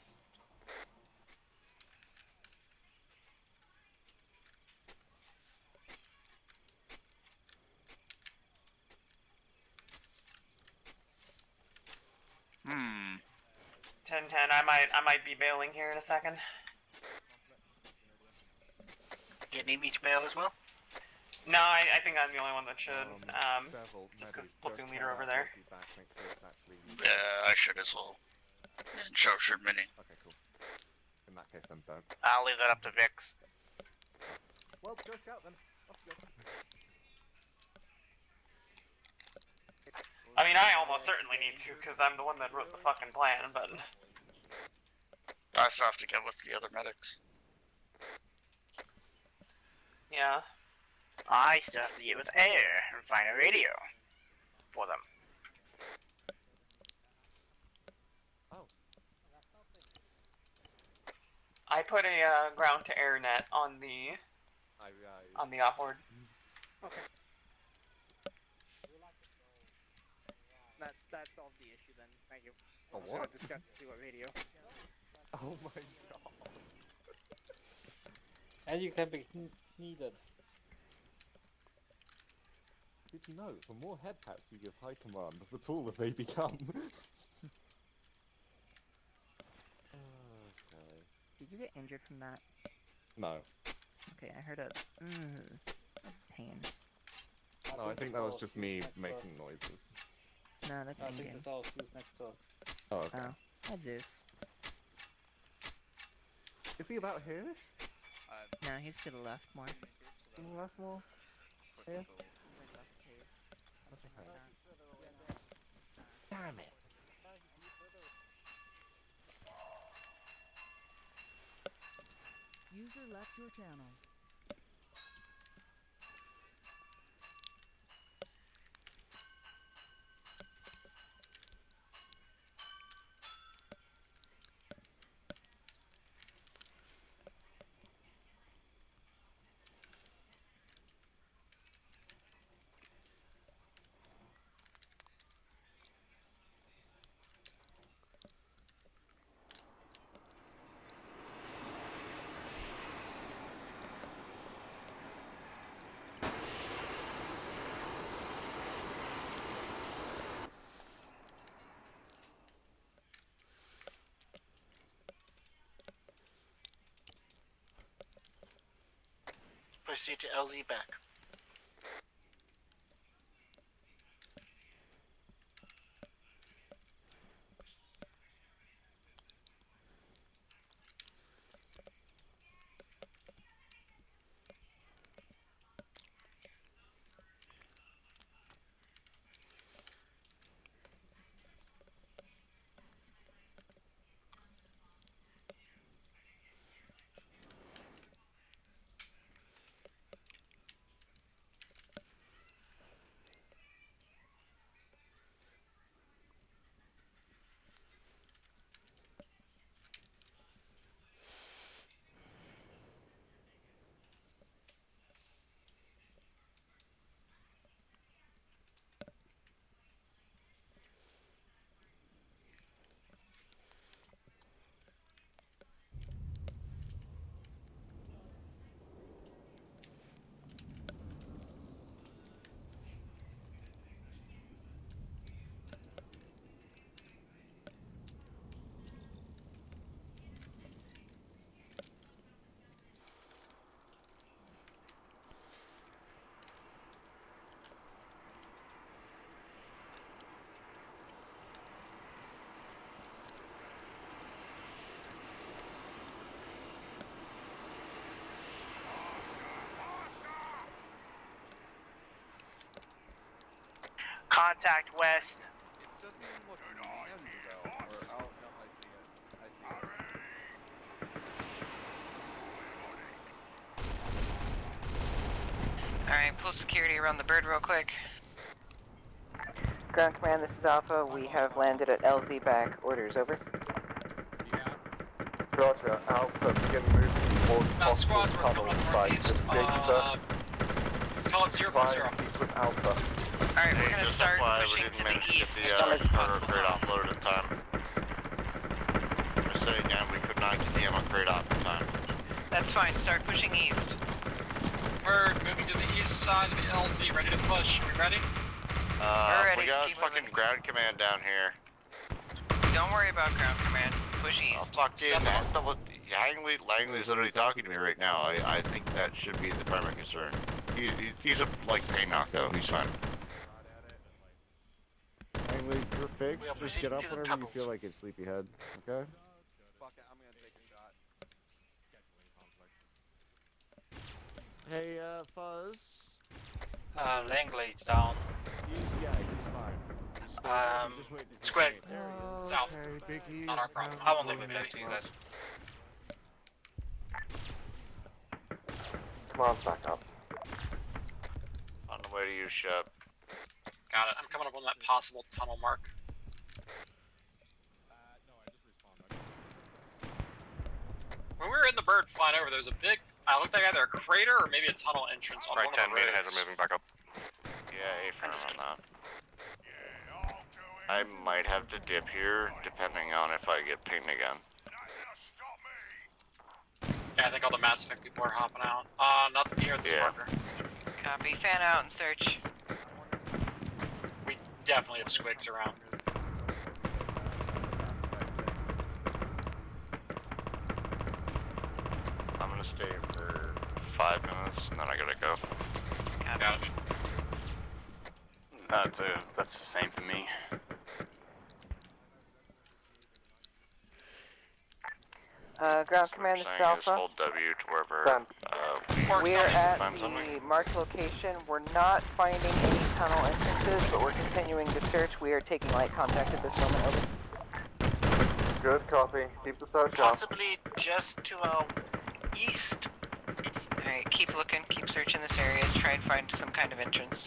[SPEAKER 6] Hmm. 10-10, I might be bailing here in a second.
[SPEAKER 16] Do you need me to bail as well?
[SPEAKER 6] No, I think I'm the only one that should. Just because platoon leader over there.
[SPEAKER 16] Yeah, I should as well. And so should Minnie.
[SPEAKER 10] Okay, cool. In that case, then don't.
[SPEAKER 16] I'll leave that up to Vix.
[SPEAKER 4] Well, go scout then. Off you go.
[SPEAKER 6] I mean, I almost certainly need to, because I'm the one that wrote the fucking plan, but...
[SPEAKER 16] I still have to get with the other medics.
[SPEAKER 6] Yeah.
[SPEAKER 16] I still have to get with air and find a radio for them.
[SPEAKER 6] I put a ground to air net on the offboard.
[SPEAKER 2] Okay. That solved the issue then. Thank you.
[SPEAKER 4] Oh,
[SPEAKER 2] I was gonna
[SPEAKER 4] what?
[SPEAKER 2] discuss to see what radio.
[SPEAKER 4] Oh my god.
[SPEAKER 18] And you can be needed.
[SPEAKER 4] Did you know, the more head pats you give high command, the taller they become? Okay.
[SPEAKER 2] Did you get injured from that?
[SPEAKER 4] No.
[SPEAKER 2] Okay, I heard a pain.
[SPEAKER 4] No, I think that was just me making noises.
[SPEAKER 2] No, that's
[SPEAKER 18] I think
[SPEAKER 2] in-game.
[SPEAKER 18] that's all Zeus next to us.
[SPEAKER 4] Oh, okay.
[SPEAKER 2] Oh, that's Zeus.
[SPEAKER 4] Is he about here-ish?
[SPEAKER 2] No, he's to the left more.
[SPEAKER 4] To the left more? Here? That's okay.
[SPEAKER 2] Damn it.
[SPEAKER 19] User left your channel.
[SPEAKER 16] proceed to LZ back. Contact west.
[SPEAKER 4] It doesn't even look manned though. Or, oh, no, I see it. I see it.
[SPEAKER 12] Alright, pull security around the bird real quick.
[SPEAKER 15] Ground command, this is Alpha. We have landed at LZ back. Orders, over.
[SPEAKER 10] Roger, Alpha, begin moving towards possible tunnel site. Call
[SPEAKER 1] it 0.0.
[SPEAKER 10] Keep with Alpha.
[SPEAKER 12] Alright, we're gonna start pushing to the east as soon as possible.
[SPEAKER 14] Crate offloaded in time. Just say again, we could not get the ammo crate off in time.
[SPEAKER 12] That's fine, start pushing east.
[SPEAKER 1] We're moving to the east side of the LZ, ready to push. Are we ready?
[SPEAKER 12] We're ready.
[SPEAKER 14] We got fucking ground command down here.
[SPEAKER 12] Don't worry about ground command. Push east.
[SPEAKER 14] Oh, fuck, dude, Langley's literally talking to me right now. I think that should be the primary concern. He's a, like, pain knock, though. He's fine.
[SPEAKER 4] Langley, you're fixed. Just get up whenever you feel like it, sleepyhead. Okay?
[SPEAKER 18] Fuck it, I'm gonna take a shot.
[SPEAKER 4] Hey, Fuzz.
[SPEAKER 6] Langley's down.
[SPEAKER 4] He's fine. He's waiting for
[SPEAKER 6] Squid.
[SPEAKER 1] South.
[SPEAKER 4] Okay, Biggie.
[SPEAKER 6] Not our problem. I won't leave it there, you guys.
[SPEAKER 10] Command's back up.
[SPEAKER 14] On the way to you, Shep.
[SPEAKER 1] Got it. I'm coming up on that possible tunnel mark. When we were in the bird flying over, there was a big, it looked like either a crater or maybe a tunnel entrance on
[SPEAKER 14] Right,
[SPEAKER 1] one
[SPEAKER 14] 10
[SPEAKER 1] of the roads.
[SPEAKER 14] heads are moving back up. Yeah, A-frame on that. I might have to dip here, depending on if I get pinged again.
[SPEAKER 1] Yeah, I think all the Mass Effect people are hopping out. Nothing here at this marker.
[SPEAKER 12] Copy, fan out and search.
[SPEAKER 1] We definitely have squigs around.
[SPEAKER 14] I'm gonna stay for 5 minutes, and then I gotta go.
[SPEAKER 1] Got it.
[SPEAKER 9] That's the same for me.
[SPEAKER 15] Ground command, this is Alpha.
[SPEAKER 14] Hold W to wherever
[SPEAKER 15] we are at the marked location. We're not finding any tunnel entrances, but we're continuing to search. We are taking light contact at this moment, over.
[SPEAKER 10] Good, copy. Keep the search up.
[SPEAKER 16] Possibly just to our east.
[SPEAKER 12] Alright, keep looking, keep searching this area, try and find some kind of entrance.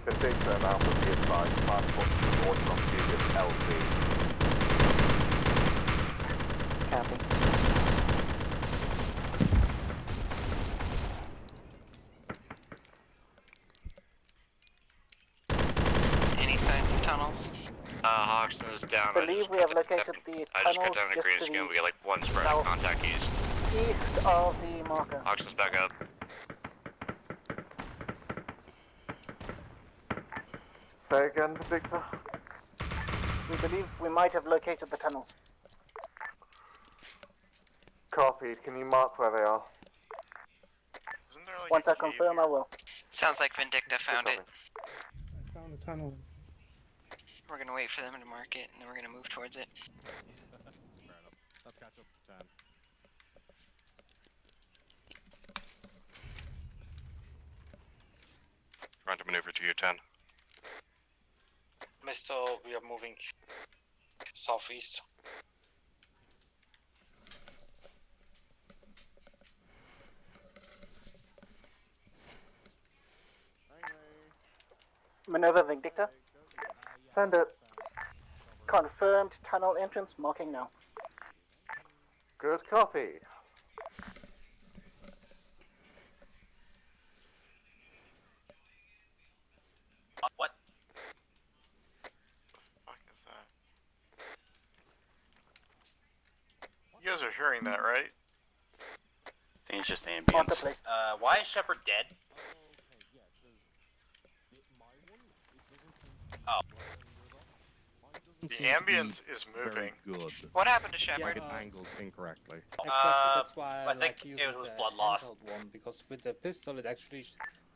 [SPEAKER 10] The big term Alpha be advised, passport towards on previous LZ.
[SPEAKER 15] Copy.
[SPEAKER 12] Any signs of tunnels?
[SPEAKER 14] Hoxton is down.
[SPEAKER 17] I believe we have located the
[SPEAKER 14] I just cut
[SPEAKER 17] tunnels
[SPEAKER 14] down the
[SPEAKER 17] just
[SPEAKER 14] green
[SPEAKER 17] to
[SPEAKER 14] skin.
[SPEAKER 17] the
[SPEAKER 14] We got like one spread of contact east.
[SPEAKER 17] east of the marker.
[SPEAKER 14] Hoxton's back up.
[SPEAKER 10] Say again, Victor?
[SPEAKER 16] We believe we might have located the tunnels.
[SPEAKER 10] Copied. Can you mark where they are?
[SPEAKER 16] Once I confirm, I will.
[SPEAKER 12] Sounds like Vindicta found it.
[SPEAKER 20] I found the tunnel.
[SPEAKER 12] We're gonna wait for them to mark it, and then we're gonna move towards it.
[SPEAKER 4] Fair enough. Let's catch up to 10.
[SPEAKER 6] Trying to maneuver to U10.
[SPEAKER 1] Mister, we are moving southeast.
[SPEAKER 16] Maneuver Vindicta.
[SPEAKER 10] Send it.
[SPEAKER 16] Confirmed tunnel entrance, marking now.
[SPEAKER 10] Good copy.
[SPEAKER 9] What?
[SPEAKER 6] Fuck is that? You guys are hearing that, right?
[SPEAKER 9] I think it's just ambience. Why is Shepard dead? Oh.
[SPEAKER 6] The ambience is moving.
[SPEAKER 4] Good.
[SPEAKER 12] What happened to Shepard?
[SPEAKER 4] It angles incorrectly.
[SPEAKER 3] Exactly, that's why I
[SPEAKER 9] I think
[SPEAKER 3] like using
[SPEAKER 9] it was
[SPEAKER 3] the
[SPEAKER 9] blood loss.
[SPEAKER 3] handheld one, because with the pistol it actually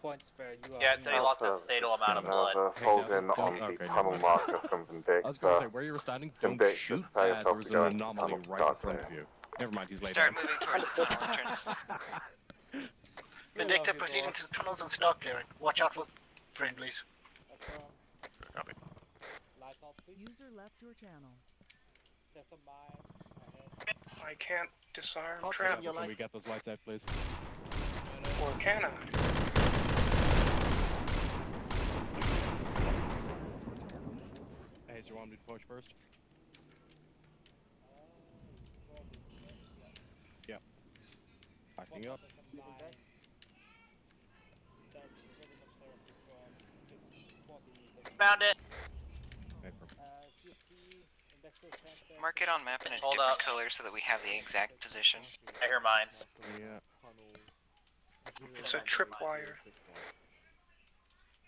[SPEAKER 3] points where you are.
[SPEAKER 9] Yeah, so he lost a fatal amount of blood.
[SPEAKER 10] Hold in on the tunnel marker from Vindicta.
[SPEAKER 4] I was going to say, where you were standing, don't shoot. There was an anomaly right in front of you. Never mind, he's laid
[SPEAKER 12] Start
[SPEAKER 4] down.
[SPEAKER 12] moving towards the tunnel entrance.
[SPEAKER 16] Vindicta proceeding to the tunnels and stock clearing. Watch out for friendlies.
[SPEAKER 6] Copy.
[SPEAKER 3] Lights out, please.
[SPEAKER 19] User left your channel.
[SPEAKER 3] There's a mine ahead.
[SPEAKER 20] I can't disarm
[SPEAKER 16] Okay,
[SPEAKER 20] trap.
[SPEAKER 16] you're
[SPEAKER 4] Can we get those lights out, please?
[SPEAKER 20] Or can I?
[SPEAKER 4] Hey, do you want me to push first? Yep. Backing up.
[SPEAKER 9] Found it.
[SPEAKER 3] If you see industrial center,
[SPEAKER 12] Mark it on map in a
[SPEAKER 9] Hold
[SPEAKER 12] different
[SPEAKER 9] up.
[SPEAKER 12] color so that we have the exact position.
[SPEAKER 9] I hear mines.
[SPEAKER 4] Yeah.
[SPEAKER 20] It's a tripwire.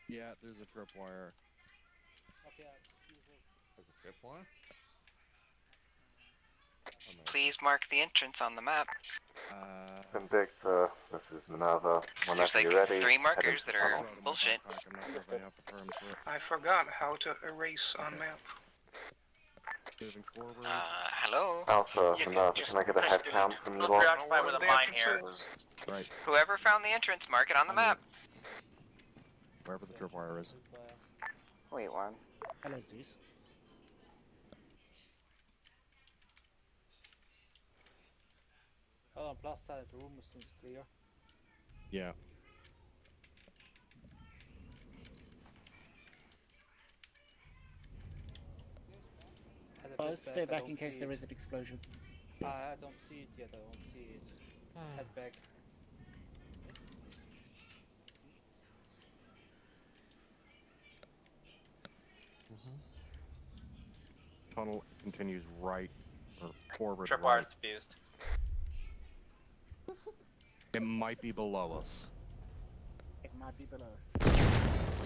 [SPEAKER 4] Yeah, there's a tripwire.
[SPEAKER 3] okay,
[SPEAKER 4] There's a tripwire?
[SPEAKER 12] Please mark the entrance on the map.
[SPEAKER 10] Vindicta, this is Minerva.
[SPEAKER 12] There's
[SPEAKER 10] Whenever
[SPEAKER 12] like
[SPEAKER 10] you're ready,
[SPEAKER 12] 3
[SPEAKER 10] head
[SPEAKER 12] markers
[SPEAKER 10] into
[SPEAKER 12] that
[SPEAKER 10] the
[SPEAKER 12] are
[SPEAKER 10] tunnels.
[SPEAKER 12] bullshit.
[SPEAKER 4] I'm not sure if I have the terms for it.
[SPEAKER 20] I forgot how to erase on map.
[SPEAKER 4] Moving forward.
[SPEAKER 12] Hello?
[SPEAKER 10] Alpha,
[SPEAKER 16] You can
[SPEAKER 10] Minerva,
[SPEAKER 16] just
[SPEAKER 10] can I get a
[SPEAKER 16] press
[SPEAKER 10] head
[SPEAKER 16] delete.
[SPEAKER 10] count from you
[SPEAKER 16] Don't
[SPEAKER 10] lot?
[SPEAKER 16] preoccupy with a mine here.
[SPEAKER 4] Right.
[SPEAKER 12] Whoever found the entrance, mark it on the map.
[SPEAKER 4] Wherever the tripwire is.
[SPEAKER 15] Wait, one.
[SPEAKER 3] hello, Zeus. Hold on, plus side room is clear.
[SPEAKER 4] Yeah.
[SPEAKER 3] Stay back in case there is an explosion. I don't see it yet, I don't see it. Head back.
[SPEAKER 4] Tunnel continues right or forward.
[SPEAKER 9] Tripwire's
[SPEAKER 4] Right.
[SPEAKER 9] defused.
[SPEAKER 4] It might be below us.
[SPEAKER 3] It might be below.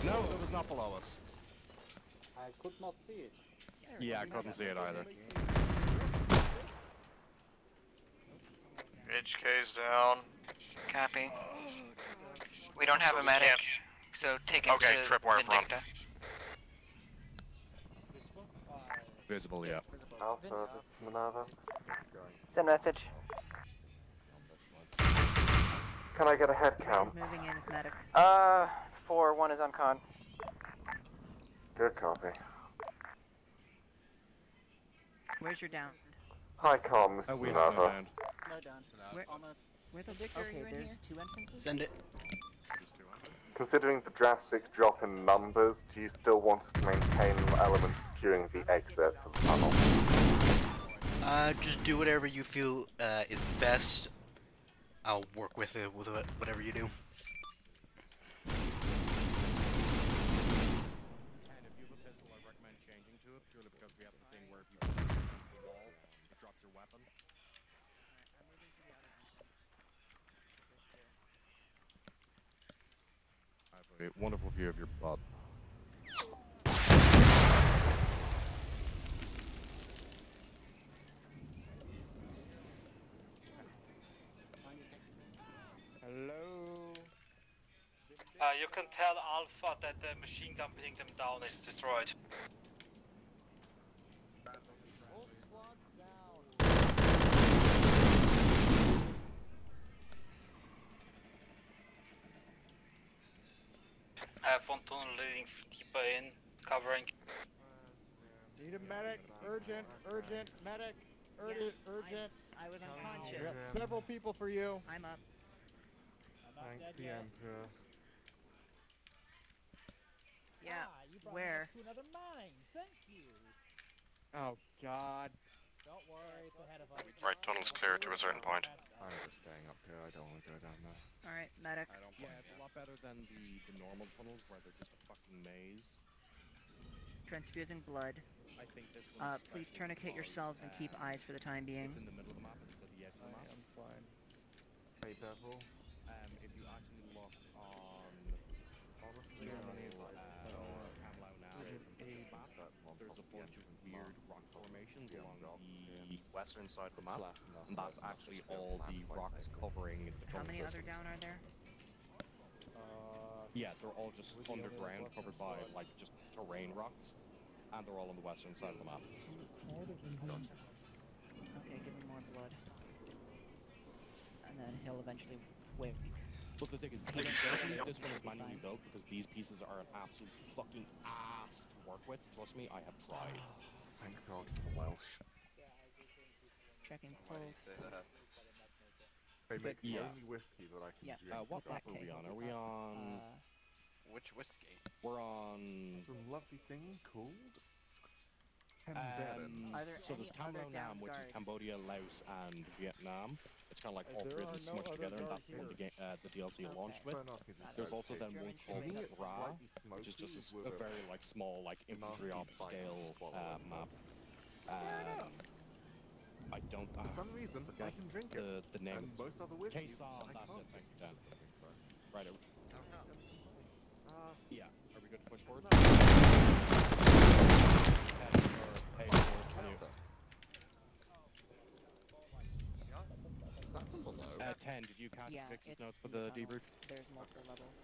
[SPEAKER 4] No, it was not below us.
[SPEAKER 3] I could not see it.
[SPEAKER 4] Yeah, I couldn't see it either.
[SPEAKER 6] HK's down.
[SPEAKER 12] Copy. We don't have a medic, so take him
[SPEAKER 6] Okay,
[SPEAKER 12] to
[SPEAKER 6] tripwire front.
[SPEAKER 12] Vindicta.
[SPEAKER 4] Visible, yeah.
[SPEAKER 10] Alpha, this is Minerva.
[SPEAKER 15] Send message.
[SPEAKER 10] Can I get a head count?
[SPEAKER 2] Moving in as medic.
[SPEAKER 15] 4-1 is on con.
[SPEAKER 10] Good copy.
[SPEAKER 2] Where's your down?
[SPEAKER 10] Hi, Com, this is
[SPEAKER 4] We have no
[SPEAKER 10] Minerva.
[SPEAKER 4] hand.
[SPEAKER 16] No down.
[SPEAKER 2] Where the
[SPEAKER 16] Victor,
[SPEAKER 2] okay,
[SPEAKER 16] are you in
[SPEAKER 2] there's
[SPEAKER 16] here?
[SPEAKER 2] 2 entrances?
[SPEAKER 5] Send it.
[SPEAKER 10] Considering the drastic drop in numbers, do you still want us to maintain elements securing the exits of the tunnel?
[SPEAKER 5] Just do whatever you feel is best. I'll work with it, whatever you do.
[SPEAKER 4] And if you have a pistol, I recommend changing to it, purely because we have the thing where if you shoot against the wall, it drops your weapon. I have a wonderful view of your butt.
[SPEAKER 1] You can tell Alpha that the machine gun pinning them down is destroyed. I have one tunnel leading deeper in, covering.
[SPEAKER 4] Need a medic, urgent, medic, urgent.
[SPEAKER 2] I was unconscious.
[SPEAKER 4] We got several people for you.
[SPEAKER 2] I'm up.
[SPEAKER 7] Thank the Emperor.
[SPEAKER 2] Yeah,
[SPEAKER 3] you brought
[SPEAKER 2] where?
[SPEAKER 3] me to another mine. Thank you.
[SPEAKER 4] Oh God.
[SPEAKER 3] Don't worry, it's ahead of us.
[SPEAKER 14] Right tunnel's clear to a certain point.
[SPEAKER 7] I'm just staying up here. I don't want to go down there.
[SPEAKER 2] Alright, medic.
[SPEAKER 4] Yeah, it's a lot better than the normal tunnels where they're just a fucking maze.
[SPEAKER 2] Transfusing blood.
[SPEAKER 4] I think this one's
[SPEAKER 2] Please
[SPEAKER 4] special
[SPEAKER 2] tourniquet
[SPEAKER 4] because,
[SPEAKER 2] yourselves and keep eyes for the time being.
[SPEAKER 4] It's in the middle of the map instead of the edge of the map.
[SPEAKER 7] I'm fine. Hey, Bevel.
[SPEAKER 4] If you actually look on
[SPEAKER 7] Honestly,
[SPEAKER 4] Germany's
[SPEAKER 7] Camlo now,
[SPEAKER 4] there's a bunch of weird rock formations along the western side of the map, and that's actually all the rocks covering the
[SPEAKER 2] How
[SPEAKER 4] tunnel
[SPEAKER 2] many other
[SPEAKER 4] systems.
[SPEAKER 2] down are there?
[SPEAKER 4] Yeah, they're all just underground, covered by like just terrain rocks, and they're all on the western side of the map.
[SPEAKER 2] Okay, give me more blood. And then he'll eventually wait.
[SPEAKER 4] But the thing is, this one is manually built because these pieces are an absolute fucking ass to work with. Trust me, I have tried.
[SPEAKER 7] Thank God for the Welsh.
[SPEAKER 2] Checking pulse.
[SPEAKER 7] They make the
[SPEAKER 4] Yeah.
[SPEAKER 7] only whiskey that I can drink.
[SPEAKER 4] What map are we on? Are we on...
[SPEAKER 18] Which whiskey?
[SPEAKER 4] We're on...
[SPEAKER 7] It's a lovely thing called...
[SPEAKER 4] So there's Camlo, which is Cambodia, Laos, and Vietnam. It's kind of like all three of them smushed together, and that's what the DLC launched with. There's also then one called Ra, which is just a very like small like infantry op scale map. I don't.
[SPEAKER 7] For some reason, I can drink it.
[SPEAKER 4] The name.
[SPEAKER 7] And most other whiskeys,
[SPEAKER 4] Quezon,
[SPEAKER 7] I
[SPEAKER 4] that's
[SPEAKER 7] can't.
[SPEAKER 4] it. Thank you, Dan. Right. Yeah. Are we good to push forward? 10, did you catch Vix's notes for the debrief?
[SPEAKER 2] There's multiple levels.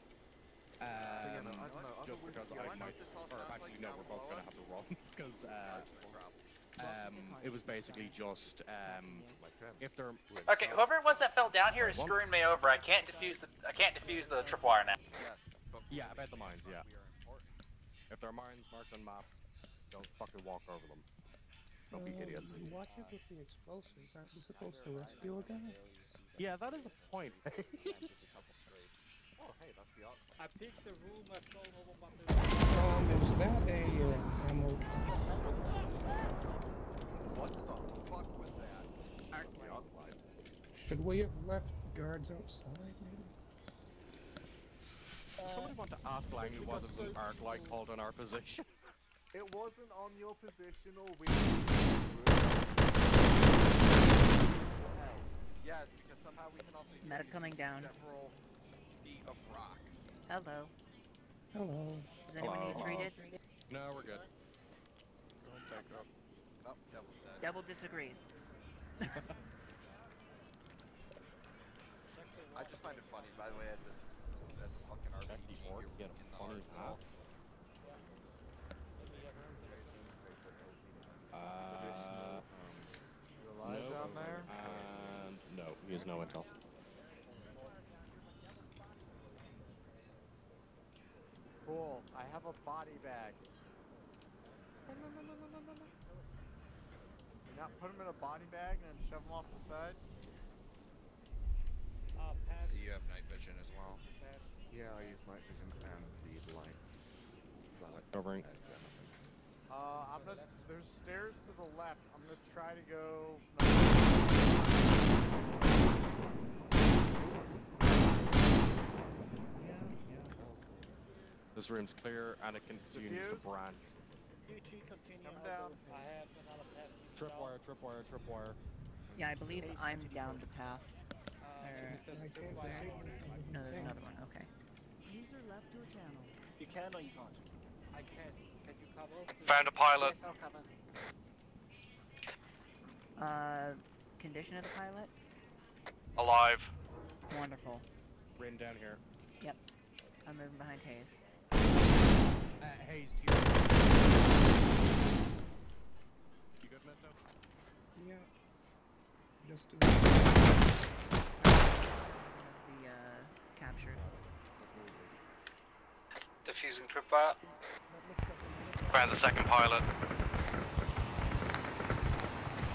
[SPEAKER 4] Just because I might, or actually no, we're both gonna have to roll, because it was basically just, if they're...
[SPEAKER 6] Okay, whoever it was that fell down here is screwing me over. I can't defuse the tripwire now.
[SPEAKER 4] Yeah, about the mines, yeah. If there are mines marked on map, don't fucking walk over them. Don't be idiots.
[SPEAKER 21] Watch it with the explosives. Aren't we supposed to rescue a guy?
[SPEAKER 4] Yeah, that is the point.
[SPEAKER 7] Oh, hey, that's the art.
[SPEAKER 3] I picked the room I sold over by
[SPEAKER 21] Is that a ammo?
[SPEAKER 18] What the fuck was that?
[SPEAKER 21] Should we have left guards outside, maybe?
[SPEAKER 4] Somebody want to ask Langley what does an arc light called on our position?
[SPEAKER 7] It wasn't on your position or we.
[SPEAKER 18] Yes, because somehow we can also
[SPEAKER 2] Medic coming down.
[SPEAKER 18] several feet of rock.
[SPEAKER 2] Hello.
[SPEAKER 21] Hello.
[SPEAKER 2] Does anyone need treated?
[SPEAKER 4] No, we're good.
[SPEAKER 18] Don't back up. Oh, Devil's dead.
[SPEAKER 2] Devil disagrees.
[SPEAKER 18] I just find it funny, by the way, that the fucking RPG here
[SPEAKER 4] get a funny hat.
[SPEAKER 7] You alive down there?
[SPEAKER 4] And no, he has no intel.
[SPEAKER 22] Cool, I have a body bag. You not put him in a body bag and then shove him off the side?
[SPEAKER 18] So you have night vision as well?
[SPEAKER 7] Yeah, I use night vision and the lights.
[SPEAKER 4] Covering.
[SPEAKER 22] There's stairs to the left. I'm gonna try to go.
[SPEAKER 4] This room's clear and it continues to branch.
[SPEAKER 22] Come down.
[SPEAKER 4] Tripwire.
[SPEAKER 2] Yeah, I believe I'm down the path. No, there's another one. Okay.
[SPEAKER 19] User left your channel.
[SPEAKER 16] You can or you can't? I can. Can you cover?
[SPEAKER 1] Found a pilot.
[SPEAKER 16] Yes, I'll cover.
[SPEAKER 2] Condition of the pilot?
[SPEAKER 1] Alive.
[SPEAKER 2] Wonderful.
[SPEAKER 4] Rain down here.
[SPEAKER 2] Yep. I'm moving behind Hayes.
[SPEAKER 4] Hayes, to you. You good, Misto?
[SPEAKER 21] Yeah. Just do
[SPEAKER 2] The, captured.
[SPEAKER 6] Defusing tripwire.
[SPEAKER 9] Find the second pilot.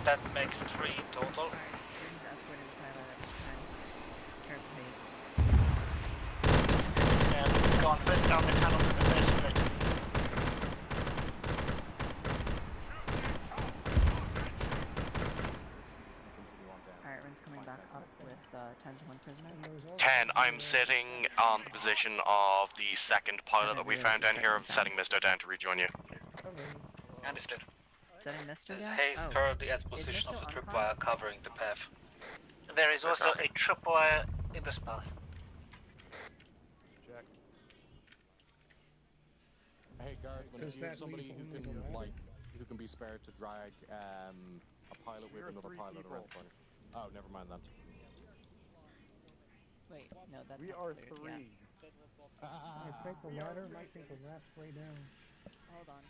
[SPEAKER 6] That makes 3 in total.
[SPEAKER 2] Alright, Moonz escorting the pilot at this time. Prepare for Hayes.
[SPEAKER 16] And go on foot down the tunnel to the first split.
[SPEAKER 2] Alright, Rin's coming back up with 10 to 1 prisoner.
[SPEAKER 4] 10, I'm sitting on the position of the second pilot that we found down here. I'm setting Misto down to rejoin you.
[SPEAKER 16] Understood.
[SPEAKER 2] Setting Misto
[SPEAKER 6] Is
[SPEAKER 2] down?
[SPEAKER 6] Hayes
[SPEAKER 2] Oh.
[SPEAKER 6] currently at the
[SPEAKER 2] Is
[SPEAKER 6] position of
[SPEAKER 2] Misto
[SPEAKER 6] the
[SPEAKER 2] on
[SPEAKER 6] tripwire covering the path?
[SPEAKER 16] There is also a tripwire in the spy.
[SPEAKER 4] Check. Hey guardsman,
[SPEAKER 21] Does
[SPEAKER 4] if you have
[SPEAKER 21] that
[SPEAKER 4] somebody
[SPEAKER 21] leave
[SPEAKER 4] who
[SPEAKER 21] only
[SPEAKER 4] can
[SPEAKER 21] the ladder?
[SPEAKER 4] who can be spared to drag a pilot with another pilot around the corner. Oh, never mind then.
[SPEAKER 2] Wait, no, that's
[SPEAKER 22] We
[SPEAKER 2] not
[SPEAKER 22] are
[SPEAKER 2] cleared.
[SPEAKER 22] 3.
[SPEAKER 21] I think the ladder might be the last way down.
[SPEAKER 2] Hold on.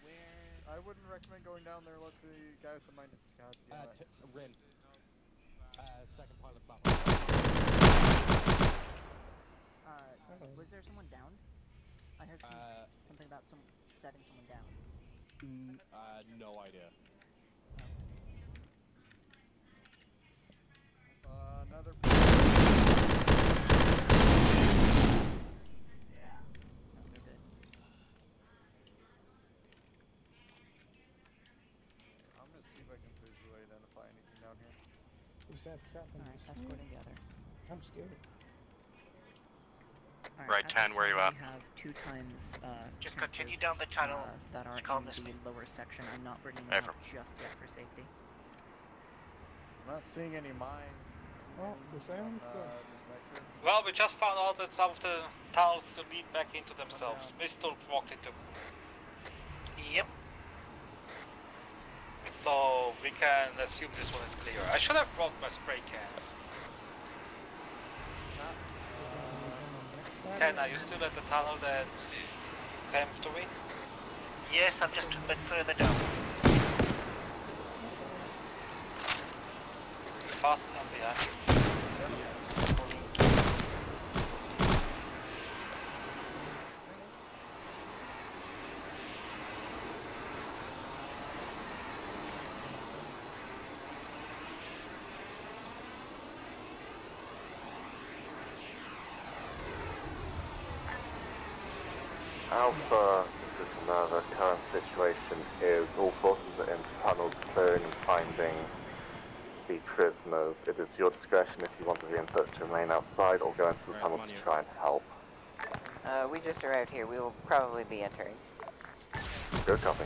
[SPEAKER 2] Where...
[SPEAKER 22] I wouldn't recommend going down there. Let the guy with the mind. God damn it.
[SPEAKER 4] Rin. Second pilot's not.
[SPEAKER 2] Was there someone downed? I heard something about setting someone down.
[SPEAKER 4] No idea.
[SPEAKER 22] Another.
[SPEAKER 2] Yeah. No, we're good.
[SPEAKER 22] I'm gonna see if I can visually identify anything down here.
[SPEAKER 21] Is that trapped in
[SPEAKER 2] Alright,
[SPEAKER 21] the
[SPEAKER 2] escorting the other.
[SPEAKER 21] I'm scared.
[SPEAKER 4] Right, 10, where you at?
[SPEAKER 2] We have 2 times,
[SPEAKER 16] Just continue down the tunnel.
[SPEAKER 2] That are
[SPEAKER 16] Calm
[SPEAKER 2] in
[SPEAKER 16] this
[SPEAKER 2] the
[SPEAKER 16] way.
[SPEAKER 2] lower section. I'm not bringing them out just yet for safety.
[SPEAKER 22] I'm not seeing any mines.
[SPEAKER 21] Well, the sound
[SPEAKER 6] Well, we just found out that some of the tunnels lead back into themselves. Misto walked into.
[SPEAKER 16] Yep.
[SPEAKER 6] So we can assume this one is clear. I should have brought my spray cans. 10, are you still at the tunnel that came to me?
[SPEAKER 16] Yes, I'm just a bit further down.
[SPEAKER 6] Fast and behind.
[SPEAKER 10] Alpha, this is another current situation is all forces are in tunnels clearing and finding the prisoners. It is your discretion if you want the reinserts to remain outside or go into the tunnels to try and help.
[SPEAKER 15] We just arrived here. We will probably be entering.
[SPEAKER 10] Good copy.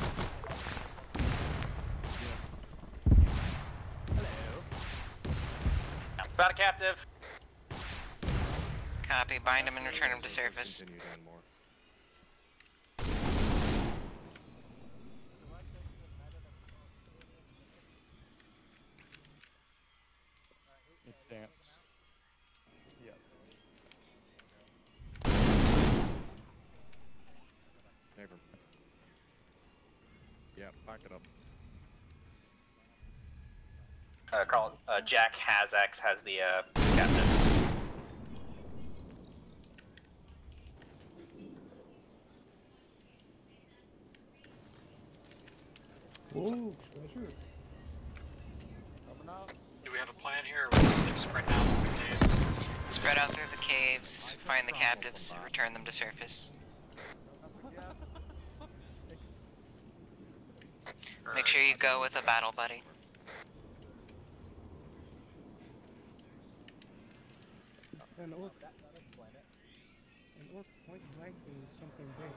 [SPEAKER 9] Found a captive.
[SPEAKER 12] Copy. Bind him and return him to surface.
[SPEAKER 4] Continue down more.
[SPEAKER 22] Advance. Yes.
[SPEAKER 4] Neighbor. Yeah, back it up.
[SPEAKER 9] Carl, Jack has the captain.
[SPEAKER 21] Whoa, treasure.
[SPEAKER 22] Coming out.
[SPEAKER 1] Do we have a plan here, or we'll just spread out through the caves?
[SPEAKER 12] Spread out through the caves, find the captives, return them to surface. Make sure you go with a battle buddy.
[SPEAKER 21] An orc point blank means something big.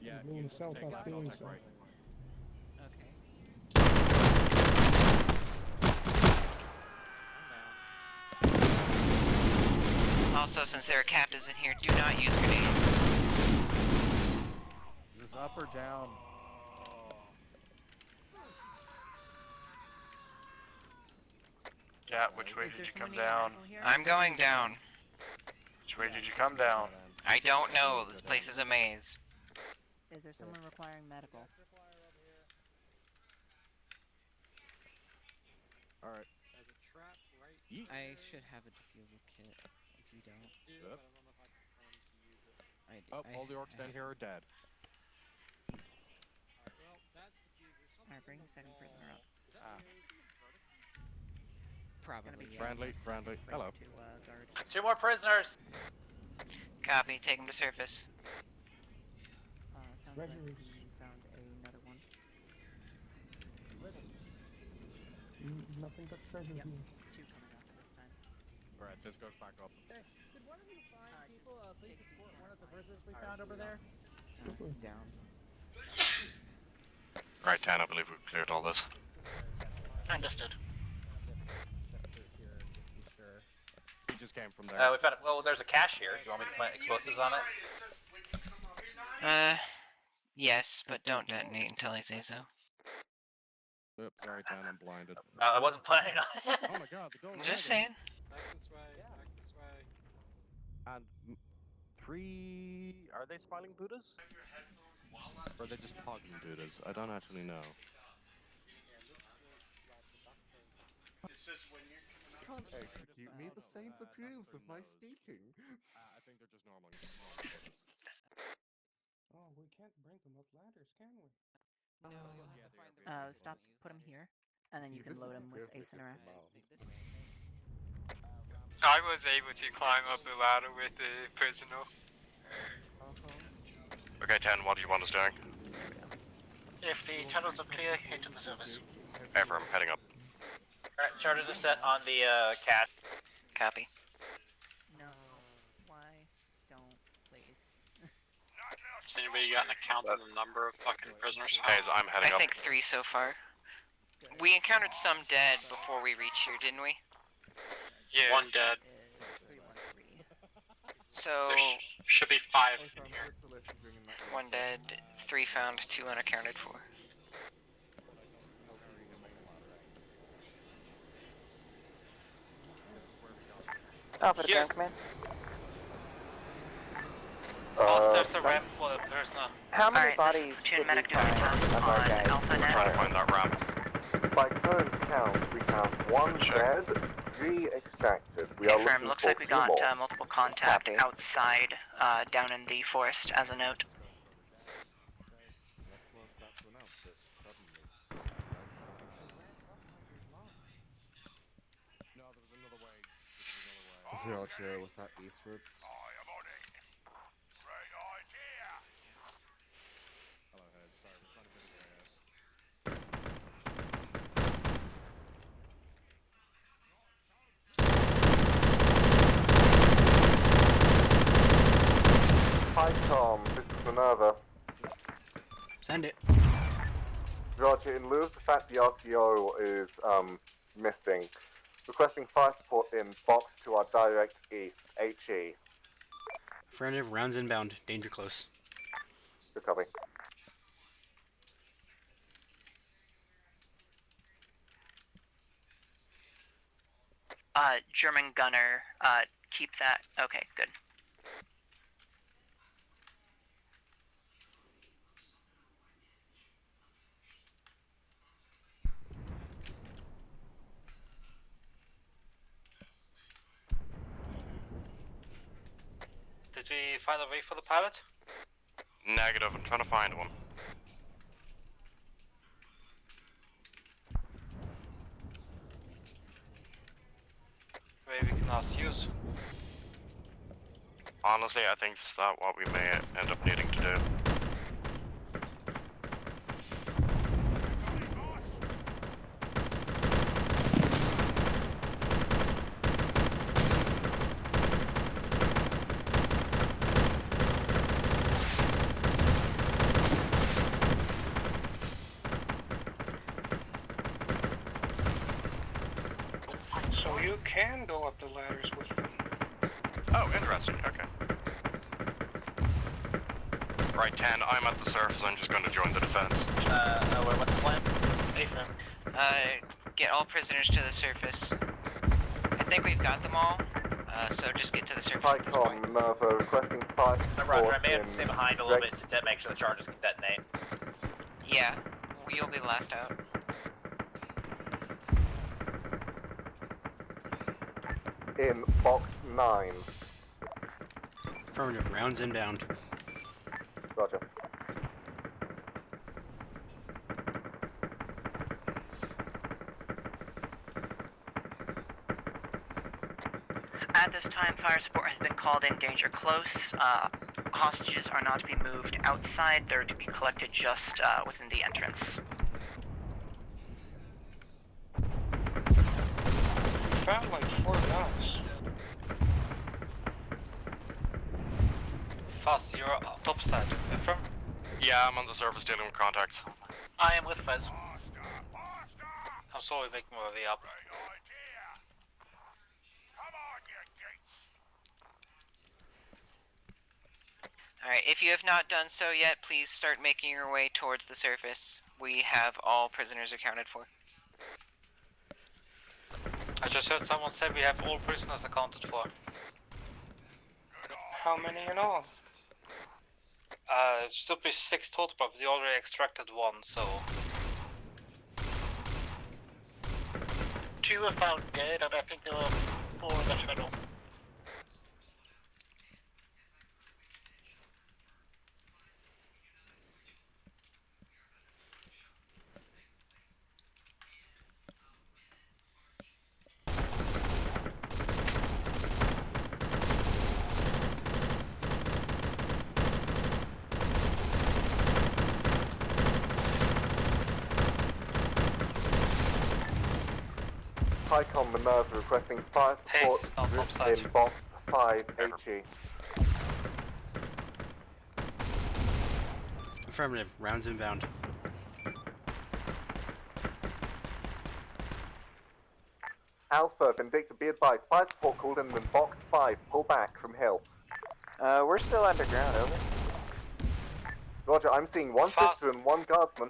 [SPEAKER 4] Yeah,
[SPEAKER 21] He blew himself
[SPEAKER 4] take
[SPEAKER 21] up
[SPEAKER 4] that
[SPEAKER 21] doing
[SPEAKER 4] contact
[SPEAKER 21] so.
[SPEAKER 4] right.
[SPEAKER 12] Also, since there are captives in here, do not use grenades.
[SPEAKER 22] Is this up or down?
[SPEAKER 11] Yeah, which way did you come down?
[SPEAKER 12] I'm going down.
[SPEAKER 11] Which way did you come down?
[SPEAKER 12] I don't know. This place is a maze.
[SPEAKER 2] Is there someone requiring medical?
[SPEAKER 4] Alright.
[SPEAKER 8] I should have a defusal kit if you don't.
[SPEAKER 4] Yep.
[SPEAKER 8] I do.
[SPEAKER 4] Oh, all the orcs down here are dead.
[SPEAKER 2] Alright, bring the second prisoner up.
[SPEAKER 8] Probably.
[SPEAKER 4] Friendly. Hello.
[SPEAKER 2] Guard.
[SPEAKER 9] 2 more prisoners!
[SPEAKER 12] Copy, take him to surface.
[SPEAKER 2] Sounds like we found another one.
[SPEAKER 21] Nothing but treasure here.
[SPEAKER 2] 2 coming up this time.
[SPEAKER 4] Alright, this goes back up.
[SPEAKER 3] Hey, could one of you find people, please support one of the prisoners we found over there?
[SPEAKER 8] Down.
[SPEAKER 14] Right, 10, I believe we've cleared all this.
[SPEAKER 16] Understood.
[SPEAKER 4] We just came from there.
[SPEAKER 9] We found, well, there's a cache here. Do you want me to plant explosives on it?
[SPEAKER 12] Yes, but don't detonate until I say so.
[SPEAKER 4] Oops, sorry, 10, I'm blinded.
[SPEAKER 9] I wasn't planning on it.
[SPEAKER 4] Oh my god, the door.
[SPEAKER 12] I'm just saying.
[SPEAKER 1] Back this way, back this way.
[SPEAKER 4] And 3... Are they smiling Buddhas? Or are they just pogging Buddhas? I don't actually know.
[SPEAKER 7] It's just when you're coming up. Execute me, the saint approves of my speaking.
[SPEAKER 4] I think they're just normal.
[SPEAKER 21] Oh, we can't bring them up ladders, can we?
[SPEAKER 2] Stop, put him here, and then you can load him with Ace Interact.
[SPEAKER 6] I was able to climb up the ladder with the prisoner.
[SPEAKER 14] Okay, 10, what do you want us doing?
[SPEAKER 16] If the tunnels are clear, head to the surface.
[SPEAKER 14] Ever, I'm heading up.
[SPEAKER 9] Alright, charters are set on the cache.
[SPEAKER 12] Copy.
[SPEAKER 2] No. Why don't, please?
[SPEAKER 1] Has anybody got an account of the number of fucking prisoners?
[SPEAKER 14] Hey, I'm heading
[SPEAKER 12] I
[SPEAKER 14] up.
[SPEAKER 12] think 3 so far. We encountered some dead before we reached here, didn't we?
[SPEAKER 1] Yeah. 1 dead.
[SPEAKER 12] So...
[SPEAKER 1] There should be 5 in here.
[SPEAKER 12] 1 dead, 3 found, 2 unaccounted for.
[SPEAKER 15] Alpha to ground command.
[SPEAKER 9] There's a ramp for the prisoner.
[SPEAKER 15] How many bodies did we find of our guys?
[SPEAKER 14] We're trying to find that ramp.
[SPEAKER 10] By current count, we have 1 dead, 3 extracted. We are
[SPEAKER 12] Confirm,
[SPEAKER 10] looking
[SPEAKER 12] looks
[SPEAKER 10] for
[SPEAKER 12] like we
[SPEAKER 10] 2
[SPEAKER 12] got
[SPEAKER 10] more.
[SPEAKER 12] multiple contact outside, down in the forest, as a note.
[SPEAKER 4] No, there was another way.
[SPEAKER 7] Roger, was that eastwards?
[SPEAKER 4] Hello, head. Sorry, we're trying to figure it out.
[SPEAKER 10] Hi Tom, this is Minerva.
[SPEAKER 5] Send it.
[SPEAKER 10] Roger, in lieu of the fact the RTO is missing, requesting fire support in box to our direct east, HE.
[SPEAKER 5] Affirmative, rounds inbound. Danger close.
[SPEAKER 10] Good copy.
[SPEAKER 12] German gunner, keep that. Okay, good.
[SPEAKER 9] Did we find a way for the pilot?
[SPEAKER 14] Negative, I'm trying to find one.
[SPEAKER 9] Maybe we can ask Zeus.
[SPEAKER 14] Honestly, I think that's what we may end up needing to do.
[SPEAKER 20] So you can go up the ladders with them.
[SPEAKER 14] Oh, interesting, okay. Right, 10, I'm at the surface, I'm just going to join the defense.
[SPEAKER 9] What's the plan?
[SPEAKER 12] Get all prisoners to the surface. I think we've got them all. So just get to the surface at this
[SPEAKER 10] Pycon,
[SPEAKER 12] point.
[SPEAKER 10] Minerva, requesting fire
[SPEAKER 9] Roger, I
[SPEAKER 10] support
[SPEAKER 9] may have to
[SPEAKER 10] in
[SPEAKER 9] stay behind a little bit to make sure the charges can detonate.
[SPEAKER 12] Yeah, you'll be the last out.
[SPEAKER 10] in box 9.
[SPEAKER 5] Affirmative. Rounds inbound.
[SPEAKER 10] Roger.
[SPEAKER 12] At this time, fire support has been called in. Danger close. Hostages are not to be moved outside. They're to be collected just within the entrance.
[SPEAKER 20] We found like 4 guns.
[SPEAKER 6] Fast, you're top side. From?
[SPEAKER 4] Yeah, I'm on the surface dealing with contacts.
[SPEAKER 16] I am with Fez.
[SPEAKER 6] I'm slowly making my way up.
[SPEAKER 12] Alright, if you have not done so yet, please start making your way towards the surface. We have all prisoners accounted for.
[SPEAKER 6] I just heard someone say we have all prisoners accounted for.
[SPEAKER 20] How many in all?
[SPEAKER 6] It should be 6 total, but we already extracted 1, so...
[SPEAKER 16] 2 were found dead, and I think there were 4 in the middle.
[SPEAKER 10] Pycon Minerva requesting fire support in box 5 HE.
[SPEAKER 5] Affirmative. Rounds inbound.
[SPEAKER 10] Alpha, Vindicta, be advised. Fire support called in box 5. Pull back from hill.
[SPEAKER 15] We're still underground, over.
[SPEAKER 10] Roger, I'm seeing 1 sister and 1 guardsman.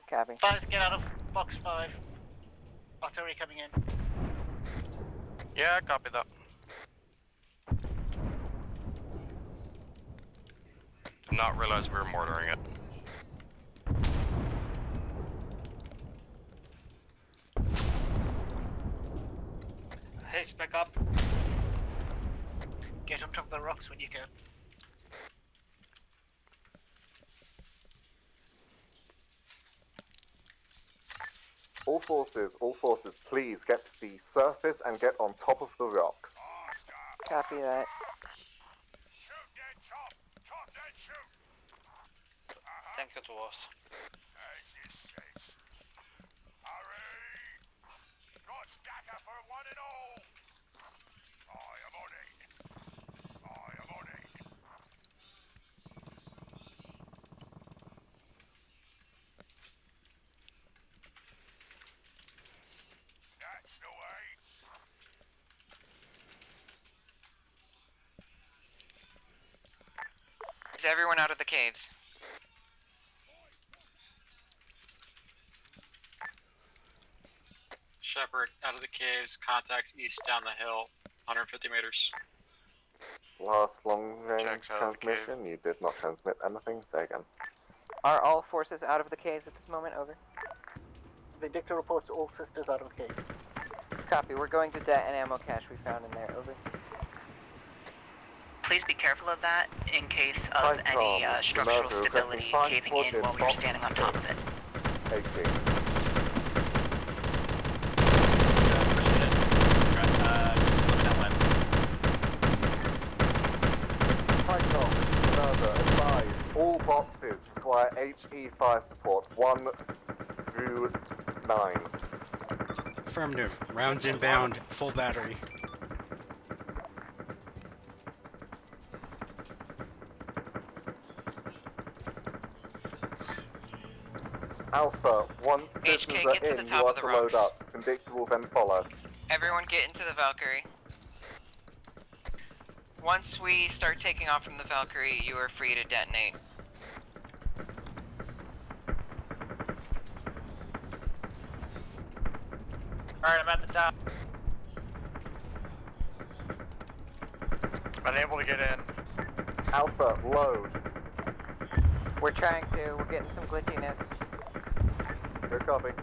[SPEAKER 15] Copy.
[SPEAKER 16] Fez, get out of box 5. Artillery coming in.
[SPEAKER 4] Yeah, copy that. Did not realize we were mortaring it.
[SPEAKER 6] Hey, back up.
[SPEAKER 16] Get on top of the rocks when you can.
[SPEAKER 10] All forces, please get to the surface and get on top of the rocks.
[SPEAKER 15] Copy that.
[SPEAKER 6] Thank you, dwarves.
[SPEAKER 12] Is everyone out of the caves?
[SPEAKER 1] Shepard, out of the caves, contact east down the hill, 150 meters.
[SPEAKER 10] Last long range transmission, you did not transmit anything, say again.
[SPEAKER 15] Are all forces out of the caves at this moment, over?
[SPEAKER 16] Vindicta reports all sisters out of the cave.
[SPEAKER 15] Copy, we're going to det and ammo cache we found in there, over.
[SPEAKER 12] Please be careful of that in case of any structural stability caving in while we were standing on top of it.
[SPEAKER 10] All boxes require HE fire support, 1 through 9.
[SPEAKER 5] Affirmative. Rounds inbound. Full battery.
[SPEAKER 10] Alpha, once prisoners are
[SPEAKER 12] get to the
[SPEAKER 10] in,
[SPEAKER 12] top
[SPEAKER 10] you are
[SPEAKER 12] of the
[SPEAKER 10] to load
[SPEAKER 12] rocks.
[SPEAKER 10] up. Vindicta will then follow.
[SPEAKER 12] Everyone get into the Valkyrie. Once we start taking off from the Valkyrie, you are free to detonate.
[SPEAKER 9] Alright, I'm at the top.
[SPEAKER 6] Unable to get in.
[SPEAKER 10] Alpha, load.
[SPEAKER 15] We're trying to. We're getting some glitchiness.
[SPEAKER 10] Good copy.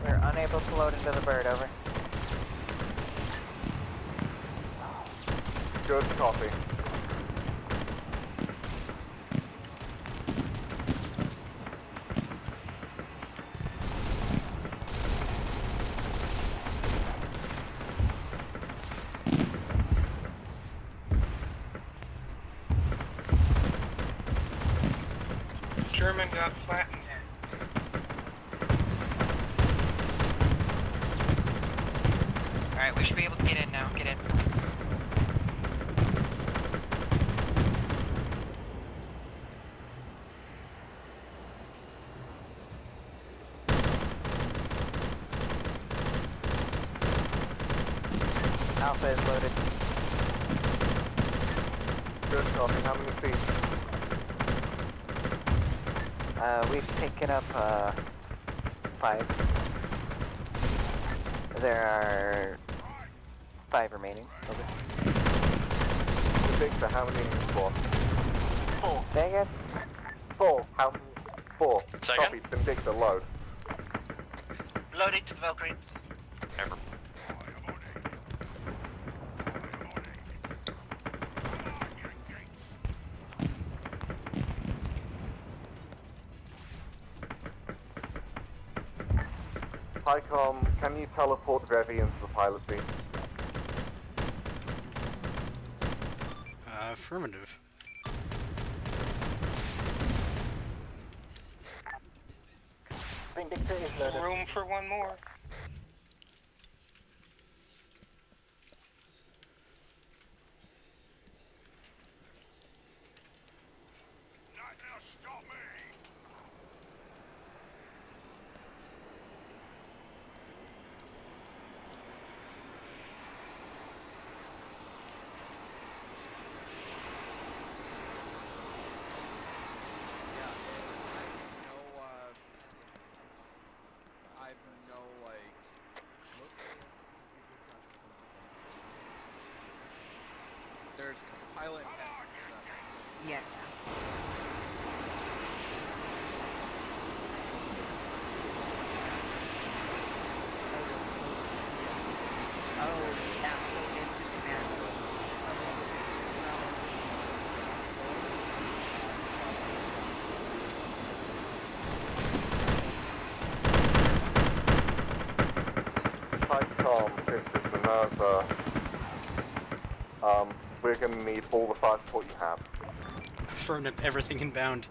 [SPEAKER 15] We're unable to load into the bird, over.
[SPEAKER 10] Good copy.
[SPEAKER 20] German got flattened.
[SPEAKER 12] Alright, we should be able to get in now. Get in.
[SPEAKER 15] Alpha is loaded.
[SPEAKER 10] Good copy. How many feet?
[SPEAKER 15] We've taken up 5. There are 5 remaining. Over.
[SPEAKER 10] Victor, how many in the squad?
[SPEAKER 16] 4.
[SPEAKER 15] Say again?
[SPEAKER 10] 4. How many? 4.
[SPEAKER 6] Second.
[SPEAKER 10] Copy. Vindictor, load.
[SPEAKER 16] Load it to the Valkyrie.
[SPEAKER 6] Never.
[SPEAKER 10] Pycom, can you teleport Revi into the pilot seat?
[SPEAKER 5] Affirmative.
[SPEAKER 17] Vindictor is loaded.
[SPEAKER 20] Room for one more.
[SPEAKER 18] There's pilot.
[SPEAKER 8] Yeah. Oh, yeah, so it's just command.
[SPEAKER 10] Pycom, this is Minerva. We're gonna need all the fire support you have.
[SPEAKER 5] Affirmative. Everything inbound.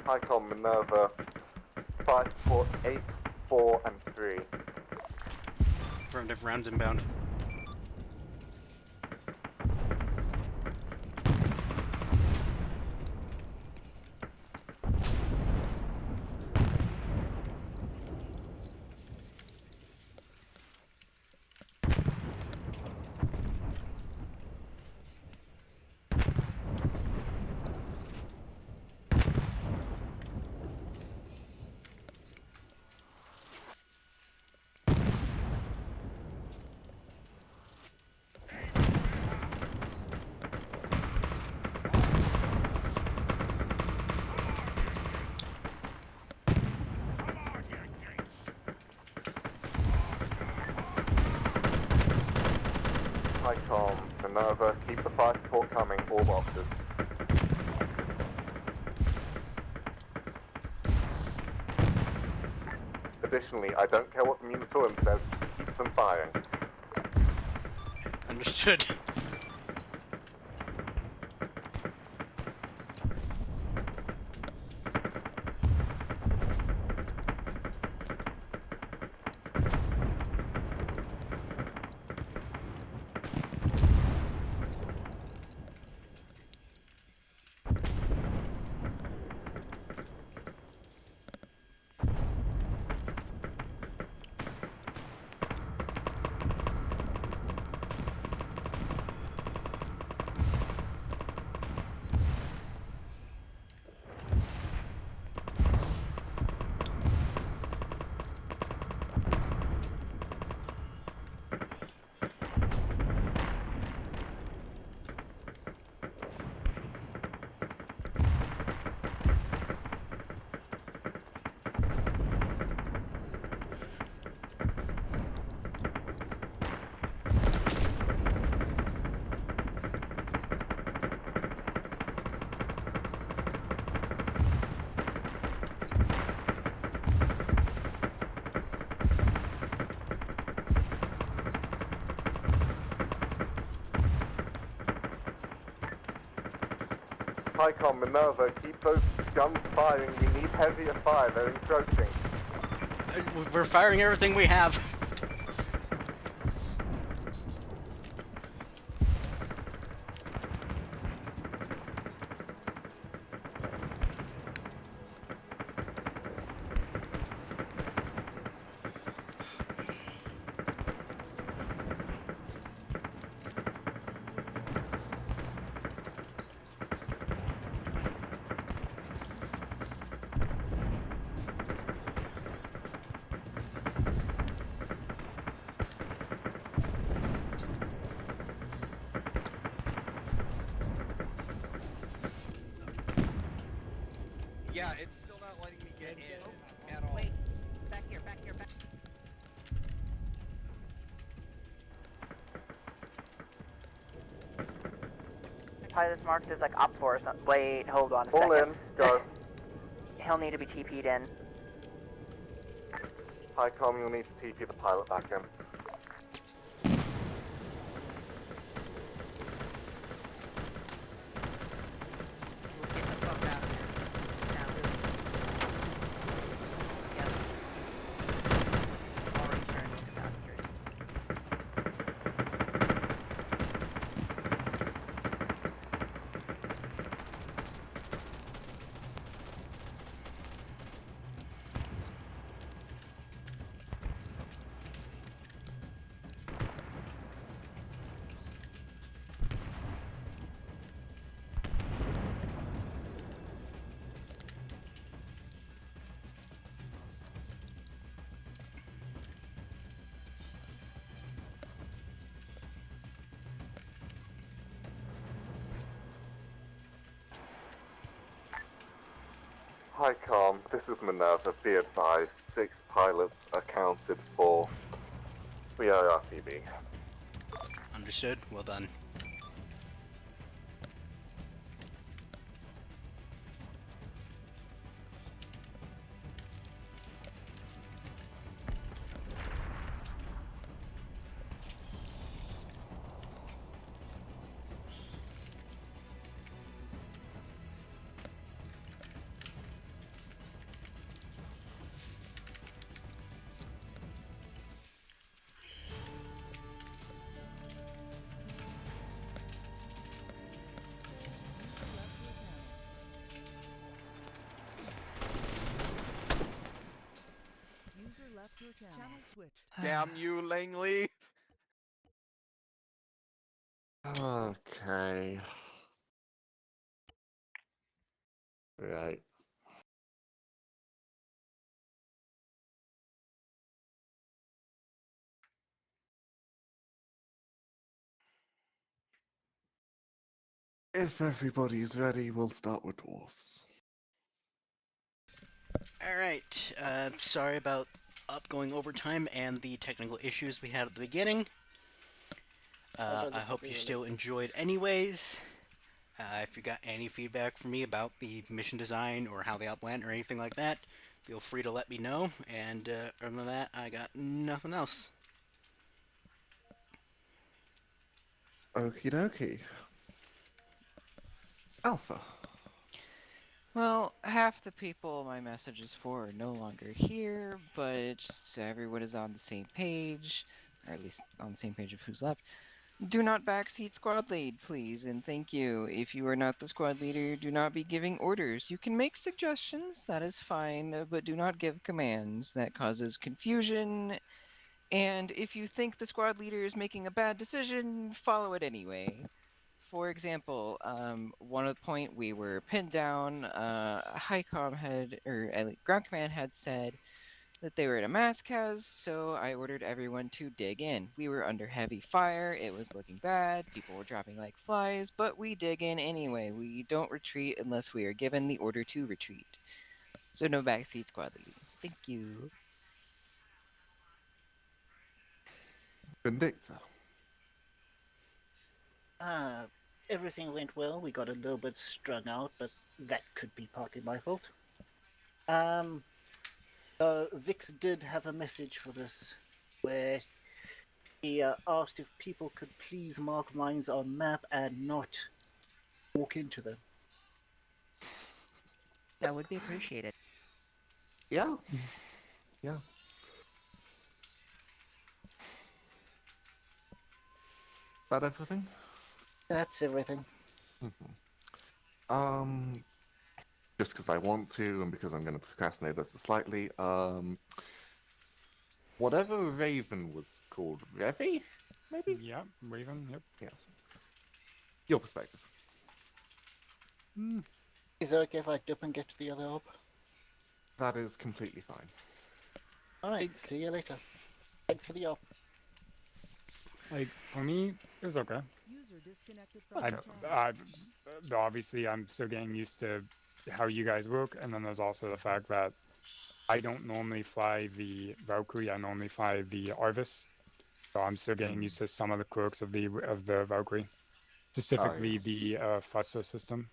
[SPEAKER 10] Pycom, Minerva. Fire support 8, 4, and 3.
[SPEAKER 5] Affirmative. Rounds inbound.
[SPEAKER 10] HICOM, Minerva, keep the fire support coming, all boxes. Additionally, I don't care what the Munitorium says, just keep them firing.
[SPEAKER 5] Understood.
[SPEAKER 10] HICOM, Minerva, keep those guns firing. We need heavier fire. They're encroaching.
[SPEAKER 5] We're firing everything we have.
[SPEAKER 6] Yeah, it's still not letting me get in at all.
[SPEAKER 2] Wait, back here, back here, back.
[SPEAKER 15] Pilot's marked as like op 4 or something. Wait, hold on a
[SPEAKER 10] All
[SPEAKER 15] second.
[SPEAKER 10] in, go.
[SPEAKER 15] He'll need to be TP'd in.
[SPEAKER 10] HICOM, you'll need to TP the pilot back in. HICOM, this is Minerva. Be advised, 6 pilots accounted for. We are RCB.
[SPEAKER 5] Understood. Well done.
[SPEAKER 19] User left your channel. Channel switched.
[SPEAKER 6] Damn you, Langley!
[SPEAKER 7] Okay. Right. If everybody's ready, we'll start with dwarfs.
[SPEAKER 5] Alright, sorry about going overtime and the technical issues we had at the beginning. I hope you still enjoyed anyways. If you got any feedback for me about the mission design or how the op went or anything like that, feel free to let me know. And other than that, I got nothing else.
[SPEAKER 7] Okie dokie. Alpha.
[SPEAKER 8] Well, half the people my message is for are no longer here, but just so everyone is on the same page, or at least on the same page of who's left, do not backseat squad lead, please, and thank you. If you are not the squad leader, do not be giving orders. You can make suggestions, that is fine, but do not give commands. That causes confusion, and if you think the squad leader is making a bad decision, follow it anyway. For example, one of the point we were pinned down, Highcom had, or Ground Command had said that they were in a mass cas, so I ordered everyone to dig in. We were under heavy fire, it was looking bad, people were dropping like flies, but we dig in anyway. We don't retreat unless we are given the order to retreat. So no backseat squad leading. Thank you.
[SPEAKER 7] Vindicta.
[SPEAKER 16] Everything went well. We got a little bit strung out, but that could be partly my fault. Vix did have a message for this, where he asked if people could please mark mines on map and not walk into them.
[SPEAKER 2] That would be appreciated.
[SPEAKER 7] Yeah. Yeah. That everything?
[SPEAKER 16] That's everything.
[SPEAKER 7] Just because I want to, and because I'm going to procrastinate this slightly, whatever Raven was called, Revy? Maybe?
[SPEAKER 11] Yeah, Raven, yep.
[SPEAKER 7] Yes. Your perspective.
[SPEAKER 16] Is it okay if I dip and get to the other op?
[SPEAKER 7] That is completely fine.
[SPEAKER 16] Alright, see you later. Thanks for the op.
[SPEAKER 11] Like, for me, it was okay.
[SPEAKER 19] User disconnected from the channel.
[SPEAKER 11] Obviously, I'm still getting used to how you guys work, and then there's also the fact that I don't normally fly the Valkyrie, I normally fly the Arvis. So I'm still getting used to some of the quirks of the Valkyrie. Specifically the thruster system.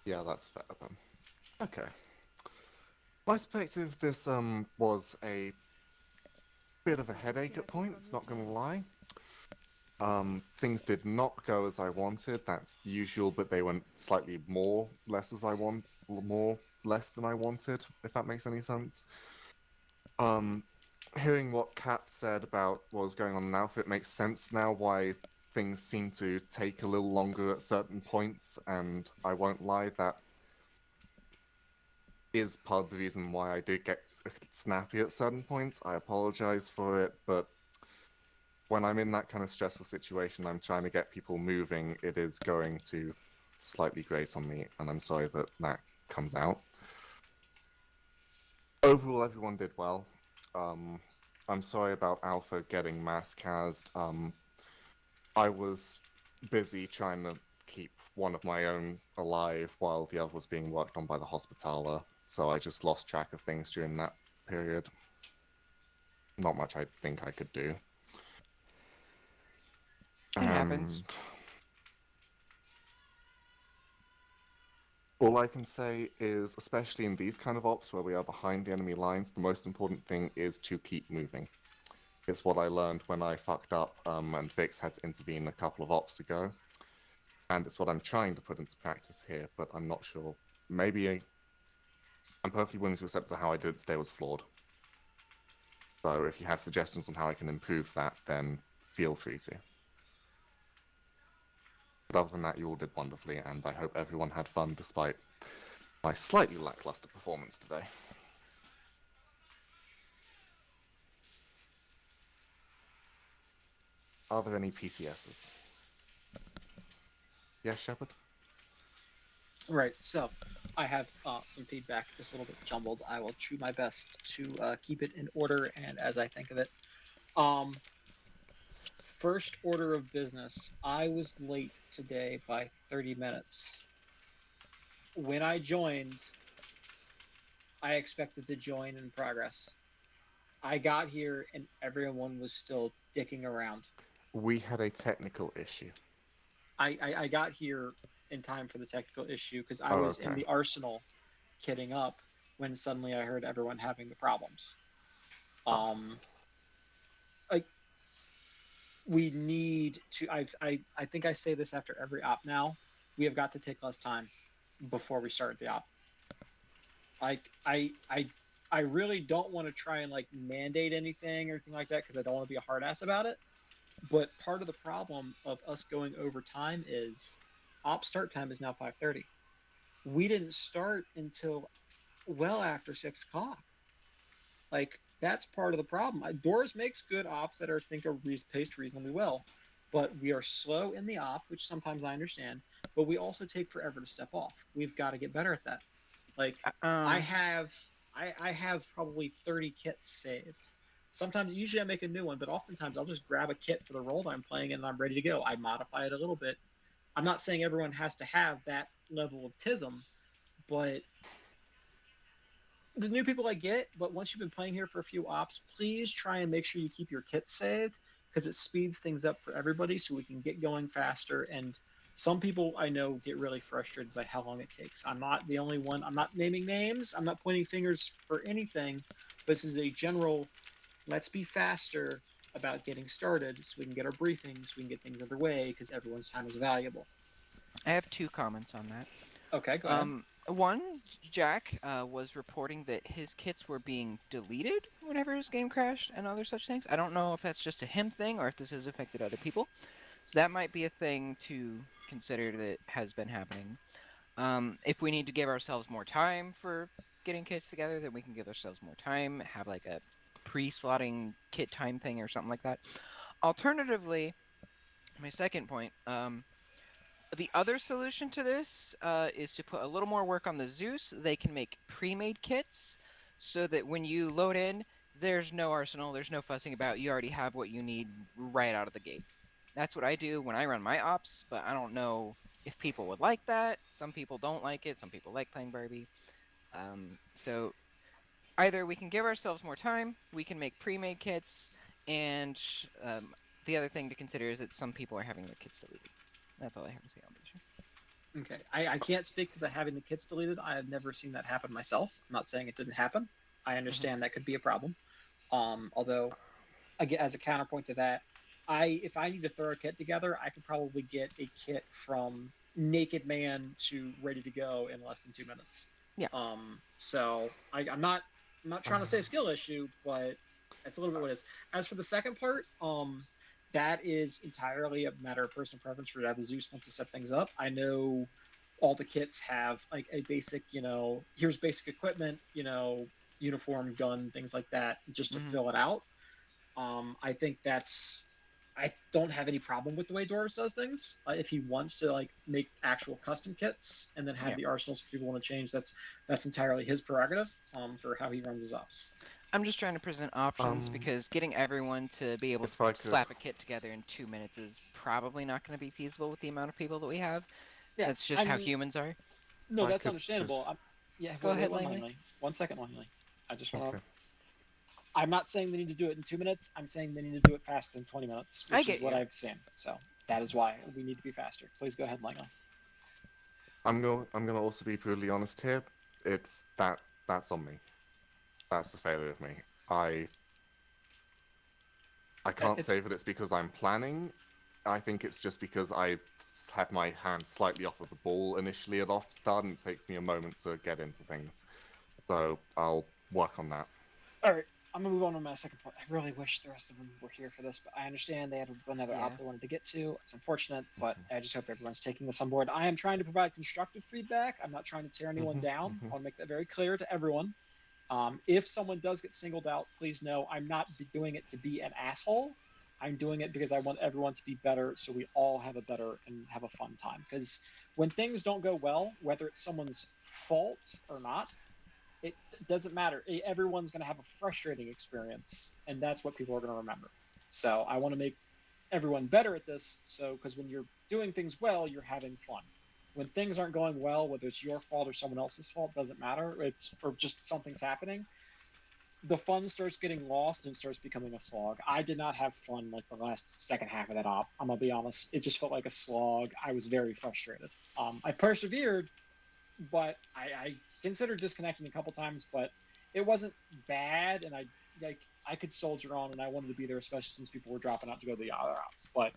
[SPEAKER 7] Yeah, that's fair then. Okay. My perspective, this was a bit of a headache at points, not gonna lie. Things did not go as I wanted, that's usual, but they went slightly less than I wanted, if that makes any sense. Hearing what Kat said about what was going on in Alpha, it makes sense now why things seem to take a little longer at certain points, and I won't lie, that is part of the reason why I did get snappy at certain points. I apologize for it, but when I'm in that kind of stressful situation, I'm trying to get people moving, it is going to slightly grate on me, and I'm sorry that that comes out. Overall, everyone did well. I'm sorry about Alpha getting mass cased. I was busy trying to keep one of my own alive while the other was being worked on by the Hospitaller, so I just lost track of things during that period. Not much I think I could do.
[SPEAKER 8] It happens.
[SPEAKER 7] All I can say is, especially in these kind of ops where we are behind the enemy lines, the most important thing is to keep moving. It's what I learned when I fucked up and Vix had to intervene a couple of ops ago. And it's what I'm trying to put into practice here, but I'm not sure. Maybe I'm perfectly willing to accept that how I did it today was flawed. So if you have suggestions on how I can improve that, then feel free to. But other than that, you all did wonderfully, and I hope everyone had fun despite my slightly lackluster performance today. Are there any PCSs? Yes, Shepard?
[SPEAKER 1] Right, so I have some feedback, just a little bit jumbled. I will try my best to keep it in order and as I think of it. First order of business, I was late today by 30 minutes. When I joined, I expected to join in progress. I got here and everyone was still dicking around.
[SPEAKER 7] We had a technical issue.
[SPEAKER 1] I got here in time for the technical issue because I was in the arsenal kitting up when suddenly I heard everyone having the problems. Like we need to. I think I say this after every op now. We have got to take less time before we start the op. Like I really don't want to try and like mandate anything or anything like that because I don't want to be a hard ass about it. But part of the problem of us going over time is op start time is now 5:30. We didn't start until well after 6 o'clock. Like that's part of the problem. Doors makes good ops that are think are paced reasonably well, but we are slow in the op, which sometimes I understand. But we also take forever to step off. We've got to get better at that. Like I have probably 30 kits saved. Sometimes, usually I make a new one, but oftentimes I'll just grab a kit for the role that I'm playing and I'm ready to go. I modify it a little bit. I'm not saying everyone has to have that level of tism, but the new people I get, but once you've been playing here for a few ops, please try and make sure you keep your kits saved because it speeds things up for everybody so we can get going faster. And some people I know get really frustrated by how long it takes. I'm not the only one. I'm not naming names. I'm not pointing fingers for anything. This is a general, let's be faster about getting started so we can get our briefings, so we can get things underway because everyone's time is valuable.
[SPEAKER 8] I have 2 comments on that.
[SPEAKER 1] Okay, go ahead.
[SPEAKER 8] One, Jack was reporting that his kits were being deleted whenever his game crashed and other such things. I don't know if that's just a him thing or if this has affected other people. So that might be a thing to consider that has been happening. If we need to give ourselves more time for getting kits together, then we can give ourselves more time, have like a pre-slotting kit time thing or something like that. Alternatively, my second point, the other solution to this is to put a little more work on the Zeus. They can make pre-made kits so that when you load in, there's no arsenal, there's no fussing about. You already have what you need right out of the gate. That's what I do when I run my ops, but I don't know if people would like that. Some people don't like it. Some people like playing Barbie. So either we can give ourselves more time, we can make pre-made kits, and the other thing to consider is that some people are having their kits deleted. That's all I have to say on the issue.
[SPEAKER 1] Okay, I can't speak to the having the kits deleted. I have never seen that happen myself. I'm not saying it didn't happen. I understand that could be a problem. Although, again, as a counterpoint to that, if I need to throw a kit together, I could probably get a kit from naked man to ready to go in less than 2 minutes.
[SPEAKER 8] Yeah.
[SPEAKER 1] So I'm not trying to say a skill issue, but it's a little bit what it is. As for the second part, that is entirely a matter of personal preference for how the Zeus wants to set things up. I know all the kits have like a basic, here's basic equipment, uniform, gun, things like that, just to fill it out. I think I don't have any problem with the way Doris does things. If he wants to like make actual custom kits and then have the arsenals if people want to change, that's entirely his prerogative for how he runs his ops.
[SPEAKER 8] I'm just trying to present options because getting everyone to be able to slap a kit together in 2 minutes is probably not going to be feasible with the amount of people that we have.
[SPEAKER 1] Yeah,
[SPEAKER 8] that's just how humans are.
[SPEAKER 1] No, that's understandable.
[SPEAKER 8] Go ahead, Langley.
[SPEAKER 1] 1 second, Langley. I just want to. I'm not saying they need to do it in 2 minutes. I'm saying they need to do it faster than 20 minutes, which is what I've seen. So that is why we need to be faster. Please go ahead, Langley.
[SPEAKER 7] I'm gonna also be brutally honest here. That's on me. That's the failure of me. I can't say that it's because I'm planning. I think it's just because I have my hand slightly off of the ball initially at off start, and it takes me a moment to get into things. So I'll work on that.
[SPEAKER 1] All right, I'm gonna move on to my second point. I really wish the rest of them were here for this, but I understand they had another op they wanted to get to. It's unfortunate, but I just hope everyone's taking this on board. I am trying to provide constructive feedback. I'm not trying to tear anyone down. I'll make that very clear to everyone. If someone does get singled out, please know I'm not doing it to be an asshole. I'm doing it because I want everyone to be better so we all have a better and have a fun time. Because when things don't go well, whether it's someone's fault or not, it doesn't matter. Everyone's going to have a frustrating experience, and that's what people are going to remember. So I want to make everyone better at this, because when you're doing things well, you're having fun. When things aren't going well, whether it's your fault or someone else's fault, doesn't matter. Or just something's happening. the fun starts getting lost and starts becoming a slog. I did not have fun like the last second half of that op. I'm gonna be honest. It just felt like a slog. I was very frustrated. I persevered, but I considered disconnecting a couple times, but it wasn't bad, and I could soldier on, and I wanted to be there, especially since people were dropping out to go to the other op. But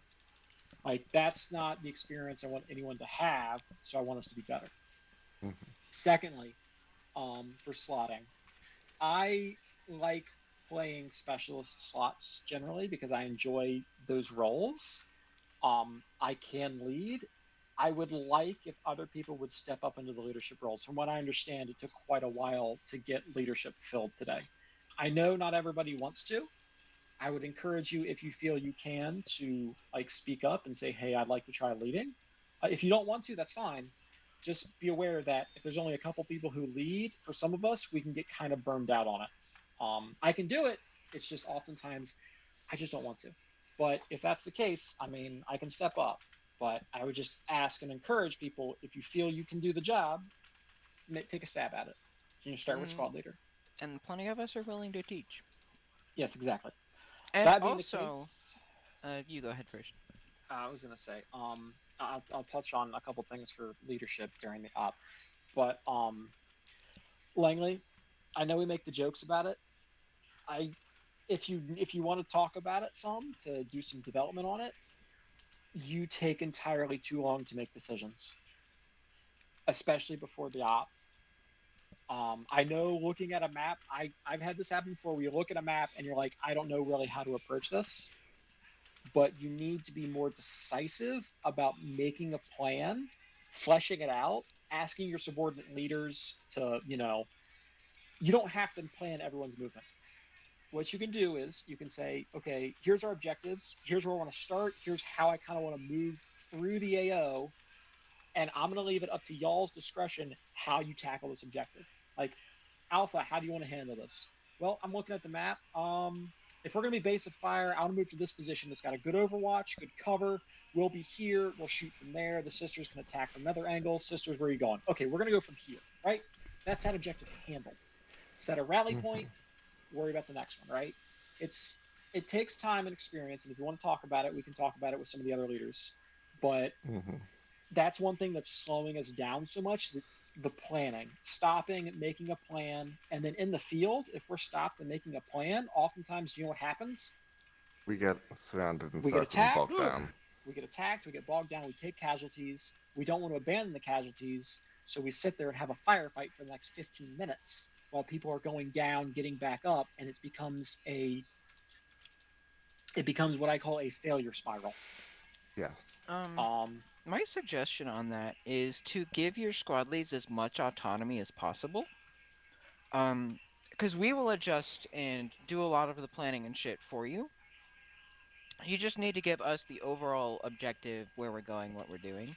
[SPEAKER 1] like that's not the experience I want anyone to have, so I want us to be better.
[SPEAKER 7] Mm-hmm.
[SPEAKER 1] Secondly, for slotting, I like playing specialist slots generally because I enjoy those roles. I can lead. I would like if other people would step up into the leadership roles. From what I understand, it took quite a while to get leadership filled today. I know not everybody wants to. I would encourage you, if you feel you can, to like speak up and say, "Hey, I'd like to try leading." If you don't want to, that's fine. Just be aware that if there's only a couple people who lead, for some of us, we can get kind of burned out on it. I can do it. It's just oftentimes I just don't want to. But if that's the case, I mean, I can step up. But I would just ask and encourage people, if you feel you can do the job, take a stab at it. You start with squad leader.
[SPEAKER 8] And plenty of us are willing to teach.
[SPEAKER 1] Yes, exactly.
[SPEAKER 8] And
[SPEAKER 1] that being
[SPEAKER 8] also,
[SPEAKER 1] the case,
[SPEAKER 8] you go ahead first.
[SPEAKER 1] I was gonna say, I'll touch on a couple things for leadership during the op, but Langley, I know we make the jokes about it. If you want to talk about it some to do some development on it, you take entirely too long to make decisions, especially before the op. I know looking at a map, I've had this happen before. Where you look at a map and you're like, I don't know really how to approach this, but you need to be more decisive about making a plan, fleshing it out, asking your subordinate leaders to, you don't have to plan everyone's movement. What you can do is you can say, okay, here's our objectives. Here's where I want to start. Here's how I kind of want to move through the AO. And I'm going to leave it up to y'all's discretion how you tackle this objective. Like, Alpha, how do you want to handle this? Well, I'm looking at the map. If we're going to be base of fire, I want to move to this position. It's got a good overwatch, good cover. We'll be here. We'll shoot from there. The sisters can attack from another angle. Sisters, where are you going? Okay, we're going to go from here, right? That's that objective handled. Set a rally point. Worry about the next one, right? It takes time and experience, and if you want to talk about it, we can talk about it with some of the other leaders. But that's one thing that's slowing us down so much is the planning, stopping, making a plan, and then in the field, if we're stopped and making a plan, oftentimes, you know what happens?
[SPEAKER 7] We get surrounded and
[SPEAKER 1] We get
[SPEAKER 7] circled and
[SPEAKER 1] attacked.
[SPEAKER 7] bogged down.
[SPEAKER 1] We get attacked. We get bogged down. We take casualties. We don't want to abandon the casualties, so we sit there and have a firefight for the next 15 minutes while people are going down, getting back up, and it becomes what I call a failure spiral.
[SPEAKER 7] Yes.
[SPEAKER 8] My suggestion on that is to give your squad leads as much autonomy as possible. Because we will adjust and do a lot of the planning and shit for you. You just need to give us the overall objective, where we're going, what we're doing,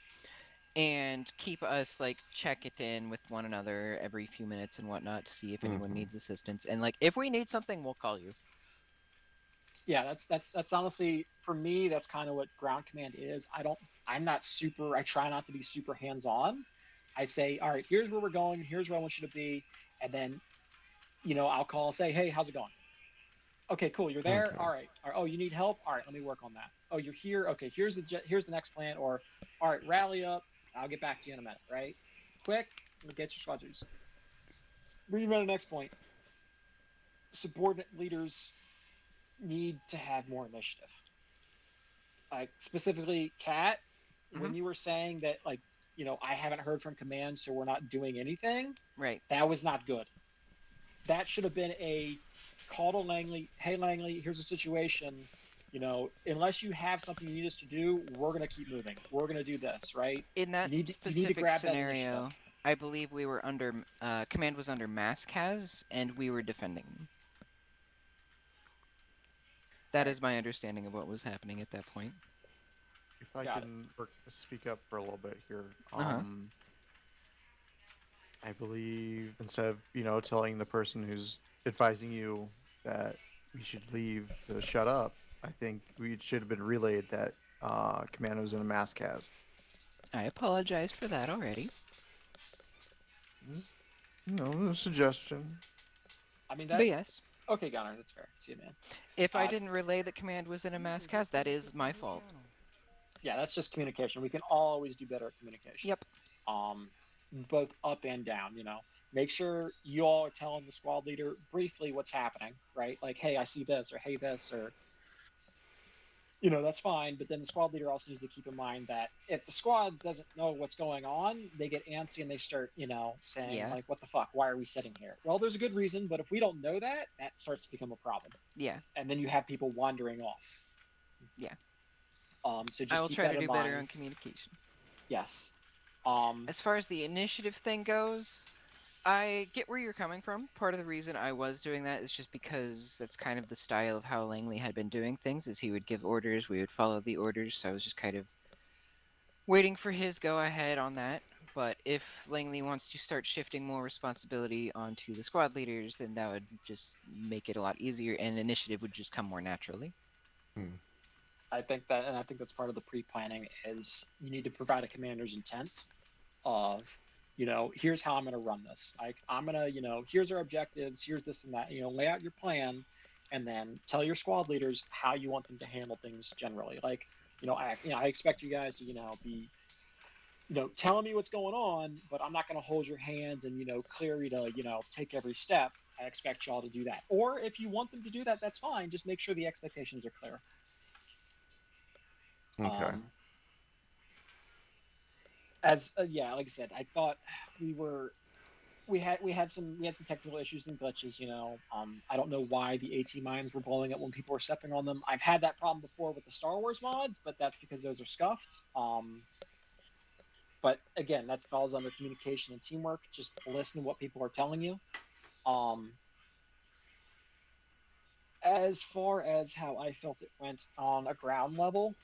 [SPEAKER 8] and keep us check it in with one another every few minutes and whatnot to see if anyone needs assistance. And if we need something, we'll call you.
[SPEAKER 1] Yeah, that's honestly, for me, that's kind of what ground command is. I try not to be super hands-on. I say, all right, here's where we're going, here's where I want you to be, and then, I'll call and say, hey, how's it going? Okay, cool, you're there.
[SPEAKER 7] Okay.
[SPEAKER 1] All right. Oh, you need help? All right, let me work on that. Oh, you're here. Okay, here's the next plan. Or, all right, rally up. I'll get back to you in a minute. Right? Quick, get your squadrons. Moving on to the next point. Subordinate leaders need to have more initiative. Specifically, Kat, when you were saying that, I haven't heard from command, so we're not doing anything.
[SPEAKER 8] Right.
[SPEAKER 1] That was not good. That should have been a call to Langley. Hey, Langley, here's the situation. Unless you have something you need us to do, we're going to keep moving. We're going to do this, right?
[SPEAKER 8] In that specific scenario, I believe we were under command was under Maskaz, and we were defending them. That is my understanding of what was happening at that point.
[SPEAKER 13] If I can speak up for a little bit here. I believe instead of, telling the person who's advising you that we should leave to shut up, I think we should have been relayed that command was in a Maskaz.
[SPEAKER 8] I apologized for that already.
[SPEAKER 13] A suggestion.
[SPEAKER 1] I mean,
[SPEAKER 8] but yes.
[SPEAKER 1] Okay, Gunner, that's fair. See you, man.
[SPEAKER 8] If I didn't relay that command was in a mass cast, that is my fault.
[SPEAKER 1] Yeah, that's just communication. We can always do better at communication.
[SPEAKER 8] Yep.
[SPEAKER 1] Both up and down, Make sure you all are telling the squad leader briefly what's happening, right? Like, hey, I see this, or hey, this, or that's fine. But then the squad leader also needs to keep in mind that if the squad doesn't know what's going on, they get antsy and they start, saying like, what the fuck? Why are we sitting here? Well, there's a good reason, but if we don't know that, that starts to become a problem.
[SPEAKER 8] Yeah.
[SPEAKER 1] And then you have people wandering off.
[SPEAKER 8] Yeah.
[SPEAKER 1] So just
[SPEAKER 8] I will
[SPEAKER 1] keep
[SPEAKER 8] try
[SPEAKER 1] that
[SPEAKER 8] to
[SPEAKER 1] in
[SPEAKER 8] do better on
[SPEAKER 1] mind.
[SPEAKER 8] communication.
[SPEAKER 1] Yes.
[SPEAKER 8] As far as the initiative thing goes, I get where you're coming from. Part of the reason I was doing that is just because that's kind of the style of how Langley had been doing things, is he would give orders, we would follow the orders, so I was just kind of waiting for his go-ahead on that. But if Langley wants to start shifting more responsibility onto the squad leaders, then that would just make it a lot easier, and initiative would just come more naturally.
[SPEAKER 1] I think that's part of the pre-planning is you need to provide a commander's intent of, here's how I'm going to run this. Like, I'm going to, here's our objectives, here's this and that, lay out your plan, and then tell your squad leaders how you want them to handle things generally. Like, I expect you guys to, be, telling me what's going on, but I'm not going to hold your hands and, clear you to, take every step. I expect y'all to do that. Or if you want them to do that, that's fine. Just make sure the expectations are clear.
[SPEAKER 7] Okay.
[SPEAKER 1] Like I said, I thought we had some technical issues and glitches. I don't know why the AT mines were blowing up when people were stepping on them. I've had that problem before with the Star Wars mods, but that's because those are scuffed. But again, that falls under communication and teamwork. Just listen to what people are telling you. As far as how I felt it went on a ground level,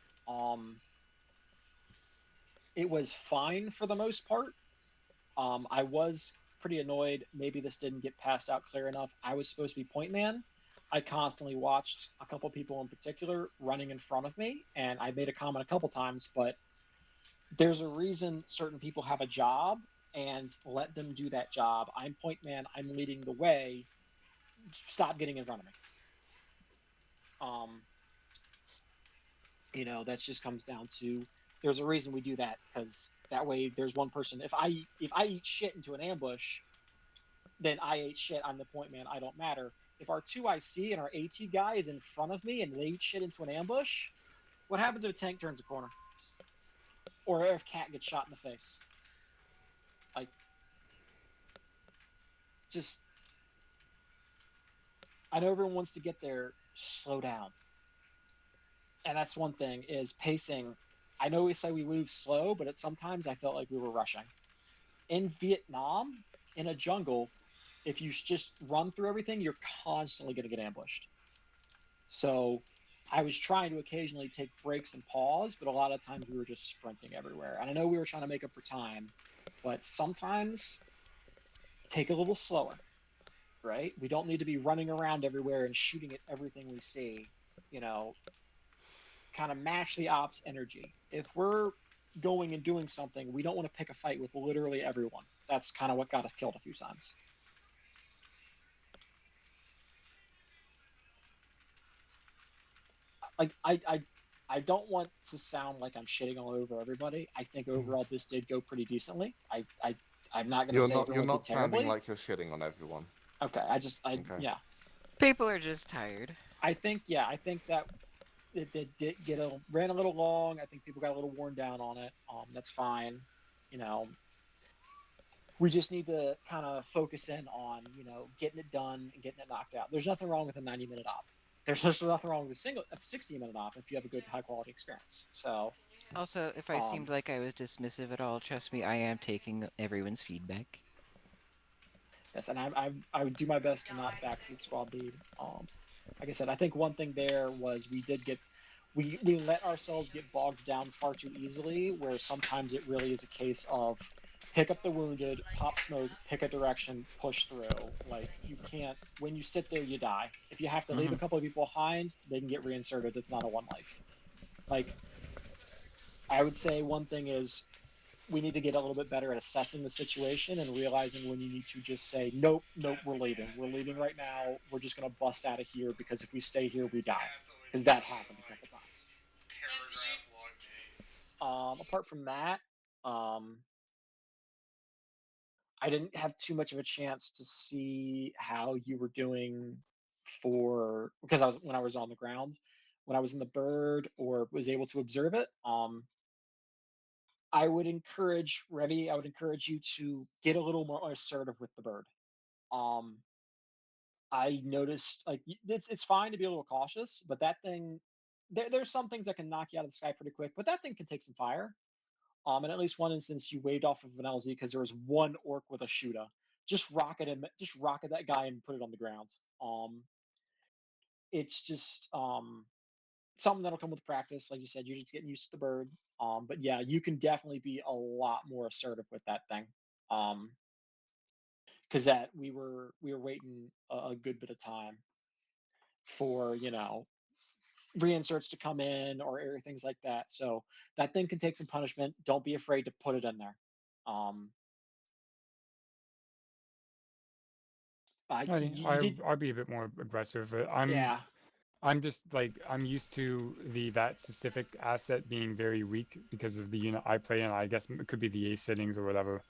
[SPEAKER 1] it was fine for the most part. I was pretty annoyed. Maybe this didn't get passed out clear enough. I was supposed to be point man. I constantly watched a couple people in particular running in front of me, and I made a comment a couple times, but there's a reason certain people have a job, and let them do that job. I'm point man. I'm leading the way. Stop getting in front of me. That just comes down to there's a reason we do that, because that way there's one person. If I eat shit into an ambush, then I ate shit. I'm the point man. I don't matter. If our 2IC and our AT guy is in front of me and they eat shit into an ambush, what happens if a tank turns a corner? Or if Cat gets shot in the face? Like, just, I know everyone wants to get there. Slow down. And that's one thing, is pacing. I know we say we move slow, but sometimes I felt like we were rushing. In Vietnam, in a jungle, if you just run through everything, you're constantly going to get ambushed. So I was trying to occasionally take breaks and pause, but a lot of times we were just sprinting everywhere. And I know we were trying to make up for time, but sometimes take a little slower, right? We don't need to be running around everywhere and shooting at everything we see, kind of match the ops energy. If we're going and doing something, we don't want to pick a fight with literally everyone. That's kind of what got us killed a few times. Like, I don't want to sound like I'm shitting all over everybody. I think overall this did go pretty decently. I'm not going to say
[SPEAKER 7] you're not
[SPEAKER 1] did terribly.
[SPEAKER 7] sounding like you're shitting on everyone.
[SPEAKER 1] Okay, yeah.
[SPEAKER 8] People are just tired.
[SPEAKER 1] I think that it did ran a little long. I think people got a little worn down on it. That's fine. We just need to kind of focus in on, getting it done and getting it knocked out. There's nothing wrong with a 90-minute op. There's just nothing wrong with a 60-minute op if you have a good, high-quality experience. So,
[SPEAKER 8] also, if I seemed like I was dismissive at all, trust me, I am taking everyone's feedback.
[SPEAKER 1] Yes, and I would do my best to not backseat squad lead. Like I said, I think one thing there was we let ourselves get bogged down far too easily, where sometimes it really is a case of pick up the wounded, pop smoke, pick a direction, push through. Like, you can't, when you sit there, you die. If you have to leave a couple of people behind, they can get reinserted. It's not a one life. Like, I would say one thing is we need to get a little bit better at assessing the situation and realizing when you need to just say, nope, we're leaving right now. We're just going to bust out of here because if we stay here, we die. Because that happened a couple times. Apart from that, I didn't have too much of a chance to see how you were doing because when I was on the ground, when I was in the bird or was able to observe it. I would encourage you to get a little more assertive with the bird. I noticed it's fine to be a little cautious, but that thing there's some things that can knock you out of the sky pretty quick, but that thing can take some fire. In at least one instance, you waved off of an LZ because there was one orc with a shooter. Just rocket that guy and put it on the ground. It's just something that'll come with practice. Like you said, you're just getting used to the bird. But yeah, you can definitely be a lot more assertive with that thing. Because we were waiting a good bit of time for reinserts to come in or things like that. So that thing can take some punishment. Don't be afraid to put it in there.
[SPEAKER 11] I'd be a bit more aggressive. I'm just like I'm used to that specific asset being very weak because of the unit I play in. I guess it could be the ace settings or whatever.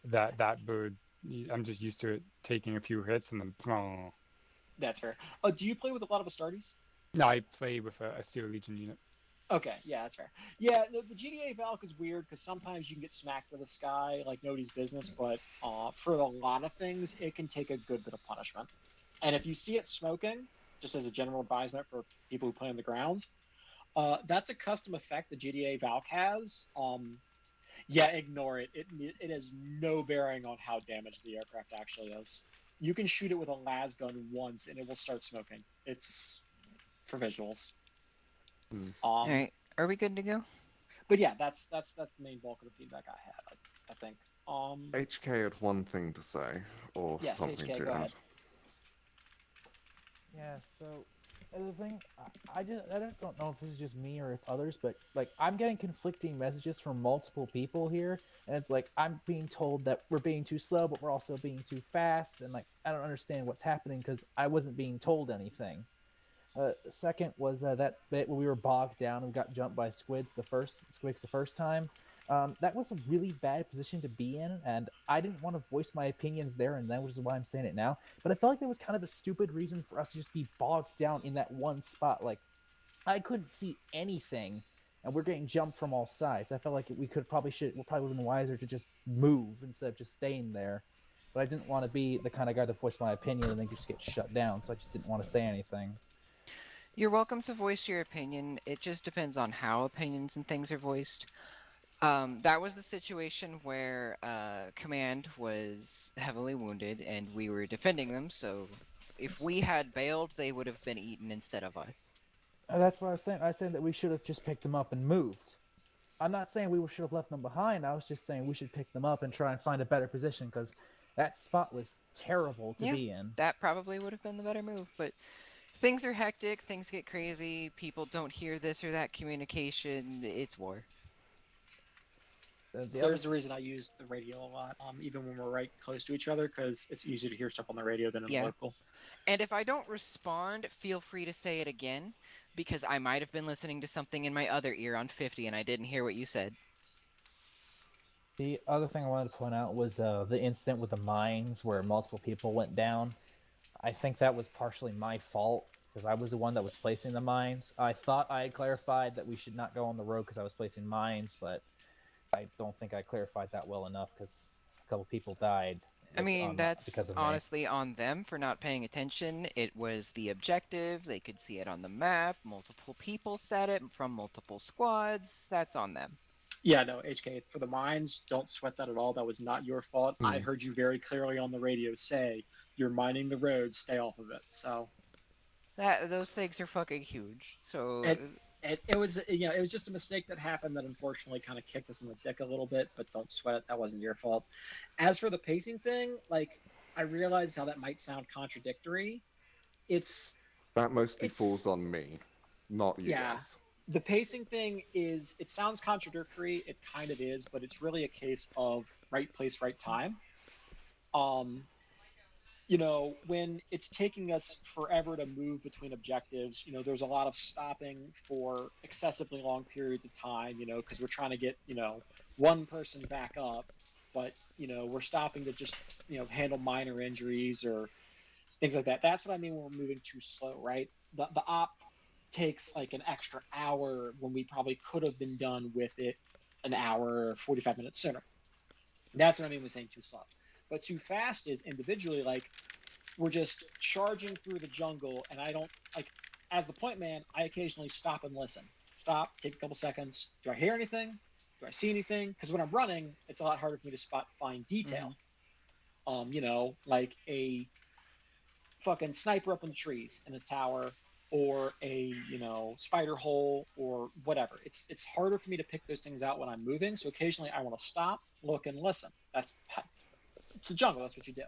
[SPEAKER 11] That bird, I'm just used to it taking a few hits and then. Oh.
[SPEAKER 1] That's fair. Do you play with a lot of Astartes?
[SPEAKER 11] No, I play with a Steel Legion unit.
[SPEAKER 1] Okay, yeah, that's fair. Yeah, the GDA Valk is weird because sometimes you can get smacked with the sky like nobody's business, but for a lot of things, it can take a good bit of punishment. And if you see it smoking, just as a general advisement for people who play on the grounds, that's a custom effect the GDA Valk has. Yeah, ignore it. It has no bearing on how damaged the aircraft actually is. You can shoot it with a las gun once, and it will start smoking. It's for visuals.
[SPEAKER 8] All right, are we good to go?
[SPEAKER 1] But yeah, that's the main bulk of the feedback I had. I think.
[SPEAKER 7] HK had one thing to say, or
[SPEAKER 1] yes,
[SPEAKER 7] something
[SPEAKER 1] HK,
[SPEAKER 7] to
[SPEAKER 1] go
[SPEAKER 7] add.
[SPEAKER 1] ahead.
[SPEAKER 3] Yeah, so the thing, I just don't know if this is just me or if others, but like I'm getting conflicting messages from multiple people here, and it's like I'm being told that we're being too slow, but we're also being too fast, and like I don't understand what's happening because I wasn't being told anything. Second was that bit where we were bogged down and we got jumped by squigs the first time. That was a really bad position to be in, and I didn't want to voice my opinions there and then, which is why I'm saying it now. But I felt like there was kind of a stupid reason for us to just be bogged down in that one spot. Like, I couldn't see anything, and we're getting jumped from all sides. I felt like we probably would have been wiser to just move instead of just staying there. But I didn't want to be the kind of guy to voice my opinion and then just get shut down, so I just didn't want to say anything.
[SPEAKER 8] You're welcome to voice your opinion. It just depends on how opinions and things are voiced. That was the situation where Command was heavily wounded and we were defending them, so if we had bailed, they would have been eaten instead of us.
[SPEAKER 3] That's what I was saying. I was saying that we should have just picked them up and moved. I'm not saying we should have left them behind. I was just saying we should pick them up and try and find a better position because that spot was terrible to be in.
[SPEAKER 8] That probably would have been the better move, but things are hectic, things get crazy, people don't hear this or that communication, it's war.
[SPEAKER 1] There's the reason I use the radio a lot, even when we're right close to each other, because it's easier to hear stuff on the radio than in the local.
[SPEAKER 8] And if I don't respond, feel free to say it again, because I might have been listening to something in my other ear on 50 and I didn't hear what you said.
[SPEAKER 3] The other thing I wanted to point out was the incident with the mines where multiple people went down. I think that was partially my fault, because I was the one that was placing the mines. I thought I had clarified that we should not go on the road because I was placing mines, but I don't think I clarified that well enough because a couple people died.
[SPEAKER 8] I mean, that's honestly on them for not paying attention. It was the objective, they could see it on the map, multiple people said it from multiple squads, that's on them.
[SPEAKER 1] Yeah, no, HK, for the mines, don't sweat that at all. That was not your fault. I heard you very clearly on the radio say, you're mining the road, stay off of it, so...
[SPEAKER 8] Those things are fucking huge, so...
[SPEAKER 1] It was, it was just a mistake that happened that unfortunately kind of kicked us in the dick a little bit, but don't sweat it, that wasn't your fault. As for the pacing thing, like, I realized how that might sound contradictory. That mostly
[SPEAKER 7] falls on me, not you guys.
[SPEAKER 1] The pacing thing is, it sounds contradictory, it kind of is, but it's really a case of right place, right time. When it's taking us forever to move between objectives, there's a lot of stopping for excessively long periods of time, because we're trying to get, one person back up, but, we're stopping to just, handle minor injuries or things like that. That's what I mean when we're moving too slow, right? The op takes like an extra hour when we probably could have been done with it an hour, 45 minutes sooner. That's what I mean with saying too slow. But too fast is individually like we're just charging through the jungle, and I don't like, as the point man, I occasionally stop and listen. Stop, take a couple seconds. Do I hear anything? Do I see anything? Because when I'm running, it's a lot harder for me to spot fine detail. Like a fucking sniper up in the trees in a tower, or a spider hole or whatever. It's harder for me to pick those things out when I'm moving. So occasionally I want to stop, look, and listen. It's the jungle. That's what you do.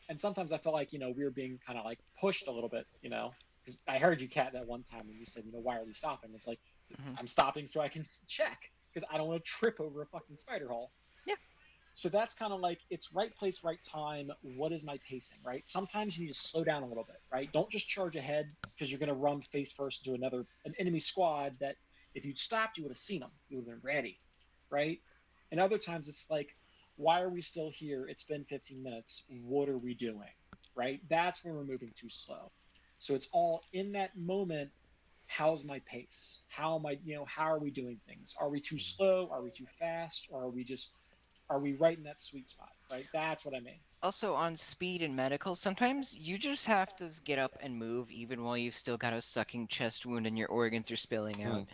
[SPEAKER 1] And sometimes I felt like we were being kind of like pushed a little bit. Because I heard you, Kat, that one time when you said, why are we stopping? It's like, I'm stopping so I can check, because I don't want to trip over a fucking spider hole.
[SPEAKER 2] Yeah.
[SPEAKER 1] So that's kind of like, it's right place, right time. What is my pacing, right? Sometimes you need to slow down a little bit, right? Don't just charge ahead, because you're going to run face first into an enemy squad that if you'd stopped, you would have seen them. You would have been ready, right? And other times it's like, why are we still here? It's been 15 minutes. What are we doing, right? That's when we're moving too slow. So it's all in that moment. How's my pace? How am I, how are we doing things? Are we too slow? Are we too fast? Or are we right in that sweet spot, right? That's what I mean.
[SPEAKER 8] Also, on speed and medical, sometimes you just have to get up and move even while you've still got a sucking chest wound and your organs are spilling out.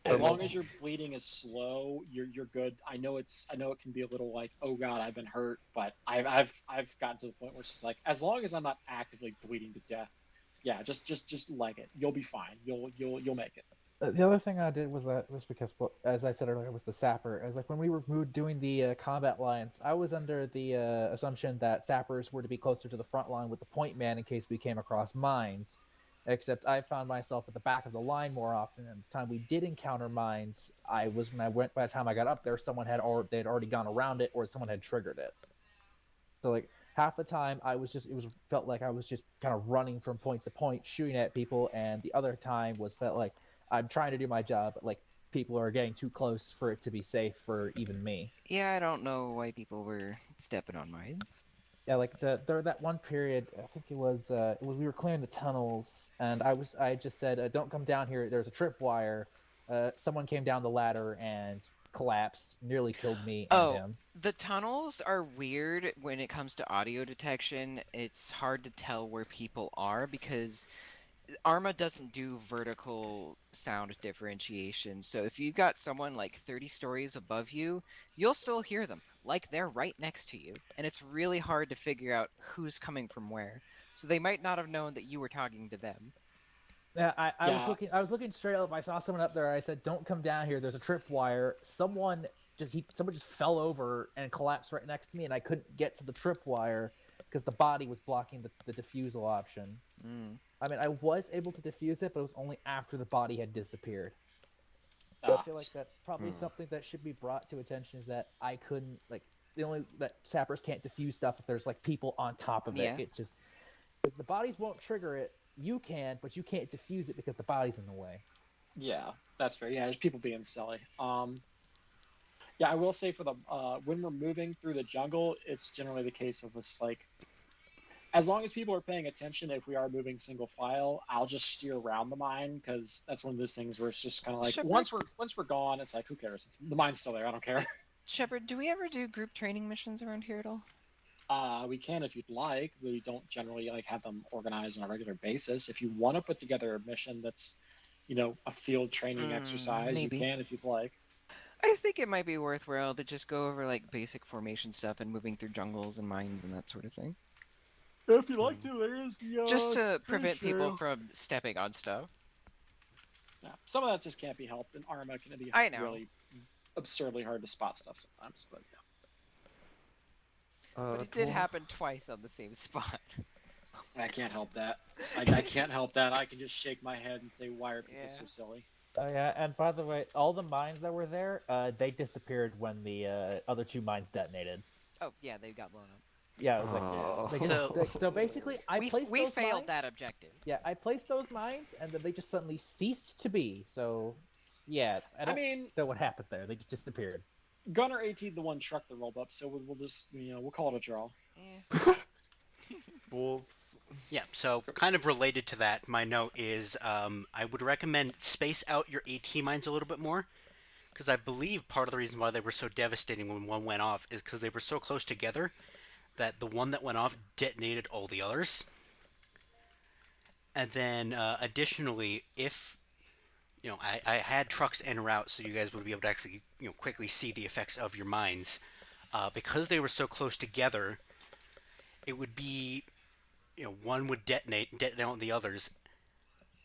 [SPEAKER 1] As long as your bleeding is slow, you're good. I know it can be a little like, oh god, I've been hurt, but I've gotten to the point where it's just like, as long as I'm not actively bleeding to death, yeah, just leg it. You'll be fine. You'll make it.
[SPEAKER 3] The other thing I did was because, well, as I said earlier, with the sapper, as like when we were doing the combat lines, I was under the assumption that sappers were to be closer to the front line with the point man in case we came across mines. Except I found myself at the back of the line more often, and the time we did encounter mines, by the time I got up there, they'd already gone around it, or someone had triggered it. So like half the time felt like I was just kind of running from point to point, shooting at people, and the other time felt like I'm trying to do my job, but like people are getting too close for it to be safe for even me.
[SPEAKER 8] Yeah, I don't know why people were stepping on mines.
[SPEAKER 3] Yeah, like there that one period, I think it was we were clearing the tunnels, and I just said, "Don't come down here. There's a tripwire." Someone came down the ladder and collapsed, nearly killed me and him.
[SPEAKER 8] The tunnels are weird when it comes to audio detection. It's hard to tell where people are because Arma doesn't do vertical sound differentiation. So if you've got someone like 30 stories above you, you'll still hear them, like they're right next to you. And it's really hard to figure out who's coming from where. So they might not have known that you were talking to them.
[SPEAKER 3] Yeah, I was looking straight up. I saw someone up there. I said, "Don't come down here. There's a tripwire." Someone just fell over and collapsed right next to me, and I couldn't get to the tripwire because the body was blocking the defusal option. I mean, I was able to defuse it, but it was only after the body had disappeared. So I feel like that's probably something that should be brought to attention, is that I couldn't, like, that sappers can't defuse stuff if there's like people on top of it.
[SPEAKER 8] Yeah.
[SPEAKER 3] It just, the bodies won't trigger it. You can, but you can't defuse it because the body's in the way.
[SPEAKER 1] Yeah, that's fair. Yeah, there's people being silly. Yeah, I will say for the when we're moving through the jungle, it's generally the case of us like, as long as people are paying attention, if we are moving single file, I'll just steer around the mine, because that's one of those things where it's just kind of like,
[SPEAKER 8] Shepard.
[SPEAKER 1] once we're gone, it's like, who cares? The mine's still there. I don't care.
[SPEAKER 8] Shepard, do we ever do group training missions around here at all?
[SPEAKER 1] We can if you'd like. We don't generally like have them organized on a regular basis. If you want to put together a mission that's, a field training exercise,
[SPEAKER 8] maybe.
[SPEAKER 1] you can if you'd like.
[SPEAKER 8] I think it might be worthwhile to just go over like basic formation stuff and moving through jungles and mines and that sort of thing.
[SPEAKER 1] If you'd like to, there is the
[SPEAKER 8] just to prevent people from stepping on stuff.
[SPEAKER 1] Yeah, some of that just can't be helped, and Arma can be really absurdly hard to spot stuff sometimes, but yeah.
[SPEAKER 8] But it did happen twice on the same spot.
[SPEAKER 1] I can't help that. I can't help that. I can just shake my head and say, why are people so silly?
[SPEAKER 3] Oh yeah, and by the way, all the mines that were there, they disappeared when the other 2 mines detonated.
[SPEAKER 2] Oh yeah, they got blown up.
[SPEAKER 3] Yeah, it was like so basically,
[SPEAKER 2] we failed that objective.
[SPEAKER 3] Yeah, I placed those mines, and then they just suddenly ceased to be. So, yeah, I don't know what happened there. They just disappeared.
[SPEAKER 1] Gunner 18 the one truck that rolled up, so we'll just we'll call it a draw.
[SPEAKER 7] Wolves.
[SPEAKER 5] Yeah, so kind of related to that, my note is I would recommend space out your AT mines a little bit more, because I believe part of the reason why they were so devastating when one went off is because they were so close together that the one that went off detonated all the others. And then additionally, if I had trucks en route, so you guys would be able to actually quickly see the effects of your mines. Because they were so close together, it would be one would detonate on the others,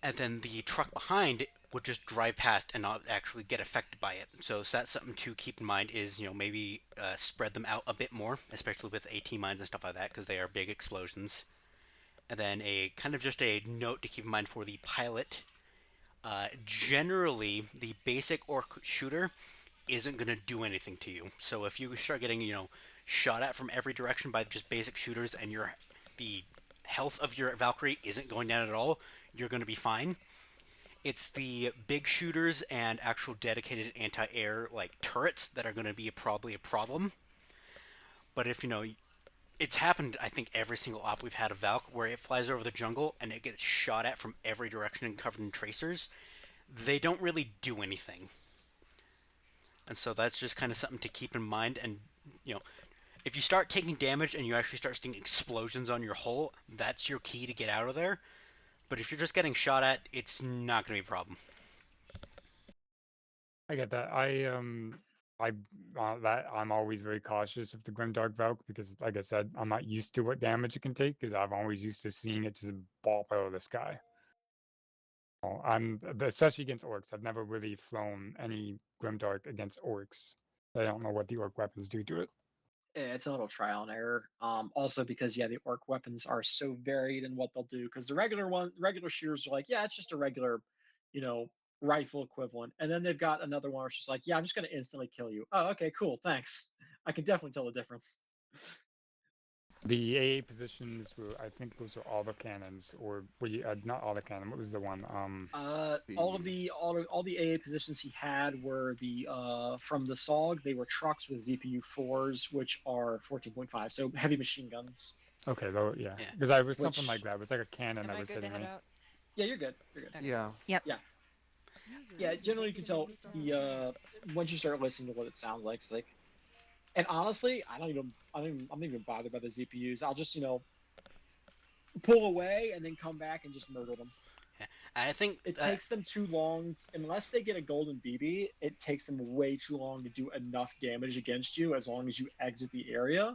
[SPEAKER 5] and then the truck behind would just drive past and not actually get affected by it. So that's something to keep in mind is maybe spread them out a bit more, especially with AT mines and stuff like that, because they are big explosions. And then a kind of just a note to keep in mind for the pilot. Generally, the basic orc shooter isn't going to do anything to you. So if you start getting, shot at from every direction by just basic shooters and the health of your Valkyrie isn't going down at all, you're going to be fine. It's the big shooters and actual dedicated anti-air turrets that are going to be probably a problem. But if it's happened, I think, every single op we've had of Valk, where it flies over the jungle and it gets shot at from every direction and covered in tracers. They don't really do anything. And so that's just kind of something to keep in mind. And, if you start taking damage and you actually start seeing explosions on your hull, that's your key to get out of there. But if you're just getting shot at, it's not going to be a problem.
[SPEAKER 11] I get that. I'm always very cautious of the Grimdark Valk because, like I said, I'm not used to what damage it can take because I'm always used to seeing it just bop out of the sky. Especially against orcs. I've never really flown any Grimdark against orcs. I don't know what the orc weapons do to it.
[SPEAKER 1] Yeah, it's a little trial and error. Also because the orc weapons are so varied in what they'll do. Because the regular shooters are like, yeah, it's just a regular, rifle equivalent. And then they've got another one where it's just like, yeah, I'm just gonna instantly kill you. Oh, okay, cool, thanks. I can definitely tell the difference.
[SPEAKER 11] The AA positions were, I think those are all the cannons, or not all the cannon. What was the one?
[SPEAKER 1] All the AA positions he had were the from the SOG. They were trucks with ZPU 4s, which are 14.5, so heavy machine guns.
[SPEAKER 11] Okay, yeah, because I was something like that. It was like a cannon that was hitting me.
[SPEAKER 1] Yeah, you're good. You're good.
[SPEAKER 2] Okay.
[SPEAKER 7] Yeah.
[SPEAKER 2] Yep.
[SPEAKER 1] Yeah. Yeah. Generally, you can tell the once you start listening to what it sounds like. It's like, and honestly, I'm not even bothered by the ZPUs. I'll just pull away and then come back and just murder them.
[SPEAKER 5] Yeah. I think
[SPEAKER 1] it takes them too long unless they get a golden BB. It takes them way too long to do enough damage against you. As long as you exit the area,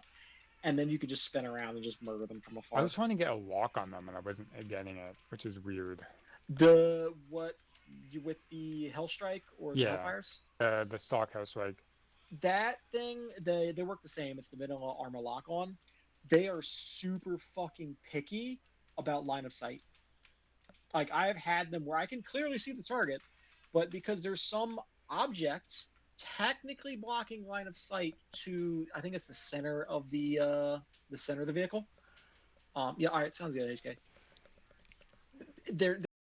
[SPEAKER 1] and then you could just spin around and just murder them from afar.
[SPEAKER 11] I was trying to get a lock on them and I wasn't getting it, which is weird.
[SPEAKER 1] With the Hellstrike or the Hellfires?
[SPEAKER 11] The stock Hellstrike.
[SPEAKER 1] That thing, they work the same. It's the vanilla Arma lock-on. They are super fucking picky about line of sight. Like, I've had them where I can clearly see the target, but because there's some objects technically blocking line of sight to, I think it's the center of the vehicle. Yeah, all right, sounds good, HK. They're